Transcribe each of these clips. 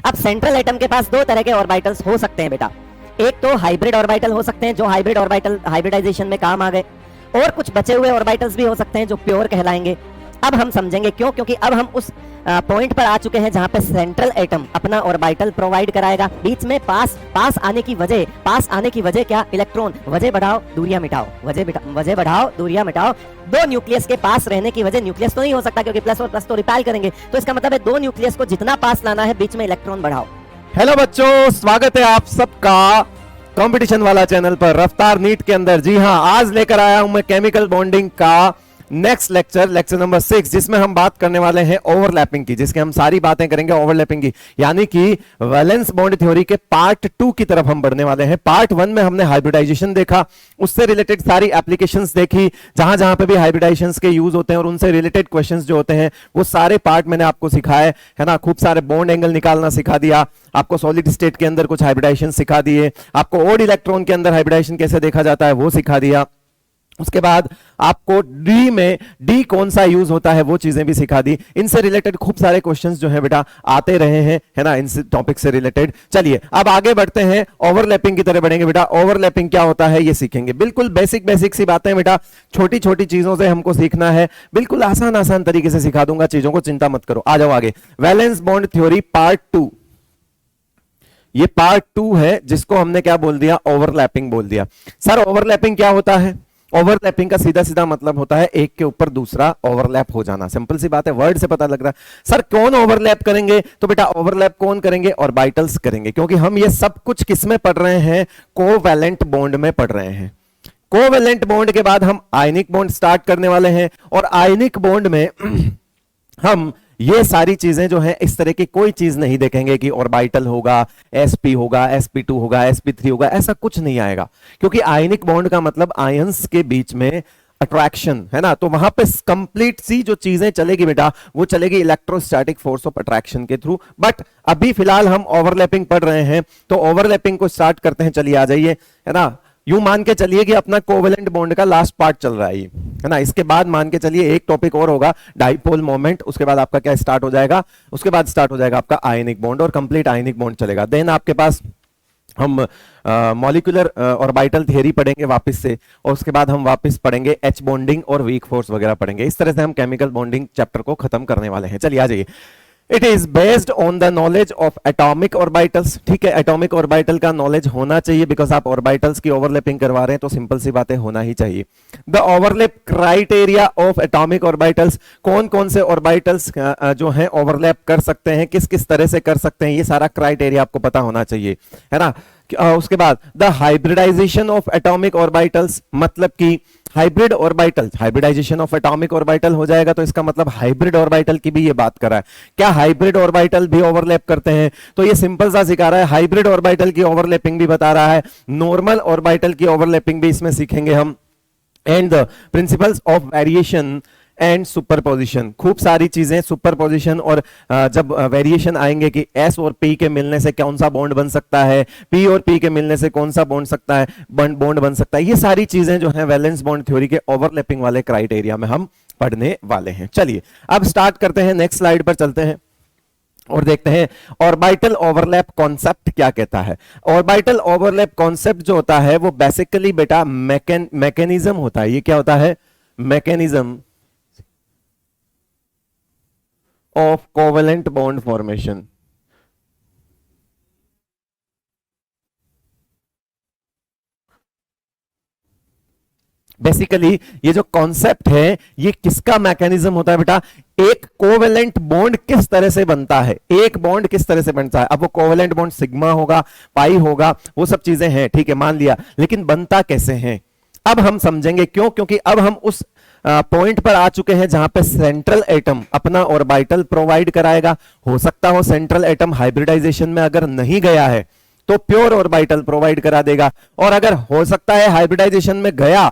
अब central atom के पास दो तरह के ऑर्बिटल्स हो सकते हैं बेटा। एक तो हाइब्रिड ऑर्बिटल हो सकते हैं जो हाइब्रिड ऑर्बिटल हाइब्रिडाइजेशन में काम आ गए, और कुछ बचे हुए ऑर्बिटल्स भी हो सकते हैं जो प्योर कहलाएंगे। अब हम समझेंगे क्यों, क्योंकि अब हम उस पॉइंट पर आ चुके हैं जहां पे सेंट्रल एटम अपना ऑर्बिटल प्रोवाइड कराएगा। बीच में पास आने की वजह क्या? इलेक्ट्रॉन। वजह बढ़ाओ दूरियां मिटाओ, वजह बढ़ाओ दूरियां मिटाओ। दो न्यूक्लियस के पास रहने की वजह, न्यूक्लियस तो नहीं हो सकता क्योंकि प्लस और प्लस तो रिपेल करेंगे, तो इसका मतलब है दो न्यूक्लियस को जितना पास लाना है बीच में इलेक्ट्रॉन बढ़ाओ। हेलो बच्चों, स्वागत है आप सबका कंपटीशन वाला चैनल पर रफ्तार नीट के अंदर। जी हां, आज लेकर आया हूं मैं केमिकल बॉन्डिंग का नेक्स्ट लेक्चर नंबर 6, जिसमें हम बात करने वाले हैं ओवरलैपिंग की, जिसके हम सारी बातें करेंगे ओवरलैपिंग की, यानी कि वैलेंस बॉन्ड थ्योरी के पार्ट 2 की तरफ हम बढ़ने वाले हैं। पार्ट 1 में हमने हाइब्रिडाइजेशन देखा, उससे रिलेटेड सारी एप्लीकेशंस देखी, जहां जहां पे भी हाइब्रिडाइजेशंस के यूज होते हैं और उनसे रिलेटेड क्वेश्चंस जो होते हैं वो सारे पार्ट मैंने आपको सिखाए, है ना। खूब सारे बॉन्ड एंगल निकालना सिखा दिया आपको, सॉलिड स्टेट के अंदर कुछ हाइब्रिडाइजेशन सिखा दिए आपको, ओड इलेक्ट्रॉन के अंदर हाइब्रिडाइजेशन कैसे देखा जाता है वो सिखा दिया। उसके बाद आपको डी में डी कौन सा यूज होता है वो चीजें भी सिखा दी। इनसे रिलेटेड खूब सारे क्वेश्चंस जो है बेटा आते रहे हैं, है ना, इनसे टॉपिक से रिलेटेड। चलिए अब आगे बढ़ते हैं, ओवरलैपिंग की तरह बढ़ेंगे बेटा। ओवरलैपिंग क्या होता है ये सीखेंगे, बिल्कुल बेसिक सी बातें बेटा, छोटी छोटी चीजों से हमको सीखना है, बिल्कुल आसान तरीके से सिखा दूंगा चीजों को, चिंता मत करो। आ जाओ आगे, वैलेंस बॉन्ड थ्योरी पार्ट 2। ये पार्ट 2 है जिसको हमने क्या बोल दिया? ओवरलैपिंग बोल दिया। सर ओवरलैपिंग क्या होता है? ओवरलैपिंग का सीधा मतलब होता है एक के ऊपर दूसरा ओवरलैप हो जाना। सिंपल सी बात है, वर्ड से पता लग रहा है। सर कौन ओवरलैप करेंगे? तो बेटा ओवरलैप कौन करेंगे? ऑर्बिटल्स करेंगे, क्योंकि हम ये सब कुछ किसमें पढ़ रहे हैं? कोवैलेंट बॉन्ड में पढ़ रहे हैं। कोवैलेंट बॉन्ड के बाद हम आयनिक बॉन्ड स्टार्ट करने वाले हैं, और आयनिक बॉन्ड में हम ये सारी चीजें जो है, इस तरह की कोई चीज नहीं देखेंगे कि ऑर्बिटल होगा, sp होगा, sp2 होगा, sp3 होगा, ऐसा कुछ नहीं आएगा, क्योंकि आयनिक बॉन्ड का मतलब आयंस के बीच में अट्रैक्शन, है ना। तो वहां पे कंप्लीट सी जो चीजें चलेगी बेटा, वो चलेगी इलेक्ट्रोस्टैटिक फोर्स ऑफ अट्रैक्शन के थ्रू। बट अभी फिलहाल हम ओवरलैपिंग पढ़ रहे हैं, तो ओवरलैपिंग को स्टार्ट करते हैं। चलिए आ जाइए, है ना। यूं मान के चलिए कि अपना कोवेलेंट बॉन्ड का लास्ट पार्ट चल रहा है ना। इसके बाद मान के चलिए एक टॉपिक और होगा, डाइपोल मोमेंट। उसके बाद आपका क्या स्टार्ट हो जाएगा? उसके बाद स्टार्ट हो जाएगा आपका आयनिक बॉन्ड, और कंप्लीट आयनिक बॉन्ड चलेगा। देन आपके पास हम मॉलिक्यूलर ऑर्बिटल थियरी पढ़ेंगे वापस से, और उसके बाद हम वापस पढ़ेंगे एच बॉन्डिंग और वीक फोर्स वगैरह पढ़ेंगे। इस तरह से हम केमिकल बॉन्डिंग चैप्टर को खत्म करने वाले हैं। चलिए आ जाइए। It is based on the knowledge of atomic orbitals. ठीक है, एटॉमिक ऑर्बिटल का नॉलेज होना चाहिए, बिकॉज आप ऑर्बिटल्स की ओवरलैपिंग करवा रहे हैं, तो सिंपल सी बातें होना ही चाहिए। The overlap criteria of atomic orbitals, कौन कौन से ऑर्बिटल्स जो हैं ओवरलैप कर सकते हैं, किस किस तरह से कर सकते हैं, ये सारा क्राइटेरिया आपको पता होना चाहिए, है ना। उसके बाद the hybridisation of atomic orbitals, मतलब कि hybrid orbital, hybridisation of atomic orbital हो जाएगा, तो इसका मतलब हाइब्रिड ऑर्बिटल की भी ये बात कर रहा है। क्या हाइब्रिड ऑर्बिटल भी ओवरलैप करते हैं? तो ये सिंपल सा सिखा रहा है, हाइब्रिड ऑर्बिटल की ओवरलैपिंग भी बता रहा है, नॉर्मल ऑर्बिटल की ओवरलैपिंग भी इसमें सीखेंगे हम, and the principles of variation and superposition. खूब सारी चीजें, सुपरपोजिशन, और जब वेरिएशन आएंगे कि एस और पी के मिलने से कौन सा बॉन्ड बन सकता है, पी और पी के मिलने से कौन सा बॉन्ड बन सकता है, ये सारी चीजें जो है वैलेंस बॉन्ड थ्योरी के ओवरलैपिंग वाले क्राइटेरिया में हम पढ़ने वाले हैं। चलिए अब स्टार्ट करते हैं, नेक्स्ट स्लाइड पर चलते हैं और देखते हैं ऑर्बिटल ओवरलैप कॉन्सेप्ट क्या कहता है। ऑर्बिटल ओवरलैप कॉन्सेप्ट जो होता है वो बेसिकली बेटा मैकेनिज्म होता है। ये क्या होता है? Mechanism of covalent bond formation। Basically ये जो कॉन्सेप्ट है ये किसका मैकेनिज्म होता है बेटा? एक कोवेलेंट बॉन्ड किस तरह से बनता है, एक बॉन्ड किस तरह से बनता है। अब वो कोवेलेंट बॉन्ड सिग्मा होगा, पाई होगा, वो सब चीजें हैं, ठीक है, मान लिया, लेकिन बनता कैसे है अब हम समझेंगे। क्यों? क्योंकि अब हम उस पॉइंट पर आ चुके हैं जहां पे सेंट्रल एटम अपना ऑर्बिटल प्रोवाइड कराएगा। हो सकता हो सेंट्रल एटम हाइब्रिडाइजेशन में अगर नहीं गया है तो प्योर ऑर्बिटल प्रोवाइड करा देगा, और अगर हो सकता है हाइब्रिडाइजेशन में गया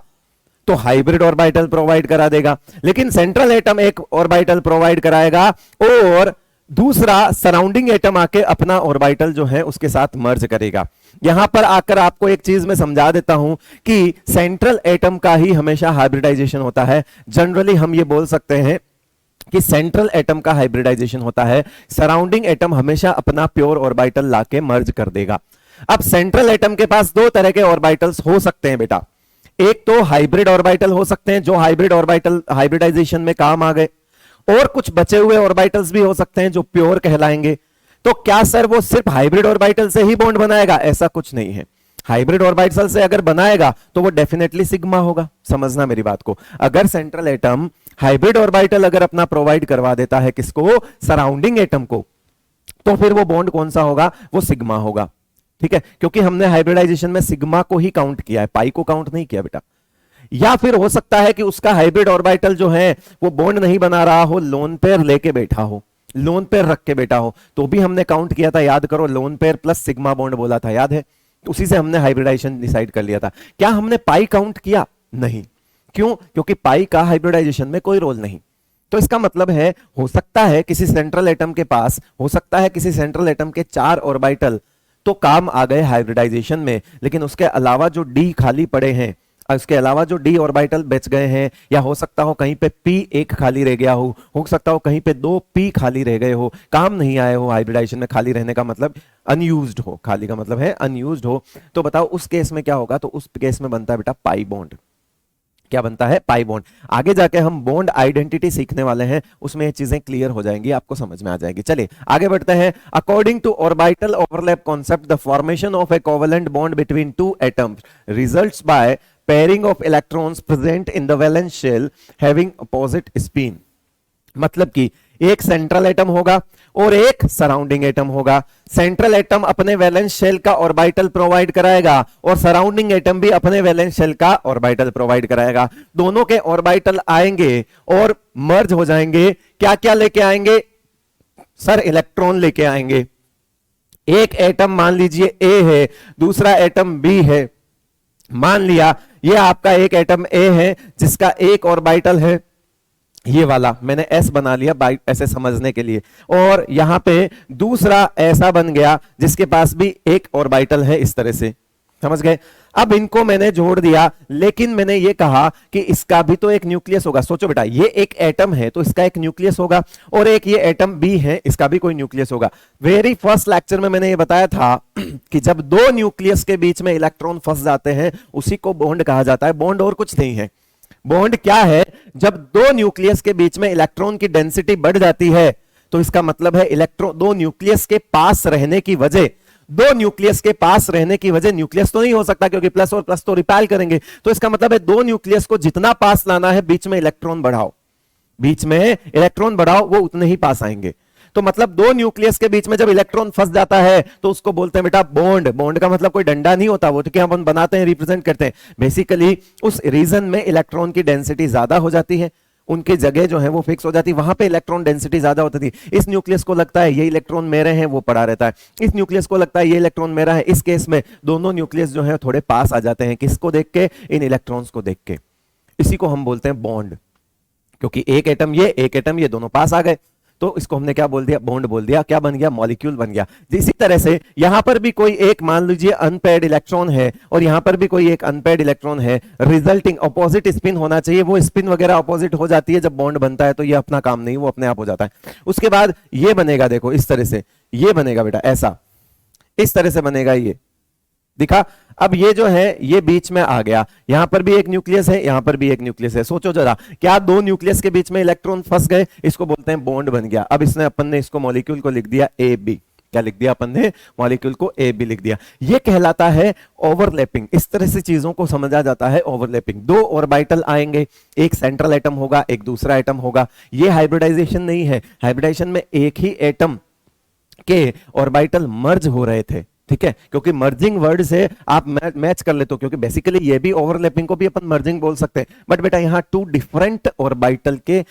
तो हाइब्रिड ऑर्बिटल प्रोवाइड करा देगा। लेकिन सेंट्रल एटम एक ऑर्बिटल प्रोवाइड कराएगा, और दूसरा सराउंडिंग एटम आके अपना ऑर्बिटल जो है उसके साथ मर्ज करेगा। यहां पर आकर आपको एक चीज मैं समझा देता हूं कि सेंट्रल एटम का ही हमेशा हाइब्रिडाइजेशन होता है। जनरली हम ये बोल सकते हैं कि सेंट्रल एटम का हाइब्रिडाइजेशन होता है, सराउंडिंग एटम हमेशा अपना प्योर ऑर्बिटल लाके मर्ज कर देगा। अब सेंट्रल एटम के पास दो तरह के ऑर्बिटल्स हो सकते हैं बेटा, एक तो हाइब्रिड ऑर्बिटल हो सकते हैं जो हाइब्रिड ऑर्बिटल हाइब्रिडाइजेशन में काम आ गए, और कुछ बचे हुए ऑर्बिटल्स भी हो सकते हैं जो प्योर कहलाएंगे। तो क्या सर वो सिर्फ हाइब्रिड ऑर्बिटल से ही बॉन्ड बनाएगा? ऐसा कुछ नहीं है। हाइब्रिड ऑर्बिटल से अगर बनाएगा तो वो डेफिनेटली सिग्मा होगा। समझना मेरी बात को, अगर सेंट्रल एटम हाइब्रिड ऑर्बिटल अगर अपना प्रोवाइड करवा देता है किसको? सराउंडिंग एटम को, तो फिर वो बॉन्ड कौन सा होगा? वो सिग्मा होगा। ठीक है, क्योंकि हमने हाइब्रिडाइजेशन में सिग्मा को ही काउंट किया है, पाई को काउंट नहीं किया बेटा। या फिर हो सकता है कि उसका हाइब्रिड ऑर्बिटल जो है वो बॉन्ड नहीं बना रहा हो, लोन पेयर लेके बैठा हो, लोन पेयर रख के बैठा हो, तो भी हमने काउंट किया था, याद करो, loan pair plus sigma bond बोला था, याद है? उसी से हमने हाइब्रिडाइजेशन डिसाइड कर लिया था। क्या हमने पाई काउंट किया? नहीं। क्यों? क्योंकि पाई का हाइब्रिडाइजेशन में कोई रोल नहीं। तो इसका मतलब है हो सकता है किसी सेंट्रल एटम के पास, हो सकता है किसी सेंट्रल एटम के 4 ऑर्बिटल तो काम आ गए हाइब्रिडाइजेशन में, लेकिन उसके अलावा जो डी खाली पड़े हैं, उसके अलावा जो डी ऑर्बिटल बच गए हैं, या हो सकता हो कहीं पे पी एक खाली रह गया हो सकता हो कहीं पे 2 पी खाली रह गए हो, काम नहीं आए हो हाइब्रिडाइजेशन में। खाली रहने का मतलब अनयूज्ड हो, खाली का मतलब है अनयूज्ड हो। तो बताओ उस केस में क्या होगा? तो उस केस में बनता है बेटा पाई बॉन्ड। क्या बनता है? Pi bond. आगे जाके हम बॉन्ड आइडेंटिटी सीखने वाले हैं, उसमें ये चीजें क्लियर हो जाएंगी, आपको समझ में आ जाएगी। चलिए आगे बढ़ते हैं। According to orbital overlap concept, the formation of a covalent bond between 2 atoms results by pairing of electrons present in the valence shell having opposite spin. मतलब कि एक सेंट्रल एटम होगा और एक सराउंडिंग एटम होगा। सेंट्रल एटम अपने valence shell का orbital provide कराएगा और सराउंडिंग एटम भी अपने वैलेंस शेल का ऑर्बिटल प्रोवाइड कराएगा। दोनों के ऑर्बिटल आएंगे और मर्ज हो जाएंगे। क्या क्या लेके आएंगे सर? इलेक्ट्रॉन लेके आएंगे। एक एटम मान लीजिए ए है, दूसरा एटम बी है। मान लिया ये आपका एक एटम ए है जिसका एक ऑर्बिटल है, ये वाला मैंने एस बना लिया बाई ऐसे समझने के लिए, और यहां पे दूसरा ऐसा बन गया जिसके पास भी एक ऑर्बिटल है, इस तरह से, समझ गए? अब इनको मैंने जोड़ दिया, लेकिन मैंने ये कहा कि इसका भी तो एक न्यूक्लियस होगा। सोचो बेटा, ये एक एटम है तो इसका एक न्यूक्लियस होगा, और एक ये एटम बी है, इसका भी कोई न्यूक्लियस होगा। वेरी फर्स्ट लेक्चर में मैंने ये बताया था कि जब दो न्यूक्लियस के बीच में इलेक्ट्रॉन फंस जाते हैं उसी को बॉन्ड कहा जाता है। बॉन्ड और कुछ नहीं है। बॉन्ड क्या है? जब दो न्यूक्लियस के बीच में इलेक्ट्रॉन की डेंसिटी बढ़ जाती है तो इसका मतलब है इलेक्ट्रॉन दो न्यूक्लियस के पास रहने की वजह, दो न्यूक्लियस के पास रहने की वजह, न्यूक्लियस तो नहीं हो सकता क्योंकि प्लस और प्लस तो रिपेल करेंगे, तो इसका मतलब है दो न्यूक्लियस को जितना पास लाना है बीच में इलेक्ट्रॉन बढ़ाओ, बीच में इलेक्ट्रॉन बढ़ाओ, वो उतने ही पास आएंगे। तो मतलब दो न्यूक्लियस के बीच में जब इलेक्ट्रॉन फंस जाता है तो उसको बोलते हैं बेटा बॉन्ड। बॉन्ड का मतलब कोई डंडा नहीं होता, वो तो क्या हम बनाते हैं, रिप्रेजेंट करते हैं। बेसिकली उस रीजन में इलेक्ट्रॉन की डेंसिटी ज्यादा हो जाती है, उनकी जगह जो है वो फिक्स हो जाती है, वहां पे इलेक्ट्रॉन डेंसिटी ज्यादा होती थी। इस न्यूक्लियस को लगता है ये इलेक्ट्रॉन मेरे हैं, वो पड़ा रहता है। इस न्यूक्लियस को लगता है ये इलेक्ट्रॉन मेरा है। इस केस में दोनों न्यूक्लियस जो है थोड़े पास आ जाते हैं, किसको देख के? इन इलेक्ट्रॉन्स को देख के। इसी को हम बोलते हैं बॉन्ड, क्योंकि एक एटम ये, एक एटम ये, दोनों पास आ गए, तो इसको हमने क्या बोल दिया? बॉन्ड बोल दिया। क्या बन गया? मॉलिक्यूल बन गया। इसी तरह से यहां पर भी कोई एक मान लीजिए अनपेयर्ड इलेक्ट्रॉन है और यहां पर भी कोई एक अनपेयर्ड इलेक्ट्रॉन है, रिजल्टिंग अपोजिट स्पिन होना चाहिए। वो स्पिन वगैरह अपोजिट हो जाती है जब बॉन्ड बनता है, तो ये अपना काम नहीं, वो अपने आप हो जाता है। उसके बाद ये बनेगा, देखो इस तरह से ये बनेगा बेटा, ऐसा इस तरह से बनेगा, ये दिखा। अब ये जो है ये बीच में आ गया, यहां पर भी एक न्यूक्लियस है, यहां पर भी एक न्यूक्लियस है। सोचो जरा, क्या दो न्यूक्लियस के बीच में इलेक्ट्रॉन फंस गए, इसको बोलते हैं बॉन्ड बन गया। अब इसने अपन ने इसको मॉलिक्यूल को लिख दिया ए बी। क्या लिख दिया अपन ने? मॉलिक्यूल को ए बी लिख दिया। ये कहलाता है ओवरलैपिंग। इस तरह से चीजों को समझा जाता है ओवरलैपिंग। दो ऑर्बिटल आएंगे, एक सेंट्रल एटम होगा, एक दूसरा एटम होगा। ये हाइब्रिडाइजेशन नहीं है। हाइब्रिडाइजेशन में एक ही एटम के ऑर्बिटल मर्ज हो रहे थे, ठीक है, क्योंकि मर्जिंग वर्ड से आप मैच कर लेते हो, क्योंकि बेसिकली ये भी ओवरलैपिंग को भी अपन मर्जिंग बोल सकते हैं। बट बेटा यहाँ टू डिफरेंट ऑर्बिटल के,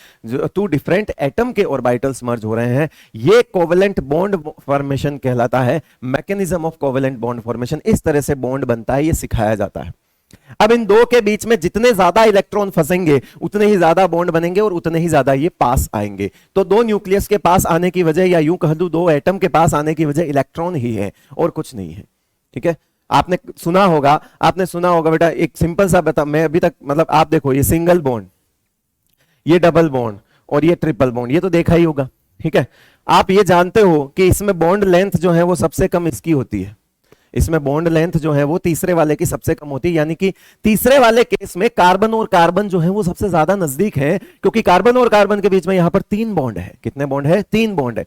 टू डिफरेंट एटम के ऑर्बिटल्स मर्ज हो रहे हैं, ये कोवेलेंट बॉन्ड फॉर्मेशन कहलाता है। Mechanism of covalent bond formation, इस तरह से बॉन्ड बनता है, ये सिखाया जाता है। अब इन दो के बीच में जितने ज्यादा इलेक्ट्रॉन फंसेंगे उतने ही ज्यादा बॉन्ड बनेंगे और उतने ही ज्यादा ये पास आएंगे। तो दो न्यूक्लियस के पास आने की वजह, या यूं कह दूं दो एटम के पास आने की वजह इलेक्ट्रॉन ही है और कुछ नहीं है, ठीक है। आपने सुना होगा बेटा, एक सिंपल सा बता, मैं अभी तक मतलब आप देखो, ये सिंगल बॉन्ड, ये डबल बॉन्ड, और ये ट्रिपल बॉन्ड, ये तो देखा ही होगा, ठीक है। आप ये जानते हो कि इसमें बॉन्ड लेंथ जो है वो सबसे कम इसकी होती है, इसमें बॉन्ड लेंथ जो है वो तीसरे वाले की सबसे कम होती है, यानी कि तीसरे वाले केस में कार्बन और कार्बन जो है वो सबसे ज्यादा नजदीक है, क्योंकि कार्बन और कार्बन के बीच में यहां पर 3 बॉन्ड है। कितने बॉन्ड है? 3 बॉन्ड है।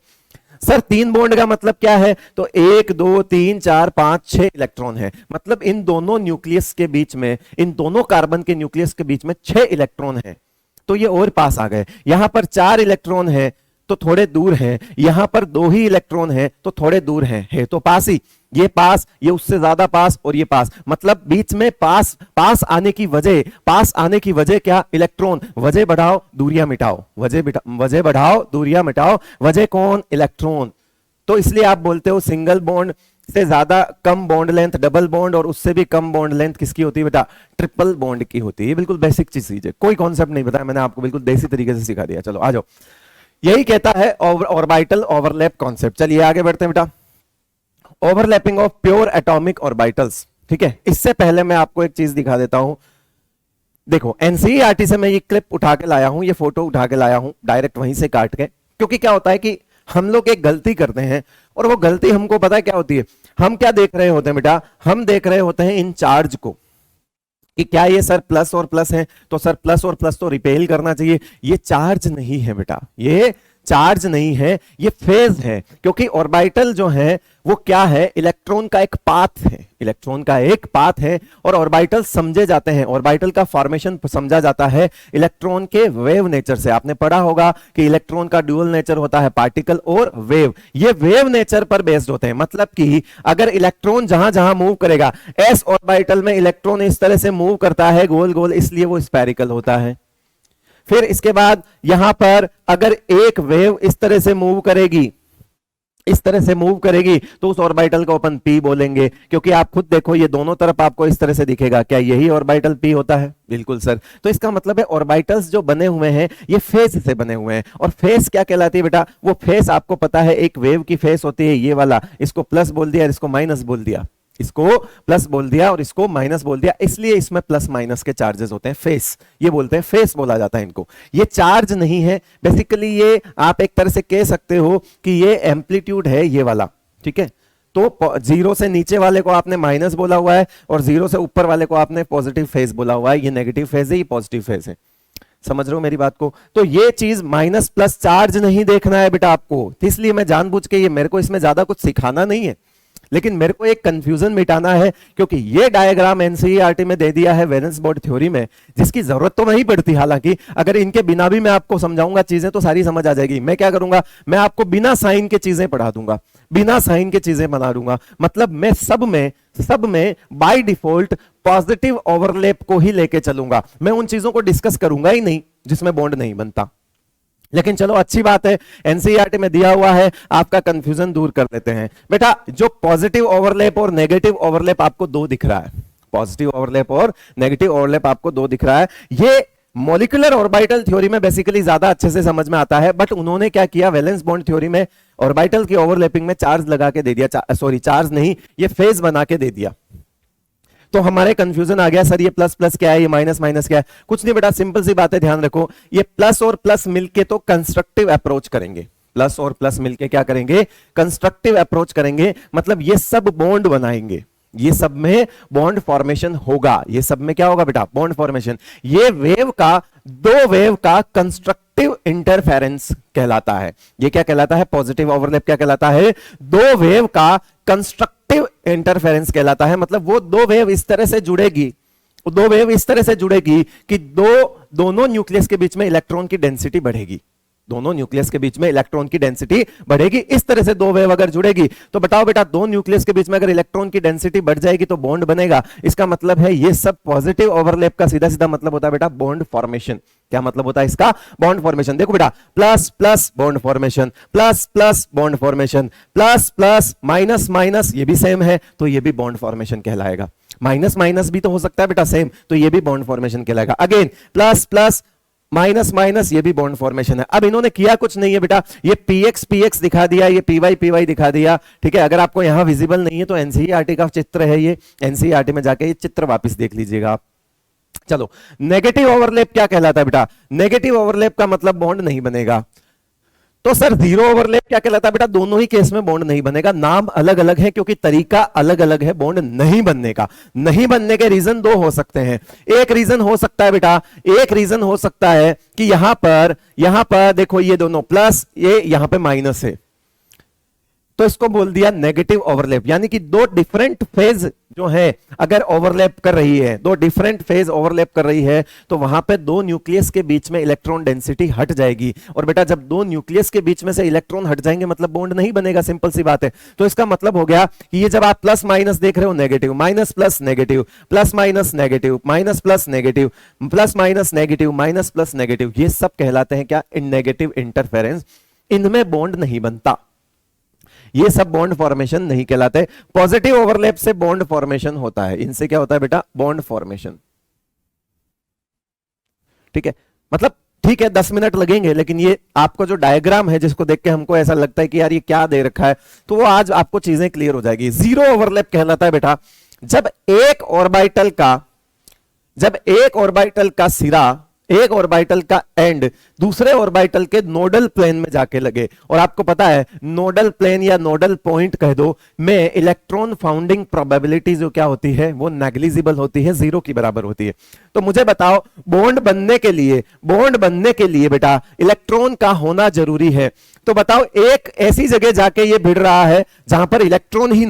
सर 3 बॉन्ड का मतलब क्या है? तो 1 2 3 4 5 6 इलेक्ट्रॉन है, मतलब इन दोनों न्यूक्लियस के बीच में, इन दोनों कार्बन के न्यूक्लियस के बीच में 6 इलेक्ट्रॉन है। तो ये और पास आ गए। यहां पर 4 इलेक्ट्रॉन है तो थोड़े दूर हैं, यहां पर 2 ही इलेक्ट्रॉन है तो थोड़े दूर हैं, है तो पास ही। ये पास, ये उससे ज्यादा पास और ये पास, मतलब बीच में पास आने की वजह क्या? इलेक्ट्रॉन। वजह बढ़ाओ दूरियां मिटाओ, वजह बढ़ाओ दूरियां मिटाओ, वजह कौन? इलेक्ट्रॉन। तो इसलिए आप बोलते हो सिंगल बॉन्ड से ज्यादा कम बॉन्ड लेंथ डबल बॉन्ड, और उससे भी कम बॉन्ड लेंथ किसकी होती है बेटा? ट्रिपल बॉन्ड की होती है। बिल्कुल बेसिक चीज है, कोई कॉन्सेप्ट नहीं बताया मैंने आपको, बिल्कुल देसी तरीके से सिखा दिया। चलो आ जाओ, यही कहता है ऑर्बिटल ओवरलैप कॉन्सेप्ट। चलिए आगे बढ़ते हैं बेटा। Overlapping of pure atomic orbitals, ठीक है। इससे पहले मैं आपको एक चीज दिखा देता हूं। देखो एनसीईआरटी से मैं ये क्लिप उठा के लाया हूं, ये फोटो उठा के लाया हूं डायरेक्ट वहीं से काट के, क्योंकि क्या होता है कि हम लोग एक गलती करते हैं, और वो गलती हमको पता है क्या होती है। हम क्या देख रहे होते हैं बेटा? हम देख रहे होते हैं इन चार्ज को, कि क्या ये सर प्लस और प्लस है, तो सर प्लस और प्लस तो रिपेल करना चाहिए। ये चार्ज नहीं है बेटा, ये चार्ज नहीं है, ये फेज है। क्योंकि ऑर्बिटल जो है वो क्या है? इलेक्ट्रॉन का एक पाथ है, इलेक्ट्रॉन का एक पाथ है। और ऑर्बिटल समझे जाते हैं, ऑर्बिटल का फॉर्मेशन समझा जाता है इलेक्ट्रॉन के वेव नेचर से। आपने पढ़ा होगा कि इलेक्ट्रॉन का ड्यूअल नेचर होता है, पार्टिकल और वेव। ये वेव नेचर पर बेस्ड होते हैं, मतलब कि अगर इलेक्ट्रॉन जहां जहां मूव करेगा, एस ऑर्बिटल में इलेक्ट्रॉन इस तरह से मूव करता है गोल गोल, इसलिए वो स्फेरिकल होता है। फिर इसके बाद यहां पर अगर एक वेव इस तरह से मूव करेगी, इस तरह से मूव करेगी, तो उस ऑर्बिटल को अपन पी बोलेंगे। क्योंकि आप खुद देखो ये दोनों तरफ आपको इस तरह से दिखेगा, क्या यही ऑर्बिटल पी होता है? बिल्कुल सर। तो इसका मतलब है ऑर्बिटल्स जो बने हुए हैं ये फेस से बने हुए हैं। और फेस क्या कहलाती है बेटा? वो फेस आपको पता है, एक वेव की फेस होती है ये वाला, इसको प्लस बोल दिया, इसको माइनस बोल दिया, इसको प्लस बोल दिया और इसको माइनस बोल दिया, इसलिए इसमें प्लस माइनस के चार्जेस होते हैं। फेस, ये बोलते हैं, फेस बोला जाता है इनको। ये चार्ज नहीं है बेसिकली, ये आप एक तरह से कह सकते हो कि ये एम्पलीट्यूड है ये वाला, ठीक है। तो 0 से नीचे वाले को आपने माइनस बोला हुआ है, और 0 से ऊपर वाले को आपने पॉजिटिव फेज बोला हुआ है। ये नेगेटिव फेज है, ये पॉजिटिव फेज है। समझ रहे हो मेरी बात को? तो ये चीज माइनस प्लस चार्ज नहीं देखना है बेटा आपको, इसलिए मैं जानबूझ के, ये मेरे को इसमें ज्यादा कुछ सिखाना नहीं है, लेकिन मेरे को एक कंफ्यूजन मिटाना है। क्योंकि ये डायग्राम एनसीईआरटी में दे दिया है वैलेंस बॉन्ड थ्योरी में, जिसकी जरूरत तो नहीं पड़ती। हालांकि अगर इनके बिना भी मैं आपको समझाऊंगा चीजें तो सारी समझ आ जाएगी। मैं क्या करूंगा? मैं आपको बिना साइन के चीजें पढ़ा दूंगा, बिना साइन के चीजें बना दूंगा। मतलब मैं सब में बाय डिफॉल्ट पॉजिटिव ओवरलैप को ही लेके चलूंगा, मैं उन चीजों को डिस्कस करूंगा ही नहीं जिसमें बॉन्ड नहीं बनता। लेकिन चलो अच्छी बात है, एनसीईआरटी में दिया हुआ है, आपका कंफ्यूजन दूर कर देते हैं बेटा। जो पॉजिटिव ओवरलैप और नेगेटिव ओवरलैप आपको 2 दिख रहा है, पॉजिटिव ओवरलैप और नेगेटिव ओवरलैप आपको 2 दिख रहा है, ये मॉलिक्यूलर ऑर्बिटल थ्योरी में बेसिकली ज्यादा अच्छे से समझ में आता है। बट उन्होंने क्या किया, वैलेंस बॉन्ड थ्योरी में ऑर्बिटल की ओवरलैपिंग में चार्ज लगा के दे दिया, सॉरी चार्ज नहीं, ये फेज बना के दे दिया। तो हमारे कंफ्यूजन आ गया, सर ये प्लस प्लस क्या है, ये माइनस माइनस क्या है? कुछ नहीं बेटा, सिंपल सी बात है, ध्यान रखो। ये प्लस और प्लस मिलके तो कंस्ट्रक्टिव अप्रोच करेंगे, प्लस और प्लस मिलके क्या करेंगे? कंस्ट्रक्टिव अप्रोच करेंगे। मतलब ये सब बॉन्ड बनाएंगे, ये सब में बॉन्ड फॉर्मेशन होगा। ये सब में क्या होगा बेटा? Bond formation. ये वेव का, 2 वेव का कंस्ट्रक्टिव इंटरफेरेंस कहलाता है। ये क्या कहलाता है? पॉजिटिव ओवरलैप क्या कहलाता है? 2 वेव का कंस्ट्रक्टिव इंटरफेरेंस कहलाता है। मतलब वो 2 वेव इस तरह से जुड़ेगी, 2 वेव इस तरह से जुड़ेगी कि दोनों न्यूक्लियस के बीच में इलेक्ट्रॉन की डेंसिटी बढ़ेगी, दोनों न्यूक्लियस के बीच में इलेक्ट्रॉन की डेंसिटी बढ़ेगी। इस तरह से 2 वेव अगर जुड़ेगी तो बताओ बेटा, 2 न्यूक्लियस के बीच में अगर इलेक्ट्रॉन की डेंसिटी बढ़ जाएगी तो बॉन्ड बनेगा। इसका मतलब है ये सब पॉजिटिव ओवरलैप का सीधा सीधा मतलब होता है बेटा बॉन्ड फॉर्मेशन। क्या मतलब होता है इसका? Bond formation. देखो बेटा, plus plus bond formation, plus plus bond formation, plus plus minus minus ये भी सेम है तो ये भी बॉन्ड फॉर्मेशन कहलाएगा। माइनस माइनस भी तो हो सकता है बेटा सेम, तो ये भी बॉन्ड फॉर्मेशन कहलाएगा। Again plus plus minus minus ये भी बॉन्ड फॉर्मेशन है। अब इन्होंने किया कुछ नहीं है बेटा, ये px px दिखा दिया, ये py py दिखा दिया, ठीक है। अगर आपको यहां विजिबल नहीं है तो एनसीईआरटी का चित्र है ये, एनसीईआरटी में जाके ये चित्र वापस देख लीजिएगा आप। चलो, नेगेटिव ओवरलैप क्या कहलाता है बेटा? नेगेटिव ओवरलैप का मतलब बॉन्ड नहीं बनेगा। तो सर जीरो ओवरलैप क्या कहलाता है बेटा? दोनों ही केस में बॉन्ड नहीं बनेगा। नाम अलग अलग है क्योंकि तरीका अलग अलग है बॉन्ड नहीं बनने का। नहीं बनने के रीजन दो हो सकते हैं। एक रीजन हो सकता है बेटा, एक रीजन हो सकता है कि यहां पर देखो ये दोनों प्लस, ये यहां पे माइनस है, तो इसको बोल दिया नेगेटिव ओवरलैप। यानी कि दो डिफरेंट फेज जो है अगर ओवरलैप कर रही है, दो डिफरेंट फेज ओवरलैप कर रही है, तो वहां पे दो न्यूक्लियस के बीच में इलेक्ट्रॉन डेंसिटी हट जाएगी। और बेटा जब दो न्यूक्लियस के बीच में से इलेक्ट्रॉन हट जाएंगे मतलब बॉन्ड नहीं बनेगा, सिंपल सी बात है। तो इसका मतलब हो गया कि ये जब आप प्लस माइनस देख रहे हो, negative minus plus negative, plus minus negative, minus plus negative, plus minus negative, minus plus negative, ये सब कहलाते हैं क्या? इन नेगेटिव इंटरफेरेंस। इनमें बॉन्ड नहीं बनता, ये सब बॉन्ड फॉर्मेशन नहीं कहलाते। पॉजिटिव ओवरलैप से बॉन्ड फॉर्मेशन होता है, इनसे क्या होता है बेटा? Bond formation. ठीक है, मतलब ठीक है 10 मिनट लगेंगे, लेकिन ये आपको जो डायग्राम है जिसको देख के हमको ऐसा लगता है कि यार ये क्या दे रखा है, तो वो आज आपको चीजें क्लियर हो जाएगी। जीरो ओवरलैप कहलाता है बेटा जब एक ऑर्बिटल का सिरा, एक ऑर्बिटल का एंड दूसरे ऑर्बिटल के नोडल प्लेन में जाके लगे। और आपको पता है नोडल प्लेन या नोडल पॉइंट कह दो में इलेक्ट्रॉन फाउंडिंग प्रोबेबिलिटी जो क्या होती है वो नेग्लिजिबल होती है, जीरो की बराबर होती है। तो मुझे बताओ बॉन्ड बनने के लिए बेटा इलेक्ट्रॉन का होना जरूरी है। तो बताओ एक ऐसी जगह जाके ये भिड़ रहा है जहां पर इलेक्ट्रॉन ही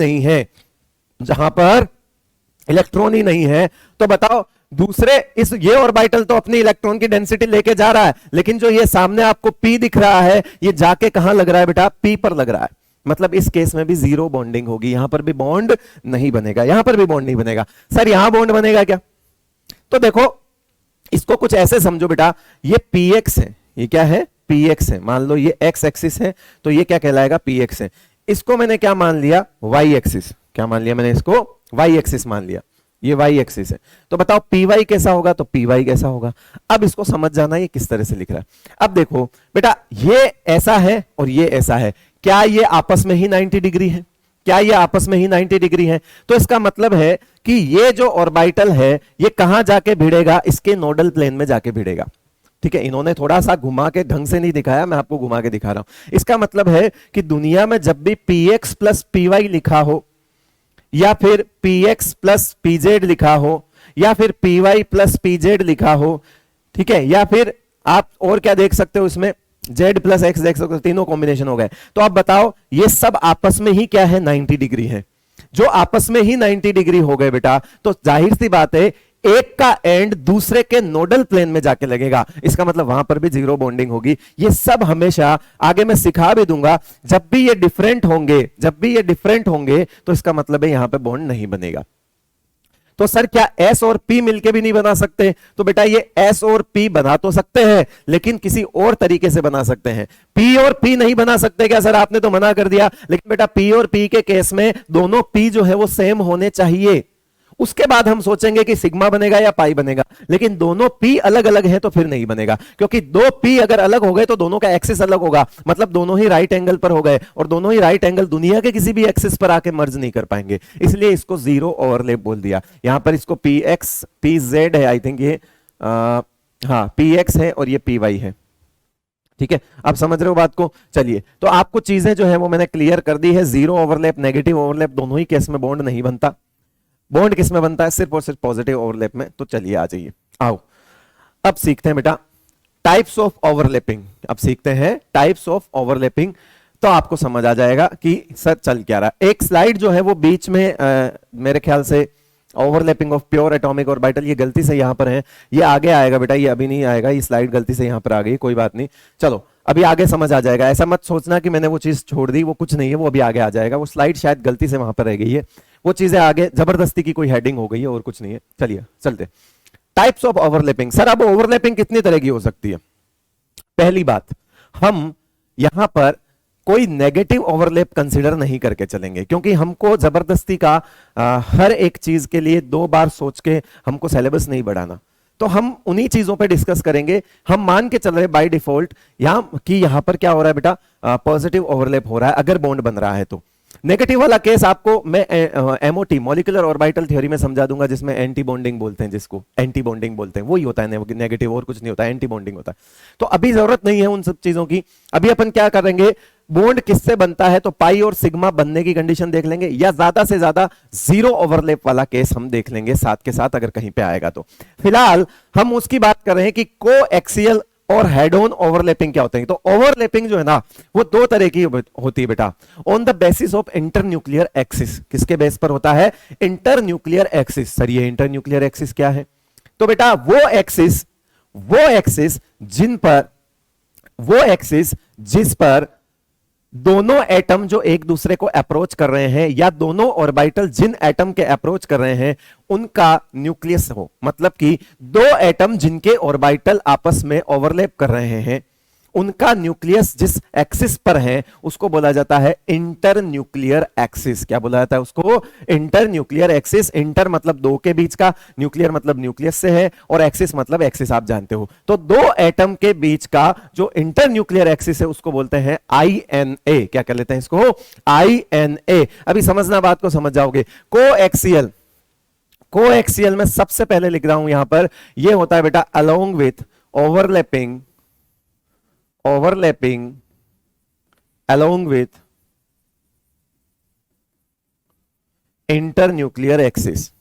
नहीं है, तो बताओ दूसरे ये ऑर्बिटल तो अपनी इलेक्ट्रॉन की डेंसिटी लेके जा रहा है, लेकिन जो ये सामने आपको P दिख रहा है ये जाके कहां लग रहा है बेटा? P पर लग रहा है। मतलब इस केस में भी जीरो बॉन्डिंग होगी, यहां पर भी बॉन्ड नहीं बनेगा, यहां पर भी बॉन्ड नहीं बनेगा। सर यहां बॉन्ड बनेगा क्या? तो देखो इसको कुछ ऐसे समझो बेटा, ये px है, ये क्या है? px है। मान लो ये x एक्सिस है, तो ये क्या कहलाएगा? px है। इसको मैंने क्या मान लिया? y axis. क्या मान लिया मैंने? इसको y एक्सिस मान लिया, ये y एक्सिस है। तो बताओ py कैसा होगा? तो py कैसा होगा? अब इसको समझ जाना ये किस तरह से लिख रहा है। अब देखो बेटा ये ऐसा है और ये ऐसा है, क्या ये आपस में ही 90 डिग्री है? क्या ये आपस में ही 90 डिग्री है? तो इसका मतलब है कि ये जो ऑर्बिटल है ये कहां जाके भिड़ेगा? इसके नोडल प्लेन में जाके भिड़ेगा। ठीक है, इन्होंने थोड़ा सा घुमा के ढंग से नहीं दिखाया, मैं आपको घुमा के दिखा रहा हूं। इसका मतलब है कि दुनिया में जब भी px प्लस py लिखा हो, या फिर px प्लस pz लिखा हो, या फिर py प्लस pz लिखा हो, ठीक है, या फिर आप और क्या देख सकते हो इसमें z प्लस x देख सकते हो, तीनों कॉम्बिनेशन हो गए। तो आप बताओ ये सब आपस में ही क्या है? 90 डिग्री है। जो आपस में ही 90 डिग्री हो गए बेटा, तो जाहिर सी बात है एक का एंड दूसरे के नोडल प्लेन में जाके लगेगा। इसका मतलब वहां पर भी जीरो बॉन्डिंग होगी। ये सब हमेशा आगे मैं सिखा भी दूंगा, जब भी ये डिफरेंट होंगे तो इसका मतलब है यहां पे बॉन्ड नहीं बनेगा। तो सर क्या S और P मिलके भी नहीं बना सकते? तो बेटा ये S और P बना तो सकते हैं, लेकिन किसी और तरीके से बना सकते हैं। P और P नहीं बना सकते क्या सर? आपने तो मना कर दिया। लेकिन बेटा P और P के केस में दोनों P जो है वो सेम होने चाहिए, उसके बाद हम सोचेंगे कि सिग्मा बनेगा या पाई बनेगा। लेकिन दोनों P अलग अलग हैं तो फिर नहीं बनेगा, क्योंकि दो P अगर अलग हो गए तो दोनों का एक्सिस अलग होगा, मतलब दोनों ही राइट एंगल पर हो गए, और दोनों ही राइट एंगल दुनिया के किसी भी एक्सिस पर आके मर्ज नहीं कर पाएंगे। इसलिए इसको जीरो ओवरलैप बोल दिया। यहां पर इसको px pz है, आई थिंक ये हाँ px है और ये py है। ठीक है, आप समझ रहे हो बात को? चलिए, तो आपको चीजें जो है वो मैंने क्लियर कर दी है। जीरो ओवरलैप, नेगेटिव ओवरलैप दोनों ही केस में बॉन्ड नहीं बनता। बॉन्ड किस में बनता है? सिर्फ और सिर्फ पॉजिटिव ओवरलैप में। तो चलिए आ जाइए, आओ अब सीखते हैं बेटा टाइप्स ऑफ ओवरलैपिंग। अब सीखते हैं टाइप्स ऑफ ओवरलैपिंग, तो आपको समझ आ जाएगा कि सर चल क्या रहा है। एक स्लाइड जो है वो बीच में मेरे ख्याल से overlapping of pure atomic orbital, ये गलती से यहां पर है, ये आगे आएगा बेटा, ये अभी नहीं आएगा। ये स्लाइड गलती से यहां पर आ गई, कोई बात नहीं, चलो अभी आगे समझ आ जाएगा। ऐसा मत सोचना कि मैंने वो चीज छोड़ दी, वो कुछ नहीं है, वो अभी आगे आ जाएगा। वो स्लाइड शायद गलती से वहां पर रह गई है, वो चीजें आगे जबरदस्ती की कोई हेडिंग हो गई है और कुछ नहीं है। चलिए चलते। Types of overlapping. सर अब ओवरलैपिंग कितनी तरह की हो सकती है? पहली बात, हम यहां पर कोई नेगेटिव ओवरलैप कंसीडर नहीं करके चलेंगे, क्योंकि हमको जबरदस्ती का हर एक चीज के लिए 2 बार सोच के हमको सिलेबस नहीं बढ़ाना। तो हम उन्हीं चीजों पे डिस्कस करेंगे। हम मान के चल रहे बाय डिफॉल्ट यहां पर क्या हो रहा है बेटा? पॉजिटिव ओवरलैप हो रहा है अगर बॉन्ड बन रहा है तो। नेगेटिव वाला केस आपको मैं एमओटी मॉलिक्यूलर ऑर्बिटल थ्योरी में समझा दूंगा, जिसमें एंटी बॉन्डिंग बोलते हैं, जिसको एंटी बॉन्डिंग बोलते हैं, वही होता है नेगेटिव, और कुछ नहीं होता है, एंटी बॉन्डिंग होता है। तो अभी जरूरत नहीं है उन सब चीजों की। अभी अपन क्या करेंगे, बॉन्ड किससे बनता है, तो पाई और सिग्मा बनने की कंडीशन देख लेंगे, या ज्यादा से ज्यादा जीरो ओवरलैप वाला केस हम देख लेंगे साथ के साथ, अगर कहीं पे आएगा तो। फिलहाल हम उसकी बात कर रहे हैं कि कोएक्सियल और हेड ऑन ओवरलैपिंग क्या होते हैं। तो ओवरलैपिंग जो है ना, वो दो तरह की होती है बेटा, on the basis of internuclear axis. किसके बेस पर होता है, इंटरन्यूक्लियर एक्सिस। सर ये इंटरन्यूक्लियर एक्सिस क्या है, तो बेटा वो एक्सिस जिस पर दोनों एटम जो एक दूसरे को अप्रोच कर रहे हैं, या दोनों ऑर्बिटल जिन एटम के अप्रोच कर रहे हैं उनका न्यूक्लियस हो, मतलब कि दो एटम जिनके ऑर्बिटल आपस में ओवरलैप कर रहे हैं, उनका न्यूक्लियस जिस एक्सिस पर है उसको बोला जाता है इंटरन्यूक्लियर एक्सिस। क्या बोला जाता है उसको, इंटरन्यूक्लियर एक्सिस। इंटर मतलब दो के बीच का, न्यूक्लियर मतलब न्यूक्लियस से है, और एक्सिस मतलब एक्सिस आप जानते हो। तो दो एटम के बीच का जो इंटरन्यूक्लियर एक्सिस है उसको बोलते हैं INA। क्या कर लेते हैं इसको, INA। अभी समझना, बात को समझ जाओगे। कोएक्सियल में सबसे पहले लिख रहा हूं यहां पर, यह होता है बेटा along with overlapping along with internuclear axis।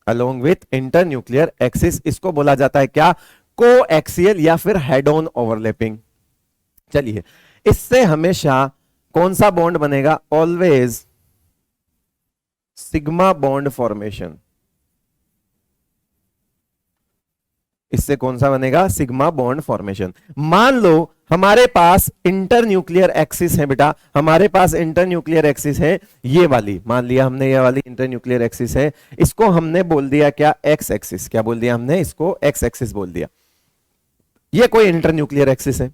along with internuclear axis इसको बोला जाता है क्या, कोएक्सियल या फिर हेड ऑन ओवरलैपिंग। चलिए, इससे हमेशा कौन सा बॉन्ड बनेगा, ऑलवेज सिग्मा बॉन्ड फॉर्मेशन। इससे कौन सा बनेगा, सिग्मा बॉन्ड फॉर्मेशन। मान लो हमारे पास इंटरन्यूक्लियर एक्सिस है बेटा, हमारे पास इंटरन्यूक्लियर एक्सिस है ये वाली, मान लिया हमने ये वाली इंटरन्यूक्लियर एक्सिस है, इसको हमने बोल दिया क्या, एक्स एक्सिस। क्या बोल दिया हमने, इसको एक्स एक्सिस बोल दिया। ये कोई इंटरन्यूक्लियर एक्सिस है,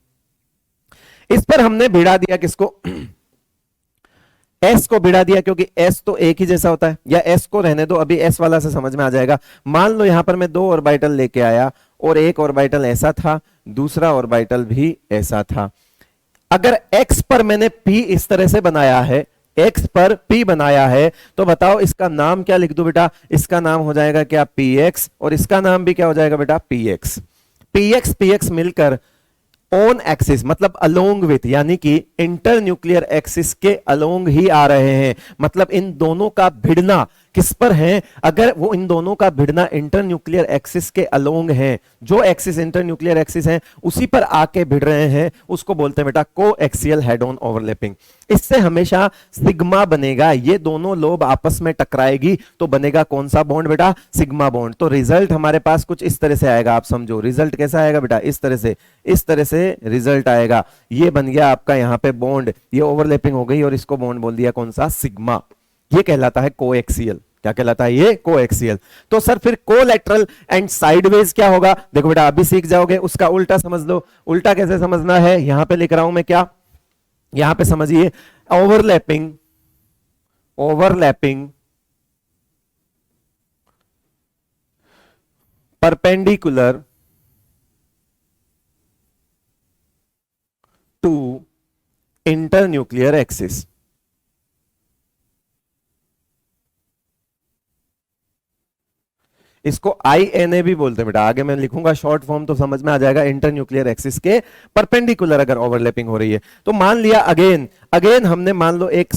इस पर हमने भिड़ा दिया किसको, एस को भिड़ा दिया, क्योंकि एस तो एक ही जैसा होता है, या एस को रहने दो, अभी एस वाला से समझ में आ जाएगा। मान लो यहां पर मैं दो ऑर्बिटल लेके आया, और एक ऑर्बिटल ऐसा था, दूसरा ऑर्बिटल भी ऐसा था। अगर एक्स पर मैंने पी इस तरह से बनाया है, एक्स पर पी बनाया है, तो बताओ इसका नाम क्या लिख दूं बेटा, इसका नाम हो जाएगा क्या, पी एक्स, और इसका नाम भी क्या हो जाएगा बेटा, पी एक्स। पी एक्स मिलकर ऑन एक्सिस मतलब अलोंग विथ, यानी कि इंटरन्यूक्लियर एक्सिस के अलोंग ही आ रहे हैं। मतलब इन दोनों का भिड़ना किस पर है, अगर वो इन दोनों का भिड़ना इंटरन्यूक्लियर एक्सिस के अलोंग है, जो एक्सिस इंटरन्यूक्लियर एक्सिस है उसी पर आके भिड़ रहे हैं, उसको बोलते हैं बेटा कोएक्सियल हेड ऑन ओवरलैपिंग। इससे हमेशा सिग्मा बनेगा, ये दोनों लोब आपस में टकराएगी तो बनेगा कौन सा बॉन्ड बेटा, सिग्मा बॉन्ड। तो रिजल्ट हमारे पास कुछ इस तरह से आएगा, आप समझो रिजल्ट कैसा आएगा बेटा, इस तरह से रिजल्ट आएगा। ये बन गया आपका यहां पे बॉन्ड, ये ओवरलैपिंग हो गई और इसको बॉन्ड बोल दिया कौन सा, सिग्मा। ये कहलाता है कोएक्सियल। क्या कहलाता है ये, कोएक्सियल। तो सर फिर कोलैटरल एंड साइडवेज क्या होगा, देखो बेटा अभी सीख जाओगे, उसका उल्टा समझ लो। उल्टा कैसे समझना है, यहां पे लिख रहा हूं मैं क्या, यहां पे समझिए, overlapping perpendicular to internuclear axis. इसको INA भी बोलते हैं बेटा, आगे मैं लिखूंगा शॉर्ट फॉर्म तो समझ में आ जाएगा। इंटरन्यूक्लियर एक्सिस के परपेंडिकुलर अगर ओवरलैपिंग हो रही है तो मान लिया अगेन हमने मान लो एक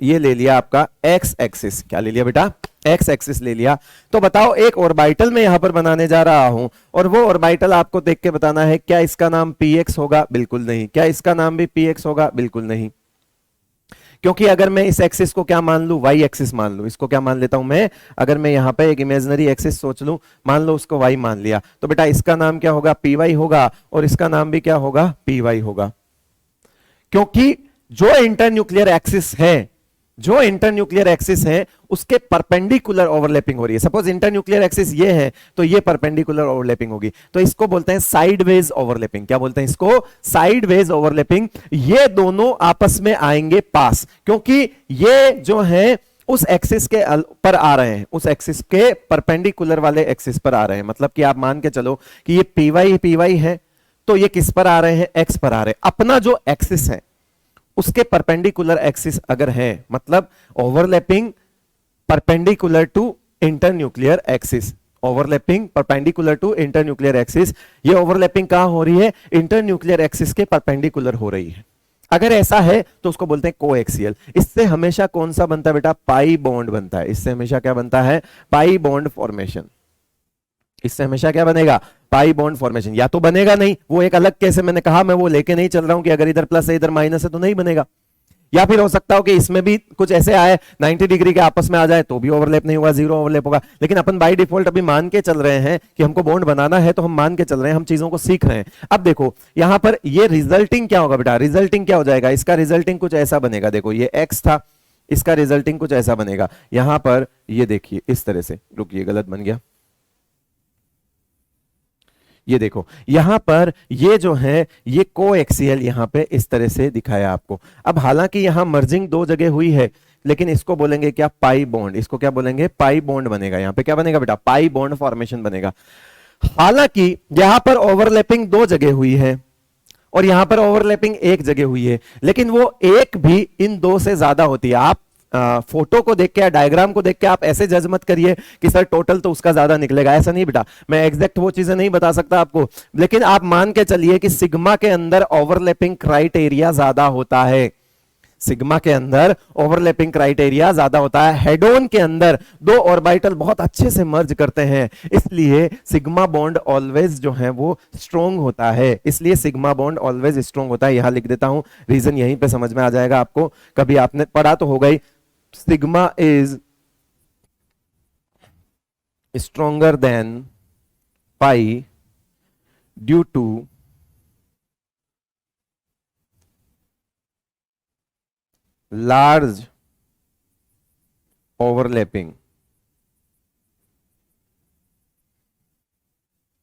ये ले लिया आपका एक्स एक्सिस। क्या ले लिया बेटा, एक्स एक्सिस ले लिया। तो बताओ एक ऑर्बिटल में यहां पर बनाने जा रहा हूं, और वो ऑर्बिटल आपको देख के बताना है क्या इसका नाम px होगा, बिल्कुल नहीं। क्या इसका नाम भी px होगा, बिल्कुल नहीं। क्योंकि अगर मैं इस एक्सिस को क्या मान लूं, y एक्सिस मान लूं, इसको क्या मान लेता हूं मैं, अगर मैं यहां पे एक इमेजिनरी एक्सिस सोच लूं, मान लो उसको y मान लिया, तो बेटा इसका नाम क्या होगा, py होगा, और इसका नाम भी क्या होगा, py होगा। क्योंकि जो इंटरन्यूक्लियर एक्सिस है उसके परपेंडिकुलर ओवरलैपिंग हो रही है। सपोज इंटरन्यूक्लियर एक्सिस ये है तो ये परपेंडिकुलर ओवरलैपिंग होगी, तो इसको बोलते हैं साइडवेज ओवरलैपिंग। क्या बोलते हैं इसको, साइडवेज ओवरलैपिंग। ये दोनों आपस में आएंगे पास, क्योंकि ये जो है उस एक्सिस के पर आ रहे हैं, उस एक्सिस के परपेंडिकुलर वाले एक्सिस पर आ रहे हैं। मतलब कि आप मान के चलो कि ये py है, तो ये किस पर आ रहे हैं, एक्स पर आ रहे हैं। अपना जो एक्सिस है उसके परपेंडिकुलर एक्सिस अगर है, मतलब overlapping perpendicular to internuclear axis, overlapping perpendicular to internuclear axis, ये ओवरलैपिंग कहां हो रही है, इंटरन्यूक्लियर एक्सिस के परपेंडिकुलर हो रही है। अगर ऐसा है तो उसको बोलते हैं कोएक्सियल। इससे हमेशा कौन सा बनता है बेटा, पाई बॉन्ड बनता है। इससे हमेशा क्या बनता है, पाई बॉन्ड फॉर्मेशन। इससे हमेशा क्या बनेगा, पाई बॉन्ड फॉर्मेशन। या तो बनेगा नहीं, वो एक अलग केस है, मैंने कहा मैं वो लेके नहीं चल रहा हूं कि अगर इधर प्लस है इधर माइनस है तो नहीं बनेगा। या फिर हो सकता हो कि इसमें भी कुछ ऐसे आए 90 डिग्री के आपस में आ जाए तो भी ओवरलैप नहीं होगा, जीरो ओवरलैप होगा। लेकिन अपन बाय डिफॉल्ट अभी मान के चल रहे हैं कि हमको बॉन्ड बनाना है, तो हम मान के चल रहे हैं, हम चीजों को सीख रहे हैं। अब देखो यहां पर ये रिजल्टिंग क्या होगा बेटा, रिजल्टिंग क्या हो जाएगा, इसका रिजल्टिंग कुछ ऐसा बनेगा। देखो ये एक्स था, इसका रिजल्टिंग कुछ ऐसा बनेगा। यहां पर ये देखिए इस तरह से, रुकिए गलत बन गया, ये देखो यहां पर ये जो है ये कोएक्सियल यहां पे इस तरह से दिखाया आपको। अब हालांकि यहां मर्जिंग दो जगह हुई है, लेकिन इसको बोलेंगे क्या, पाई बॉन्ड। इसको क्या बोलेंगे, पाई बॉन्ड बनेगा। यहां पे क्या बनेगा बेटा, पाई बॉन्ड फॉर्मेशन बनेगा। हालांकि यहां पर ओवरलैपिंग दो जगह हुई है और यहां पर ओवरलैपिंग एक जगह हुई है, लेकिन वो एक भी इन दो से ज्यादा होती है। आप फोटो को देख के या डायग्राम को देख के आप ऐसे जज मत करिए कि सर टोटल तो उसका ज्यादा निकलेगा, ऐसा नहीं बेटा। मैं एग्जैक्ट वो चीजें नहीं बता सकता आपको, लेकिन आप मान के चलिए कि सिग्मा के अंदर ओवरलैपिंग क्राइटेरिया ज्यादा होता है। सिग्मा के अंदर ओवरलैपिंग क्राइटेरिया ज्यादा होता है। हेडोन के अंदर दो ऑर्बिटल बहुत अच्छे से मर्ज करते हैं, इसलिए सिग्मा बॉन्ड ऑलवेज जो है वो स्ट्रॉन्ग होता है। इसलिए सिग्मा बॉन्ड ऑलवेज स्ट्रॉन्ग होता है। यहां लिख देता हूं, रीजन यहीं पे समझ में आ जाएगा आपको, कभी आपने पढ़ा तो होगा ही। Sigma is stronger than pi due to large overlapping,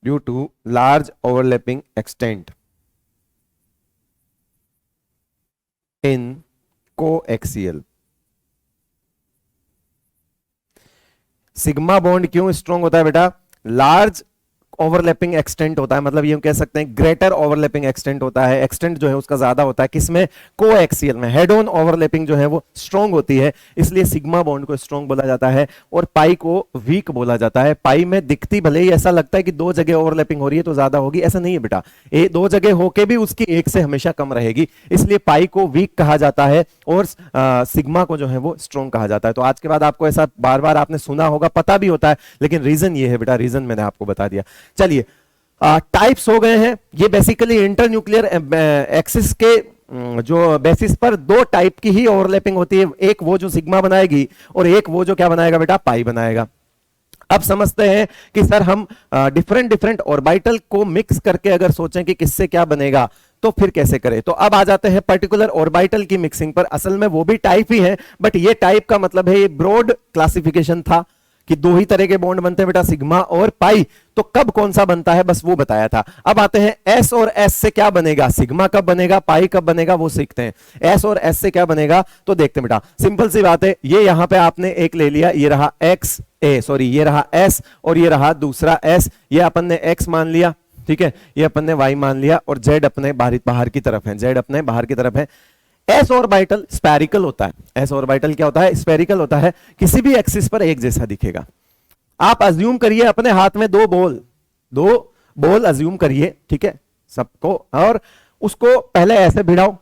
due to large overlapping extent in coaxial। Sigma bond क्यों स्ट्रॉन्ग होता है बेटा, लार्ज ओवरलैपिंग एक्सटेंट होता है, मतलब ये कह सकते हैं ग्रेटर ओवरलैपिंग एक्सटेंट होता है। एक्सटेंट जो है उसका ज्यादा होता है किसमें, कोएक्सियल में। हेड ऑन ओवरलैपिंग जो है वो स्ट्रॉन्ग होती है, इसलिए सिग्मा बॉन्ड को स्ट्रॉन्ग बोला जाता है और पाई को वीक बोला जाता है। पाई में दिखती भले ही ऐसा लगता है कि दो जगह ओवरलैपिंग हो रही है तो ज्यादा होगी, ऐसा नहीं है बेटा। दो जगह होके भी उसकी एक से हमेशा कम रहेगी, इसलिए पाई को वीक कहा जाता है और सिग्मा को जो है वो स्ट्रॉन्ग कहा जाता है। तो आज के बाद आपको ऐसा बार बार आपने सुना होगा, पता भी होता है, लेकिन रीजन ये है बेटा, रीजन मैंने आपको बता दिया। चलिए टाइप्स हो गए हैं। ये बेसिकली इंटरन्यूक्लियर एक्सिस के जो बेसिस पर दो टाइप की ही ओवरलैपिंग होती है, एक वो जो सिग्मा बनाएगी और एक वो जो क्या बनाएगा बेटा, पाई बनाएगा। अब समझते हैं कि सर हम डिफरेंट डिफरेंट ऑर्बिटल को मिक्स करके अगर सोचें कि किससे क्या बनेगा तो फिर कैसे करें। तो अब आ जाते हैं पर्टिकुलर ऑर्बिटल की मिक्सिंग पर। असल में वो भी टाइप ही है, बट ये टाइप का मतलब है ये ब्रॉड क्लासिफिकेशन था कि दो ही तरह के बॉन्ड बनते हैं बेटा, सिग्मा और पाई। तो कब कौन सा बनता है बस वो बताया था। अब आते हैं एस और एस से क्या बनेगा, सिग्मा कब बनेगा, पाई कब बनेगा, वो सीखते हैं। एस और एस से क्या बनेगा तो देखते हैं बेटा, सिंपल सी बात है। ये यहां पे आपने एक ले लिया, ये रहा एक्स ये रहा एस और ये रहा दूसरा एस। ये अपन ने एक्स मान लिया, ठीक है, ये अपन ने वाई मान लिया और जेड अपने बाहर की तरफ है, जेड अपने बाहर की तरफ है। एस ऑर्बिटल स्फेरिकल होता है। एस ऑर्बिटल क्या होता है, स्फेरिकल होता है, किसी भी एक्सिस पर एक जैसा दिखेगा। आप अज्यूम करिए अपने हाथ में दो बॉल अज्यूम करिए, ठीक है सबको, और उसको पहले ऐसे भिड़ाओ,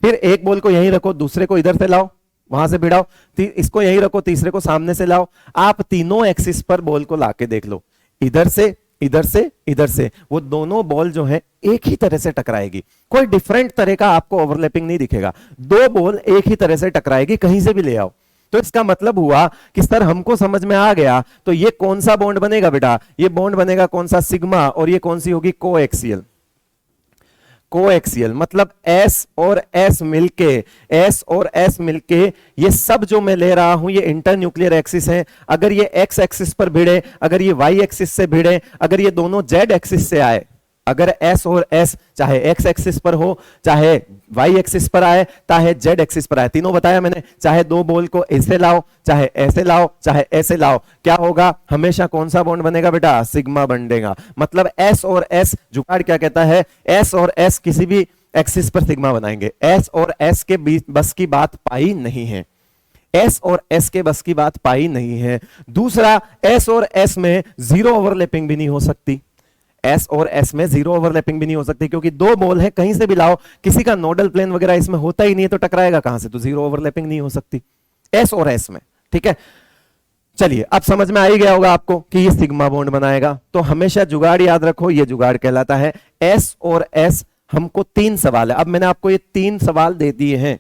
फिर एक बॉल को यहीं रखो, दूसरे को इधर से लाओ, वहां से भिड़ाओ, इसको यहीं रखो, तीसरे को सामने से लाओ। आप तीनों एक्सिस पर बॉल को लाके देख लो, इधर से इधर से इधर से, वो दोनों बॉल जो है एक ही तरह से टकराएगी, कोई डिफरेंट तरह का आपको ओवरलैपिंग नहीं दिखेगा। दो बॉल एक ही तरह से टकराएगी, कहीं से भी ले आओ। तो इसका मतलब हुआ कि सर हमको समझ में आ गया, तो ये कौन सा बॉन्ड बनेगा बेटा, ये बॉन्ड बनेगा कौन सा, सिग्मा, और ये कौन सी होगी, कोएक्सियल। कोएक्सियल मतलब एस और एस मिलके ये सब जो मैं ले रहा हूं ये इंटरन्यूक्लियर एक्सिस है। अगर ये एक्स एक्सिस पर भिड़े, अगर ये वाई एक्सिस से भिड़े, अगर ये दोनों जेड एक्सिस से आए, अगर s और s चाहे x एक्सिस पर हो, चाहे y एक्सिस पर आए, चाहे z एक्सिस पर आए, तीनों बताया मैंने, चाहे दो बॉल को ऐसे लाओ, चाहे ऐसे लाओ, चाहे ऐसे लाओ, क्या होगा, हमेशा कौन सा बॉन्ड बनेगा बेटा, सिग्मा बनेगा। मतलब s और s, जुगाड़ क्या कहता है, s और s किसी भी एक्सिस पर सिग्मा बनाएंगे। s और s के बीच बस की बात पाई नहीं है, s और s के बस की बात पाई नहीं है। दूसरा, s और s में जीरो ओवरलैपिंग भी नहीं हो सकती, s और s में जीरो ओवरलैपिंग भी नहीं हो सकती, क्योंकि दो बॉल है, कहीं से भी लाओ, किसी का नोडल प्लेन वगैरह इसमें होता ही नहीं है, तो टकराएगा कहां से, तो जीरो ओवरलैपिंग नहीं हो सकती s और s में। ठीक है, चलिए अब समझ में आ ही गया होगा आपको कि ये सिग्मा बॉन्ड बनाएगा। तो हमेशा जुगाड़ याद रखो, ये जुगाड़ कहलाता है। s और s, हमको तीन सवाल है, अब मैंने आपको ये तीन सवाल दे दिए हैं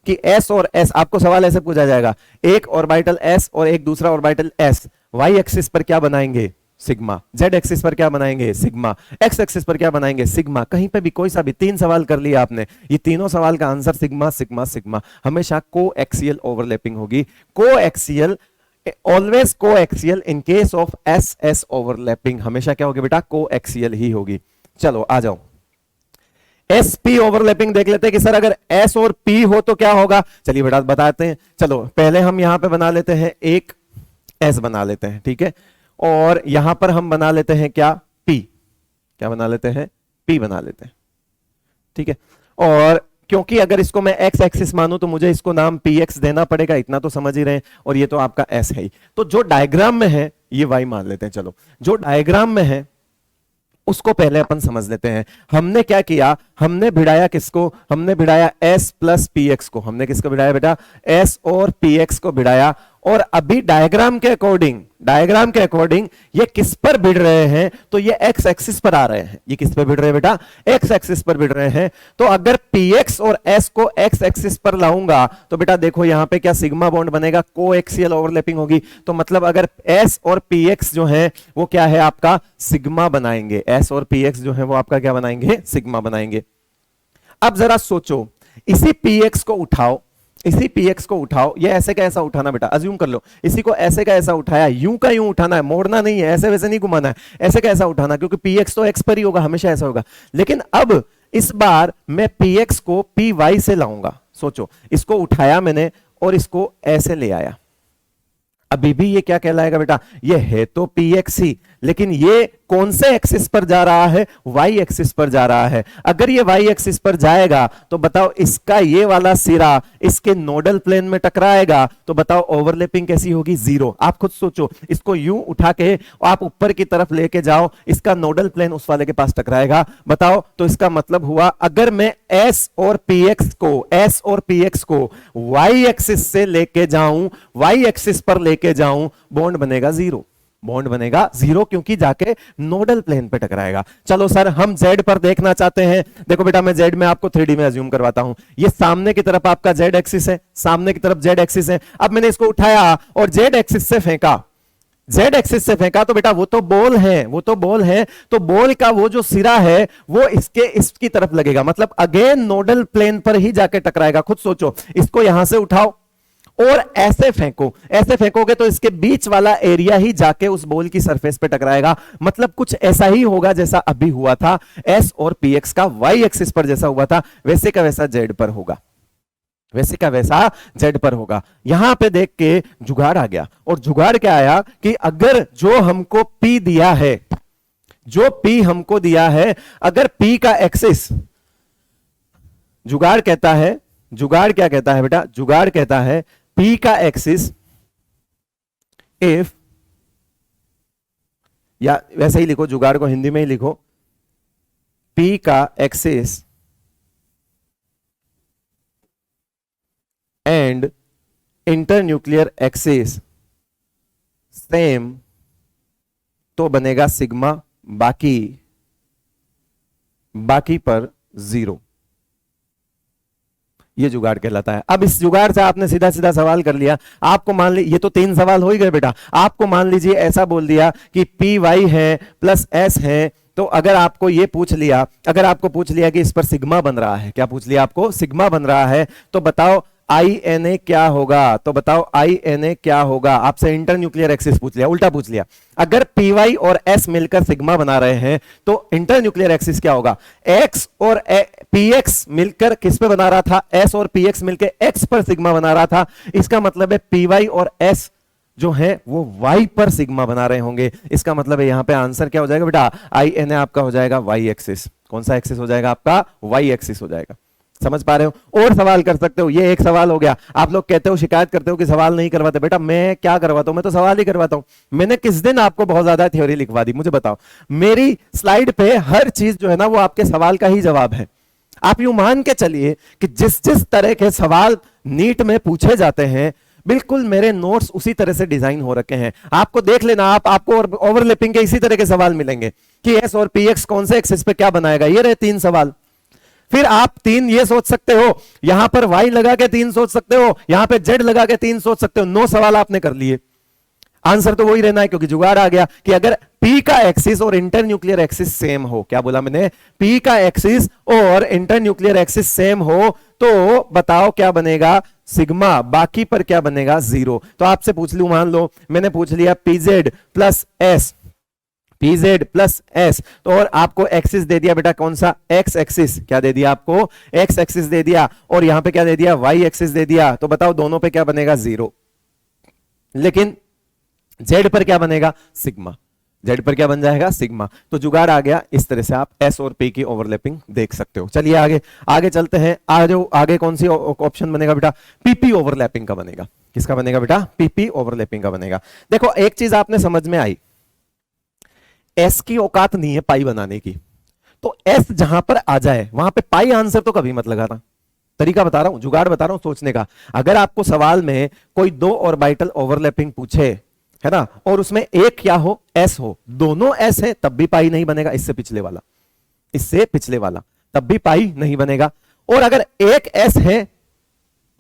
कि s और s, आपको सवाल ऐसे पूछा जाएगा, एक ऑर्बिटल s और एक दूसरा ऑर्बिटल s, y एक्सिस पर क्या बनाएंगे, सिग्मा, z एक्सिस पर क्या बनाएंगे, सिग्मा, x एक्सिस पर क्या बनाएंगे, सिग्मा। कहीं पे भी कोई सा भी तीन सवाल कर लिया आपने, ये तीनों सवाल का आंसर सिग्मा सिग्मा सिग्मा। हमेशा कोएक्सियल ओवरलैपिंग होगी, coaxial, always coaxial in case of S S overlapping, हमेशा क्या होगी बेटा, कोएक्सियल ही होगी। चलो आ जाओ, एस पी ओवरलैपिंग देख लेते हैं कि सर अगर एस और पी हो तो क्या होगा। चलिए बेटा बताते हैं, चलो पहले हम यहां पे बना लेते हैं एक एस बना लेते हैं, ठीक है, और यहां पर हम बना लेते हैं क्या, पी, क्या बना लेते हैं, पी बना लेते हैं, ठीक है। और क्योंकि अगर इसको मैं एक्स एक्सिस मानूं तो मुझे इसको नाम पी एक्स देना पड़ेगा, इतना तो समझ ही रहे हैं, और ये तो आपका एस है ही। तो जो डायग्राम में है ये वाई मान लेते हैं। चलो जो डायग्राम में है उसको पहले अपन समझ लेते हैं। हमने क्या किया, हमने भिड़ाया किसको, हमने भिड़ाया s प्लस पी एक्स को, हमने किसको भिड़ाया बेटा, s और पी एक्स को भिड़ाया। और अभी डायग्राम के अकॉर्डिंग ये किस पर भिड़ रहे हैं, तो ये x एक्सिस पर आ रहे हैं। ये किस पर भिड़ रहे हैं बेटा, x एक्सिस पर भिड़ रहे हैं। तो अगर px और s को x एक्सिस पर लाऊंगा तो बेटा देखो यहां पे क्या सिग्मा बॉन्ड बनेगा, कोएक्सियल ओवरलैपिंग होगी। तो मतलब अगर s और px जो है वो क्या है आपका, सिग्मा बनाएंगे, s और px जो है वो आपका क्या बनाएंगे, सिग्मा बनाएंगे। अब जरा सोचो, इसी px को उठाओ, इसी px को उठाओ, ये ऐसे का ऐसा उठाना बेटा, अज्यूम कर लो इसी को ऐसे का ऐसा उठाया, यूं का यूं उठाना है, मोड़ना नहीं है, ऐसे वैसे नहीं घुमाना है, ऐसे का ऐसा उठाना, क्योंकि px तो x पर ही होगा, हमेशा ऐसा होगा। लेकिन अब इस बार मैं px को py से लाऊंगा। सोचो, इसको उठाया मैंने और इसको ऐसे ले आया, अभी भी ये क्या कहलाएगा बेटा, ये है तो px ही, लेकिन ये कौन से एक्सिस पर जा रहा है, y एक्सिस पर जा रहा है। अगर ये y एक्सिस पर जाएगा तो बताओ इसका ये वाला सिरा इसके नोडल प्लेन में टकराएगा, तो बताओ ओवरलैपिंग कैसी होगी, जीरो। आप खुद सोचो, इसको यूं उठा के आप ऊपर की तरफ लेके जाओ, इसका नोडल प्लेन उस वाले के पास टकराएगा, बताओ। तो इसका मतलब हुआ अगर मैं s और px को y एक्सिस से लेके जाऊं, y एक्सिस पर लेके जाऊं, बॉन्ड बनेगा जीरो, बॉन्ड बनेगा जीरो, क्योंकि जाके नोडल प्लेन पे टकराएगा। चलो सर हम z पर देखना चाहते हैं, देखो बेटा मैं z में आपको 3D में अज्यूम करवाता हूं। ये सामने की तरफ आपका z एक्सिस है, सामने की तरफ z एक्सिस है। अब मैंने इसको उठाया और z एक्सिस से फेंका, z एक्सिस से फेंका, तो बेटा वो तो बॉल है, तो बॉल का वो जो सिरा है वो इसकी तरफ लगेगा, मतलब अगेन नोडल प्लेन पर ही जाके टकराएगा। खुद सोचो, इसको यहां से उठाओ और ऐसे फेंको, ऐसे फेंकोगे तो इसके बीच वाला एरिया ही जाके उस बॉल की सरफेस पे टकराएगा। मतलब कुछ ऐसा ही होगा जैसा अभी हुआ था, s और px का y एक्सिस पर जैसा हुआ था वैसे का वैसा z पर होगा, वैसे का वैसा z पर होगा। यहां पे देख के जुगाड़ आ गया, और जुगाड़ क्या आया कि अगर जो हमको p दिया है, जो p हमको दिया है, अगर p का एक्सिस, जुगाड़ कहता है, जुगाड़ क्या कहता है बेटा, जुगाड़ कहता है p का एक्सिस इफ, या वैसे ही लिखो, जुगाड़ को हिंदी में ही लिखो, p का axis and internuclear axis same तो बनेगा सिग्मा, बाकी पर जीरो। ये जुगाड़ कहलाता है। अब इस जुगाड़ से आपने सीधा सीधा सवाल कर लिया, आपको मान ली, ये तो 3 सवाल हो ही गए बेटा। आपको मान लीजिए ऐसा बोल दिया कि पी वाई है प्लस एस है, तो अगर आपको ये पूछ लिया, अगर आपको पूछ लिया कि इस पर सिग्मा बन रहा है, क्या पूछ लिया आपको, सिग्मा बन रहा है, तो बताओ INA क्या होगा? तो बताओ INA क्या होगा? आपसे इंटर न्यूक्लियर एक्सिस पूछ लिया, उल्टा पूछ लिया। अगर PY और S मिलकर सिग्मा बना रहे हैं तो इंटर न्यूक्लियर एक्सिस क्या होगा? X और PX मिलकर किस पे बना रहा था? S और PX मिलकर X पर सिग्मा बना रहा था। इसका मतलब है PY और S जो है वो Y पर सिग्मा बना रहे होंगे। इसका मतलब है यहां पे आंसर क्या हो जाएगा बेटा? INA आपका हो जाएगा Y एक्सिस। कौन सा एक्सिस हो जाएगा आपका? Y एक्सिस हो जाएगा। समझ पा रहे हो? और सवाल कर सकते हो। ये एक सवाल हो गया। आप लोग कहते हो, शिकायत करते हो कि सवाल नहीं करवाते। बेटा मैं क्या करवाता हूं? मैं तो सवाल ही करवाता हूं। मैंने किस दिन आपको बहुत ज्यादा थ्योरी लिखवा दी? मुझे बताओ। मेरी स्लाइड पे हर चीज जो है ना वो आपके सवाल का ही जवाब है। आप यूं मान के चलिए कि जिस जिस तरह के सवाल नीट में पूछे जाते हैं बिल्कुल मेरे नोट्स उसी तरह से डिजाइन हो रखे हैं। आपको देख लेना, आपको ओवरलैपिंग के इसी तरह के सवाल मिलेंगे कि एस और पीएक्स कौन से एक्सिस पे क्या बनाएगा। ये रहे 3 सवाल। फिर आप 3 ये सोच सकते हो, यहां पर वाई लगा के 3 सोच सकते हो, यहां पे जेड लगा के 3 सोच सकते हो। 9 सवाल आपने कर लिए। आंसर तो वही रहना है क्योंकि जुगाड़ आ गया कि अगर P का एक्सिस और इंटर न्यूक्लियर एक्सिस सेम हो। क्या बोला मैंने? P का एक्सिस और इंटर न्यूक्लियर एक्सिस सेम हो तो बताओ क्या बनेगा? सिग्मा। बाकी पर क्या बनेगा? 0। तो आपसे पूछ लूं, मान लो मैंने पूछ लिया PZ plus S, PZ plus S, तो और आपको एक्सिस दे दिया बेटा कौन सा? X axis. क्या दे दिया आपको? X एक्सिस दे दिया। और यहां पे क्या दे दिया? Y एक्सिस दे दिया। तो बताओ दोनों पे क्या बनेगा? 0। लेकिन Z पर क्या बनेगा? सिग्मा। Z पर क्या बन जाएगा? सिग्मा। तो जुगाड़ आ गया। इस तरह से आप S और P की ओवरलैपिंग देख सकते हो। चलिए आगे आगे चलते हैं। आगे कौन सी ऑप्शन बनेगा बेटा? PP ओवरलैपिंग का बनेगा। किसका बनेगा बेटा? PP ओवरलैपिंग का बनेगा। देखो एक चीज आपने समझ में आई, S की औकात नहीं है पाई बनाने की। तो S जहां पर आ जाए वहां पे पाई आंसर तो कभी मत लगाना। तरीका बता रहा हूं, जुगाड़ बता रहा हूं सोचने का। अगर आपको सवाल में कोई 2 ऑर्बिटल ओवरलैपिंग पूछे, है ना, और उसमें एक क्या हो? S हो, दोनों S है, तब भी पाई नहीं बनेगा। इससे पिछले वाला तब भी पाई नहीं बनेगा। और अगर एक S है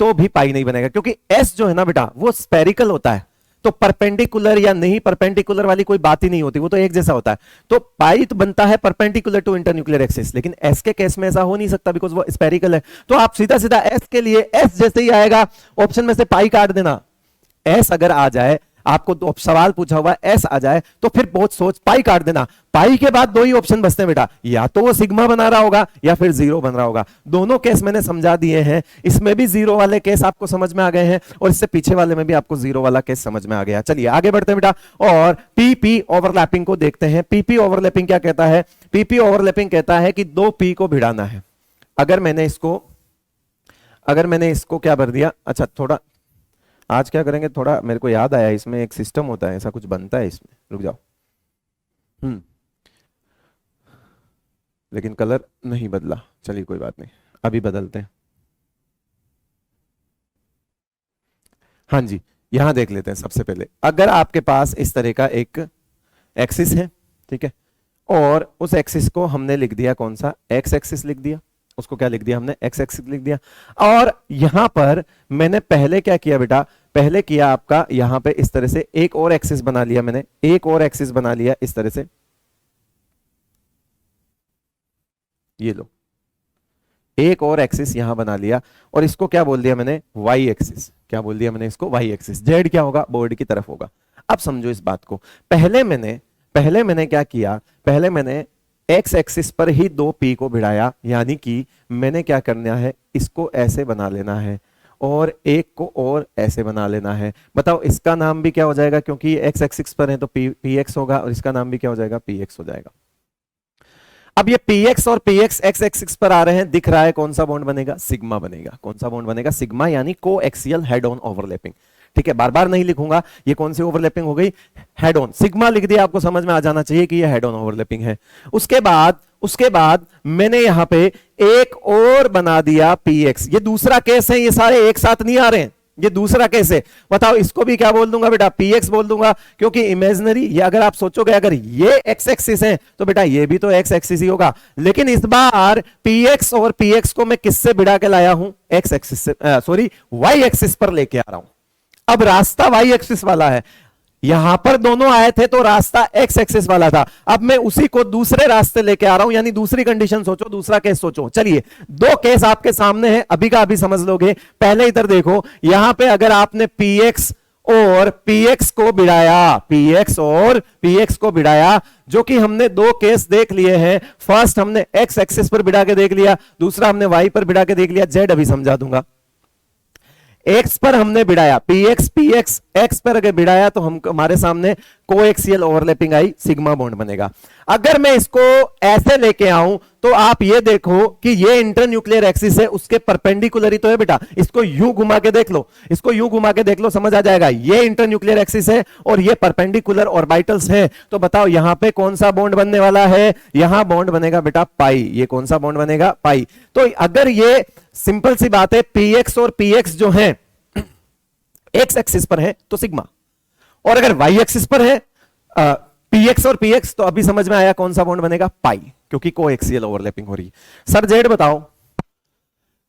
तो भी पाई नहीं बनेगा, क्योंकि S जो है ना बेटा वो स्फेरिकल होता है। तो परपेंडिकुलर या नहीं परपेंडिकुलर वाली कोई बात ही नहीं होती, वो तो एक जैसा होता है। तो पाई तो बनता है परपेंडिकुलर टू इंटरन्यूक्लियर एक्सिस, लेकिन एस के केस में ऐसा हो नहीं सकता बिकॉज वो स्फेरिकल है। तो आप सीधा सीधा एस के लिए एस जैसे ही आएगा ऑप्शन में से पाई काट देना। एस अगर आ जाए, आपको सवाल पूछा हुआ एस आ जाए तो फिर बहुत सोच, पाई काट देना। पाई के बाद 2 ही ऑप्शन बचते हैं बेटा, या तो वो सिग्मा बना रहा होगा या फिर 0 बन रहा होगा। दोनों केस मैंने समझा दिए हैं। इसमें भी 0 वाले केस आपको समझ में आ गए हैं और इससे पीछे वाले में भी आपको 0 वाला केस समझ में आ गया। चलिए आगे बढ़ते हैं बेटा और पीपी ओवरलैपिंग को देखते हैं। पीपी ओवरलैपिंग क्या कहता है? पीपी ओवरलैपिंग कहता है कि 2 पी को भिड़ाना है। अगर मैंने इसको क्या भर दिया, अच्छा थोड़ा आज क्या करेंगे, थोड़ा मेरे को याद आया, इसमें एक सिस्टम होता है, ऐसा कुछ बनता है इसमें, रुक जाओ। लेकिन कलर नहीं बदला, चलिए कोई बात नहीं, अभी बदलते हैं। हाँ जी, यहां देख लेते हैं। सबसे पहले अगर आपके पास इस तरह का एक एक्सिस है, ठीक है, और उस एक्सिस को हमने लिख दिया कौन सा? एक्स एक्सिस लिख दिया। उसको क्या लिख दिया हमने? एक्स एक्सिस लिख दिया। और यहां पर मैंने पहले क्या किया बेटा? पहले किया आपका यहां पे इस तरह से एक और एक्सिस बना लिया मैंने, एक और एक्सिस बना लिया इस तरह से। ये लो, एक और एक्सिस यहां बना लिया और इसको क्या बोल दिया मैंने? Y axis. क्या बोल दिया मैंने इसको? Y axis. जेड क्या होगा? बोर्ड की तरफ होगा। अब समझो इस बात को। पहले मैंने क्या किया? पहले मैंने एक्स एक्सिस पर ही 2 पी को भिड़ाया, यानी कि मैंने क्या करना है? इसको ऐसे बना लेना है और एक को और ऐसे बना लेना है। बताओ इसका नाम भी क्या हो जाएगा? क्योंकि एक्स एक्सिस पर है तो पी एक्स होगा और इसका नाम भी क्या हो जाएगा? पी एक्स हो जाएगा। अब ये px और px एक्स एक्सिस पर आ रहे हैं, दिख रहा है कौन सा बॉन्ड बनेगा? सिग्मा बनेगा। कौन सा बॉन्ड बनेगा? सिग्मा, यानी कोएक्सियल हेड ऑन ओवरलैपिंग। ठीक है, बार बार नहीं लिखूंगा। ये कौन सी ओवरलैपिंग हो गई? Head on. सिग्मा लिख दिया, आपको समझ में आ जाना चाहिए कि ये हेड ऑन ओवरलैपिंग है। उसके बाद मैंने यहां पे एक और बना दिया px। ये दूसरा केस है, ये सारे एक साथ नहीं आ रहे हैं, ये दूसरा केस है। बताओ इसको भी क्या बोल दूंगा बेटा? px बोल दूंगा, क्योंकि इमेजिनरी, ये अगर आप सोचोगे अगर ये एक्स एक्सिस है तो बेटा ये भी तो एक्स एक्सिस ही होगा। लेकिन इस बार px और px को मैं किससे भिड़ा के लाया हूं? एक्स एक्सिस से, सॉरी वाई एक्सिस पर लेके आ रहा हूं। अब रास्ता वाई एक्सिस वाला है। यहां पर दोनों आए थे तो रास्ता एक्स एक्सिस वाला था, अब मैं उसी को दूसरे रास्ते लेके आ रहा हूं, यानी दूसरी कंडीशन सोचो, दूसरा केस सोचो। चलिए, दो केस आपके सामने हैं, अभी का अभी समझ लोगे। पहले इधर देखो, यहां पे अगर आपने px और px को बिड़ाया, px और px को बिड़ाया, जो कि हमने दो केस देख लिए हैं। फर्स्ट हमने एक्स एक्सिस पर बिड़ा के देख लिया, दूसरा हमने वाई पर बिड़ा के देख लिया। जेड अभी समझा दूंगा। एक्स पर हमने बिड़ाया, px px एक्स पर अगर बिड़ाया तो हम हमारे सामने कोएक्सियल ओवरलैपिंग आई, सिग्मा बॉन्ड बनेगा। अगर मैं इसको ऐसे लेके आऊं तो आप ये देखो कि ये इंटरन्यूक्लियर एक्सिस है, उसके परपेंडिकुलर ही तो है बेटा। इसको यूं घुमा के देख लो, इसको यूं घुमा के देख लो, समझ आ जाएगा। ये इंटरन्यूक्लियर एक्सिस है और ये परपेंडिकुलर ऑर्बिटल्स है। तो बताओ यहां पे कौन सा बॉन्ड बनने वाला है? यहां बॉन्ड बनेगा बेटा पाई। ये कौन सा बॉन्ड बनेगा? पाई। तो अगर ये सिंपल सी बात है, px और px जो है एक्स एक्सिस पर है तो सिग्मा, और अगर वाई एक्सिस पर है px और px, तो अभी समझ में आया कौन सा बॉन्ड बनेगा? पाई, क्योंकि कोएक्सियल ओवरलैपिंग हो रही है। सर जेड बताओ,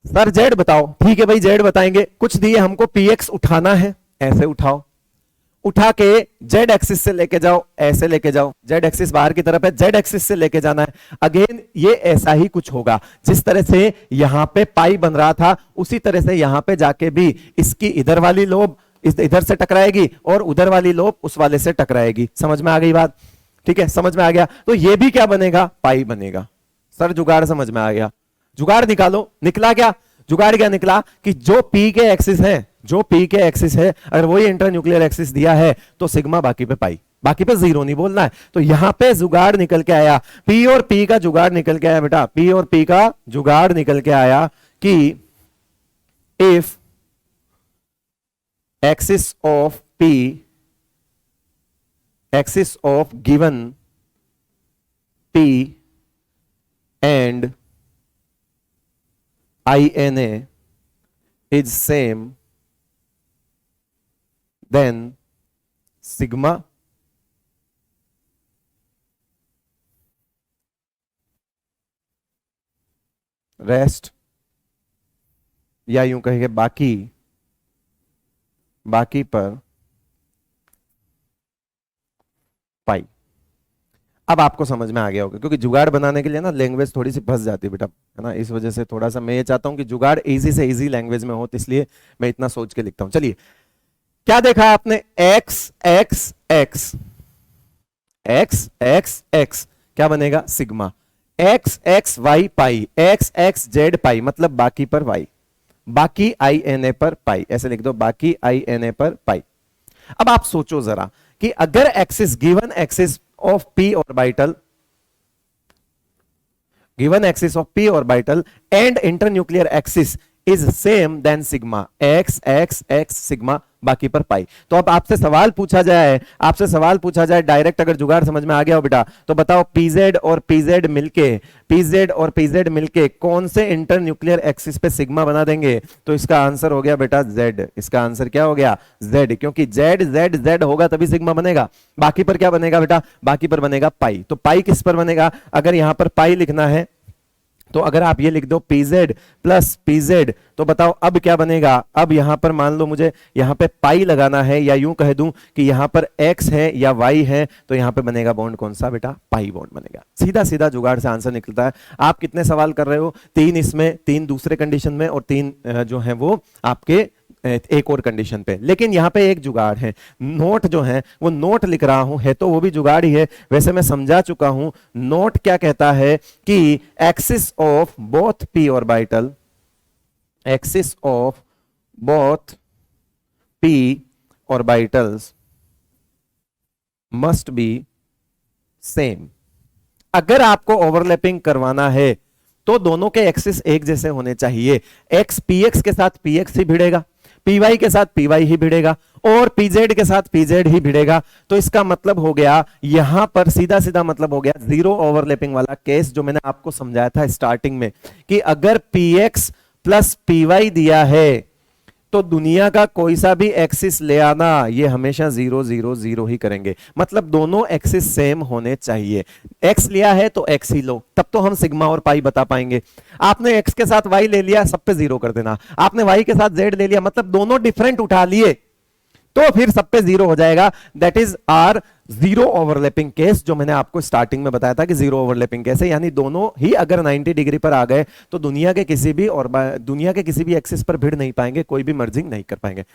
सर जेड बताओ। ठीक है भाई, जेड बताएंगे। कुछ दिए हमको, px उठाना है, ऐसे उठाओ, उठा के जेड एक्सिस से लेके जाओ, ऐसे लेके जाओ। जेड एक्सिस बाहर की तरफ है, जेड एक्सिस से लेके जाना है। अगेन ये ऐसा ही कुछ होगा, जिस तरह से यहां पे पाई बन रहा था, उसी तरह से यहां पे जाके भी इसकी इधर वाली लोब इधर से टकराएगी और उधर वाली लोब उस वाले से टकराएगी। समझ में आ गई बात? ठीक है, समझ में आ गया। तो ये भी क्या बनेगा? पाई बनेगा। सर जुगाड़ समझ में आ गया? जुगाड़ निकालो। निकला क्या जुगाड़? क्या निकला कि जो पी के एक्सिस है, जो पी के एक्सिस है, अगर वही इंटरन्यूक्लियर एक्सिस दिया है तो सिग्मा, बाकी पे पाई, बाकी पे जीरो नहीं बोलना है। तो यहां पे जुगाड़ निकल के आया, पी और पी का जुगाड़ निकल के आया बेटा, पी और पी का जुगाड़ निकल के आया कि if axis of P, axis of given P and INA is same, then sigma rest, या यूं कहेंगे बाकी, बाकी पर पाई। अब आपको समझ में आ गया होगा, क्योंकि जुगाड़ बनाने के लिए ना लैंग्वेज थोड़ी सी फंस जाती है बेटा, है ना। इस वजह से थोड़ा सा मैं ये चाहता हूं कि जुगाड़ इजी से इजी लैंग्वेज में हो, तो इसलिए मैं इतना सोच के लिखता हूं। चलिए, क्या देखा आपने? x x x x x x क्या बनेगा? सिग्मा। x x y पाई, x x z पाई, मतलब बाकी पर y, बाकी INA पर पाई, ऐसे लिख दो, बाकी INA पर पाई। अब आप सोचो जरा कि अगर axis, given axis of p orbital, given axis of p orbital and internuclear axis is same, then sigma x x x sigma, बाकी पर पाई। तो अब आपसे सवाल पूछा जाए, आपसे सवाल पूछा जाए डायरेक्ट, अगर जुगाड़ समझ में आ गया हो बेटा, तो बताओ pz और pz मिलके, pz और pz मिलके कौन से इंटरन्यूक्लियर एक्सिस पे सिग्मा बना देंगे? तो इसका आंसर हो गया बेटा z। इसका आंसर क्या हो गया? z, क्योंकि z z z होगा तभी सिग्मा बनेगा। बाकी पर क्या बनेगा बेटा? बाकी पर बनेगा पाई। तो पाई किस पर बनेगा? अगर यहां पर पाई लिखना है तो अगर आप ये लिख दो pz प्लस pz, तो बताओ अब क्या बनेगा? अब यहां पर मान लो मुझे यहां पे पाई लगाना है, या यूं कह दूं कि यहां पर x है या y है, तो यहां पे बनेगा बॉन्ड कौन सा बेटा? पाई बॉन्ड बनेगा। सीधा सीधा जुगाड़ से आंसर निकलता है। आप कितने सवाल कर रहे हो? 3 इसमें, 3 दूसरे कंडीशन में, और 3 जो है वो आपके एक और कंडीशन पे। लेकिन यहां पे एक जुगाड़ है, नोट जो है वो नोट लिख रहा हूं, है तो वो भी जुगाड़ ही है। वैसे मैं समझा चुका हूं। नोट क्या कहता है कि axis of both P orbital, axis of both P orbitals must be same. अगर आपको ओवरलैपिंग करवाना है तो दोनों के एक्सिस एक जैसे होने चाहिए। एक्स px के साथ px ही भिड़ेगा, py के साथ py ही भिड़ेगा, और pz के साथ pz ही भिड़ेगा। तो इसका मतलब हो गया, यहां पर सीधा सीधा मतलब हो गया जीरो ओवरलैपिंग वाला केस, जो मैंने आपको समझाया था स्टार्टिंग में, कि अगर px प्लस py दिया है तो दुनिया का कोई सा भी एक्सिस ले आना, ये हमेशा 0 0 0 ही करेंगे। मतलब दोनों एक्सिस सेम होने चाहिए। एक्स लिया है तो एक्स ही लो, तब तो हम सिग्मा और पाई बता पाएंगे। आपने एक्स के साथ वाई ले लिया, सब पे 0 कर देना। आपने वाई के साथ जेड ले लिया, मतलब दोनों डिफरेंट उठा लिए तो फिर सब पे जीरो हो जाएगा। That is are zero overlapping case, जो मैंने आपको स्टार्टिंग में बताया था कि जीरो ओवरलैपिंग केस है, यानी दोनों ही अगर 90 डिग्री पर आ गए तो दुनिया के किसी भी एक्सिस पर भिड़ नहीं पाएंगे, कोई भी मर्जिंग नहीं कर पाएंगे।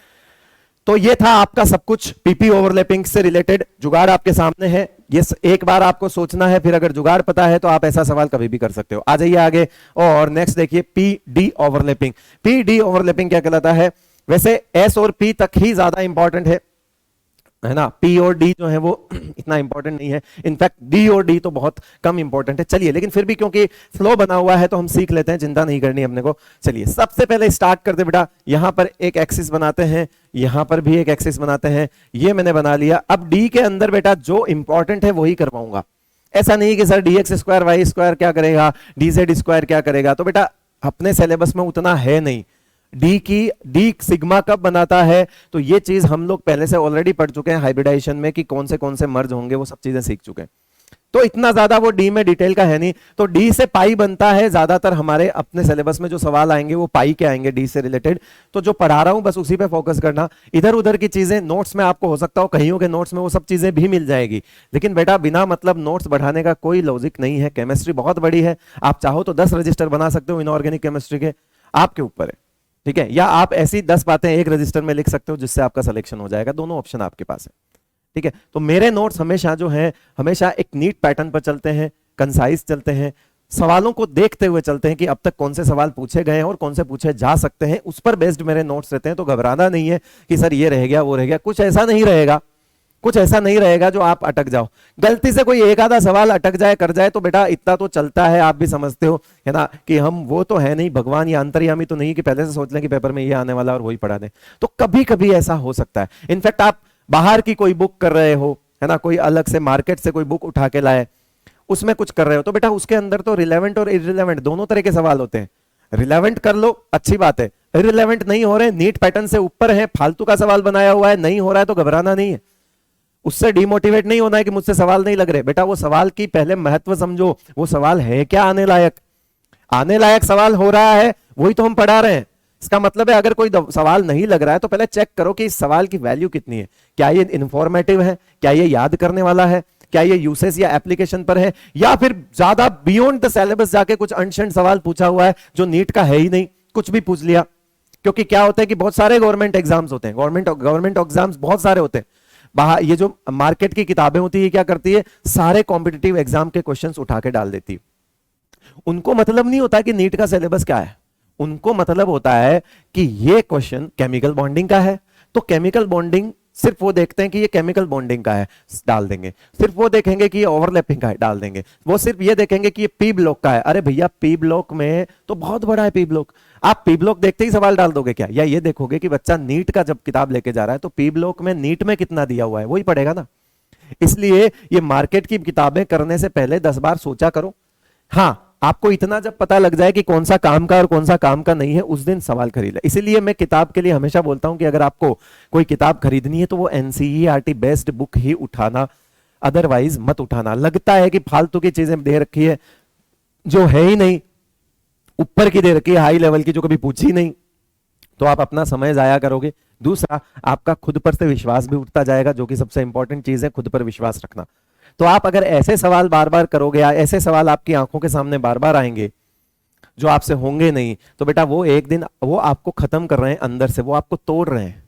तो ये था आपका सब कुछ पीपी ओवरलैपिंग से रिलेटेड। जुगाड़ आपके सामने है, ये एक बार आपको सोचना है, फिर अगर जुगाड़ पता है तो आप ऐसा सवाल कभी भी कर सकते हो। आ जाइए आगे और नेक्स्ट देखिए P D overlapping. P D overlapping क्या कहलाता है? वैसे एस और पी तक ही ज्यादा इंपॉर्टेंट है ना, पी और डी जो है वो इतना इंपॉर्टेंट नहीं है, इनफैक्ट डी और डी तो बहुत कम इंपॉर्टेंट है। चलिए, लेकिन फिर भी क्योंकि फ्लो बना हुआ है तो हम सीख लेते हैं, चिंता नहीं करनी अपने को। चलिए सबसे पहले स्टार्ट करते बेटा, यहां पर एक एक्सिस बनाते हैं, यहां पर भी एक एक्सिस बनाते हैं, ये मैंने बना लिया। अब डी के अंदर बेटा जो इंपॉर्टेंट है वही करवाऊंगा, ऐसा नहीं कि sir D X square Y square क्या करेगा, डी जेड स्क्वायर क्या करेगा, तो बेटा अपने सिलेबस में उतना है नहीं। डी सिग्मा कब बनाता है, तो ये चीज हम लोग पहले से ऑलरेडी पढ़ चुके हैं हाइब्रिडाइजेशन में कि कौन से मर्ज होंगे, वो सब चीजें सीख चुके हैं, तो इतना ज्यादा वो डी में डिटेल का है नहीं। तो डी से पाई बनता है, ज्यादातर हमारे अपने सिलेबस में जो सवाल आएंगे वो पाई के आएंगे, डी से रिलेटेड। तो जो पढ़ा रहा हूं बस उसी पे फोकस करना, इधर उधर की चीजें नोट्स में आपको हो सकता हो कहीं के नोट्स में वो सब चीजें भी मिल जाएगी, लेकिन बेटा बिना मतलब नोट्स बढ़ाने का कोई लॉजिक नहीं है। केमिस्ट्री बहुत बड़ी है, आप चाहो तो 10 रजिस्टर बना सकते हो इनऑर्गेनिक केमिस्ट्री के, आपके ऊपर है, ठीक है, या आप ऐसी 10 बातें एक रजिस्टर में लिख सकते हो जिससे आपका सिलेक्शन हो जाएगा, दोनों ऑप्शन आपके पास है, ठीक है। तो मेरे नोट्स हमेशा जो है हमेशा एक नीट पैटर्न पर चलते हैं, कंसाइज चलते हैं, सवालों को देखते हुए चलते हैं कि अब तक कौन से सवाल पूछे गए हैं और कौन से पूछे जा सकते हैं, उस पर बेस्ड मेरे नोट्स रहते हैं। तो घबराना नहीं है कि सर ये रह गया वो रह गया, कुछ ऐसा नहीं रहेगा, कुछ ऐसा नहीं रहेगा जो आप अटक जाओ। गलती से कोई एक आधा सवाल अटक जाए कर जाए तो बेटा इतना तो चलता है, आप भी समझते हो है ना, कि हम वो तो है नहीं, भगवान या अंतर्यामी तो नहीं कि पहले से सोच लें कि पेपर में ये आने वाला और वही पढ़ा दें। तो कभी कभी ऐसा हो सकता है। इनफैक्ट आप बाहर की कोई बुक कर रहे हो है ना, कोई अलग से मार्केट से कोई बुक उठा के लाए, उसमें कुछ कर रहे हो, तो बेटा उसके अंदर तो रिलेवेंट और इररिलेवेंट दोनों तरह के सवाल होते हैं। रिलेवेंट कर लो अच्छी बात है, इररिलेवेंट नहीं हो रहे, नीट पैटर्न से ऊपर है, फालतू का सवाल बनाया हुआ है, नहीं हो रहा है तो घबराना नहीं है, उससे डिमोटिवेट नहीं होना है कि मुझसे सवाल नहीं लग रहे। बेटा वो सवाल की पहले महत्व समझो, वो सवाल है क्या आने लायक सवाल हो रहा है, वही तो हम पढ़ा रहे हैं। इसका मतलब है अगर कोई सवाल नहीं लग रहा है तो पहले चेक करो कि इस सवाल की वैल्यू कितनी है, क्या ये इंफॉर्मेटिव है, क्या ये याद करने वाला है, क्या ये यूसेज या एप्लीकेशन पर है, या फिर ज्यादा बियॉन्ड द सिलेबस जाके कुछ अनशंट सवाल पूछा हुआ है जो नीट का है ही नहीं, कुछ भी पूछ लिया। क्योंकि क्या होता है कि बहुत सारे गवर्नमेंट एग्जाम्स होते हैं, गवर्नमेंट एग्जाम्स बहुत सारे होते हैं बाहर, ये जो मार्केट की किताबें होती है क्या करती है, सारे कॉम्पिटिटिव एग्जाम के क्वेश्चंस उठा के डाल देती है। उनको मतलब नहीं होता कि नीट का सिलेबस क्या है, उनको मतलब होता है कि ये क्वेश्चन केमिकल बॉन्डिंग का है, तो केमिकल बॉन्डिंग सिर्फ वो देखते हैं कि ये केमिकल बॉन्डिंग का है, डाल देंगे। सिर्फ वो देखेंगे कि ये ओवरलैपिंग का है, डाल देंगे। वो सिर्फ ये देखेंगे कि ये पी ब्लॉक का है, अरे भैया पी ब्लॉक में तो बहुत बड़ा है पी ब्लॉक, आप पी ब्लॉक देखते ही सवाल डाल दोगे क्या? या ये देखोगे कि बच्चा नीट का जब किताब लेके जा रहा है तो पी ब्लॉक में नीट में कितना दिया हुआ है वही पढ़ेगा ना। इसलिए ये मार्केट की किताबें करने से पहले 10 बार सोचा करो। हाँ, आपको इतना जब पता लग जाए कि कौन सा काम का और कौन सा काम का नहीं है, उस दिन सवाल खरीद ले। इसीलिए मैं किताब के लिए हमेशा बोलता हूं कि अगर आपको कोई किताब खरीदनी है तो वो एनसीईआरटी बेस्ड बुक ही उठाना, अदरवाइज मत उठाना। लगता है कि फालतू की चीजें दे रखी है जो है ही नहीं, ऊपर की दे रखी है हाई लेवल की जो कभी पूछी नहीं, तो आप अपना समय जाया करोगे। दूसरा, आपका खुद पर से विश्वास भी उठता जाएगा, जो कि सबसे इंपॉर्टेंट चीज है, खुद पर विश्वास रखना। तो आप अगर ऐसे सवाल बार बार करोगे या ऐसे सवाल आपकी आंखों के सामने बार बार आएंगे जो आपसे होंगे नहीं, तो बेटा वो एक दिन वो आपको खत्म कर रहे हैं अंदर से, वो आपको तोड़ रहे हैं,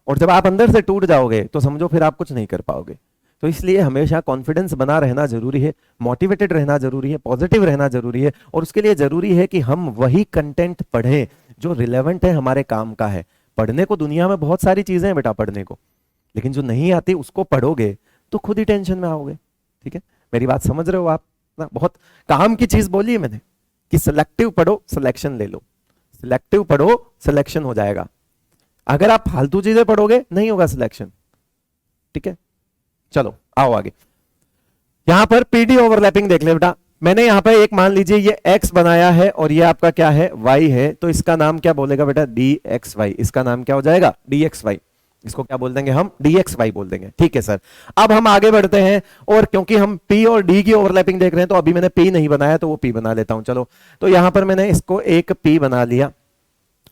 और जब आप अंदर से टूट जाओगे तो समझो फिर आप कुछ नहीं कर पाओगे। तो इसलिए हमेशा कॉन्फिडेंस बना रहना जरूरी है, मोटिवेटेड रहना जरूरी है, पॉजिटिव रहना जरूरी है, और उसके लिए जरूरी है कि हम वही कंटेंट पढ़ें जो रिलेवेंट है, हमारे काम का है। पढ़ने को दुनिया में बहुत सारी चीजें हैं बेटा पढ़ने को, लेकिन जो नहीं आती उसको पढ़ोगे तो खुद ही टेंशन में आओगे। ठीक है, मेरी बात समझ रहे हो आप ना? बहुत काम की चीज बोली है मैंने कि सिलेक्टिव पढ़ो सिलेक्शन ले लो, सिलेक्टिव पढ़ो सिलेक्शन हो जाएगा। अगर आप फालतू चीजें पढ़ोगे नहीं होगा सिलेक्शन। ठीक है, चलो आओ आगे। यहां पर पीडी ओवरलैपिंग देख ले बेटा। मैंने यहां पर एक मान लीजिए ये x बनाया है और ये आपका क्या है y है, तो इसका नाम क्या बोलेगा बेटा dxy। इसका नाम क्या हो जाएगा dxy। इसको क्या बोल देंगे हम dxy बोल देंगे। ठीक है सर, अब हम आगे बढ़ते हैं, और क्योंकि हम p और d की ओवरलैपिंग देख रहे हैं तो अभी मैंने p नहीं बनाया तो वो p बना लेता हूं। चलो, तो यहां पर मैंने इसको एक p बना लिया,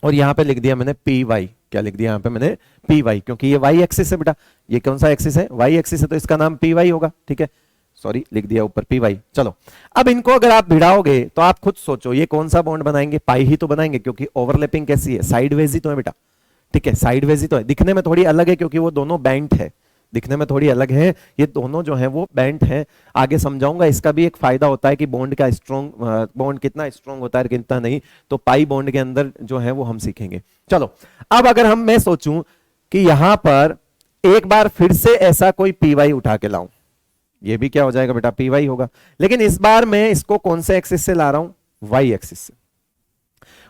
और यहां पे लिख दिया मैंने पी वाई। क्या लिख दिया यहां पे मैंने? पी वाई, क्योंकि ये वाई एक्सिस है बेटा। ये कौन सा एक्सिस है? वाई एक्सिस है, तो इसका नाम पी वाई होगा। ठीक है, सॉरी लिख दिया ऊपर पी वाई। चलो अब इनको अगर आप भिड़ाओगे तो आप खुद सोचो ये कौन सा बॉन्ड बनाएंगे? पाई ही तो बनाएंगे, क्योंकि ओवरलैपिंग कैसी है? साइडवेज ही तो है बेटा। ठीक है, साइडवेज ही तो है। दिखने में थोड़ी अलग है क्योंकि वो दोनों बेंट है, दिखने में थोड़ी अलग है। ये दोनों जो है वो बेंट है। आगे समझाऊंगा, इसका भी एक फायदा होता है कि बॉन्ड का स्ट्रॉन्ग, बॉन्ड कितना स्ट्रॉन्ग होता है कितना नहीं, तो पाई बॉन्ड के अंदर जो है वो हम सीखेंगे। चलो अब अगर मैं सोचूं कि यहां पर एक बार फिर से ऐसा कोई पी वाई उठा के लाऊं, ये भी क्या हो जाएगा बेटा? पी वाई होगा। लेकिन इस बार मैं इसको कौन से एक्सिस से ला रहा हूं? वाई एक्सिस से।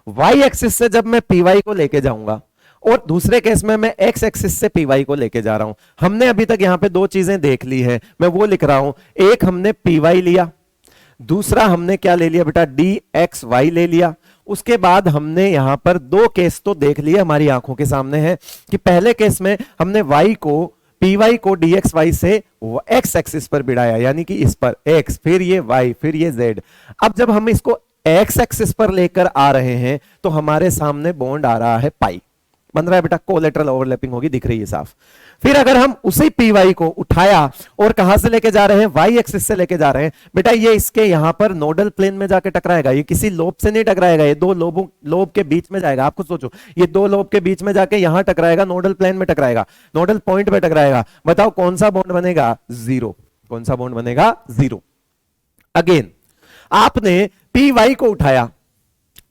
वाई एक्सिस से जब मैं पी वाई को लेके जाऊंगा और दूसरे केस में मैं एक्स एक्सिस से पी वाई को लेके जा रहा हूं। हमने अभी तक यहां पे दो चीजें देख ली है, मैं वो लिख रहा हूं। एक हमने पी वाई लिया, दूसरा हमने क्या ले लिया बेटा? डी एक्स वाई ले लिया। उसके बाद हमने यहां पर दो केस तो देख लिए, हमारी आंखों के सामने है कि पहले केस में हमने वाई को, पी वाई को डी एक्स वाई से एक्स एक्सिस पर बिड़ाया, यानी कि इस पर एक्स, फिर ये वाई, फिर ये जेड। अब जब हम इसको एक्स एक्सिस पर लेकर आ रहे हैं तो हमारे सामने बॉन्ड आ रहा है पाई, बन रहा है बेटा। कोलेटरल ओवरलैपिंग होगी, दिख रही है साफ। फिर अगर हम उसी पी वाई को उठाया और कहां से लेके जा रहे हैं? वाई एक्सिस से लेके जा रहे हैं बेटा। ये इसके यहां पर नोडल प्लेन में जाके टकराएगा, ये किसी लोब से नहीं टकराएगा, ये दो लोब के बीच में जाएगा। आप खुद सोचो, ये दो लोब के बीच में जाके यहां टकराएगा, नोडल प्लेन में टकराएगा, नोडल पॉइंट पे टकराएगा। बताओ कौन सा बॉन्ड बनेगा? जीरो। कौन सा बॉन्ड बनेगा? जीरो। अगेन आपने पी वाई को उठाया,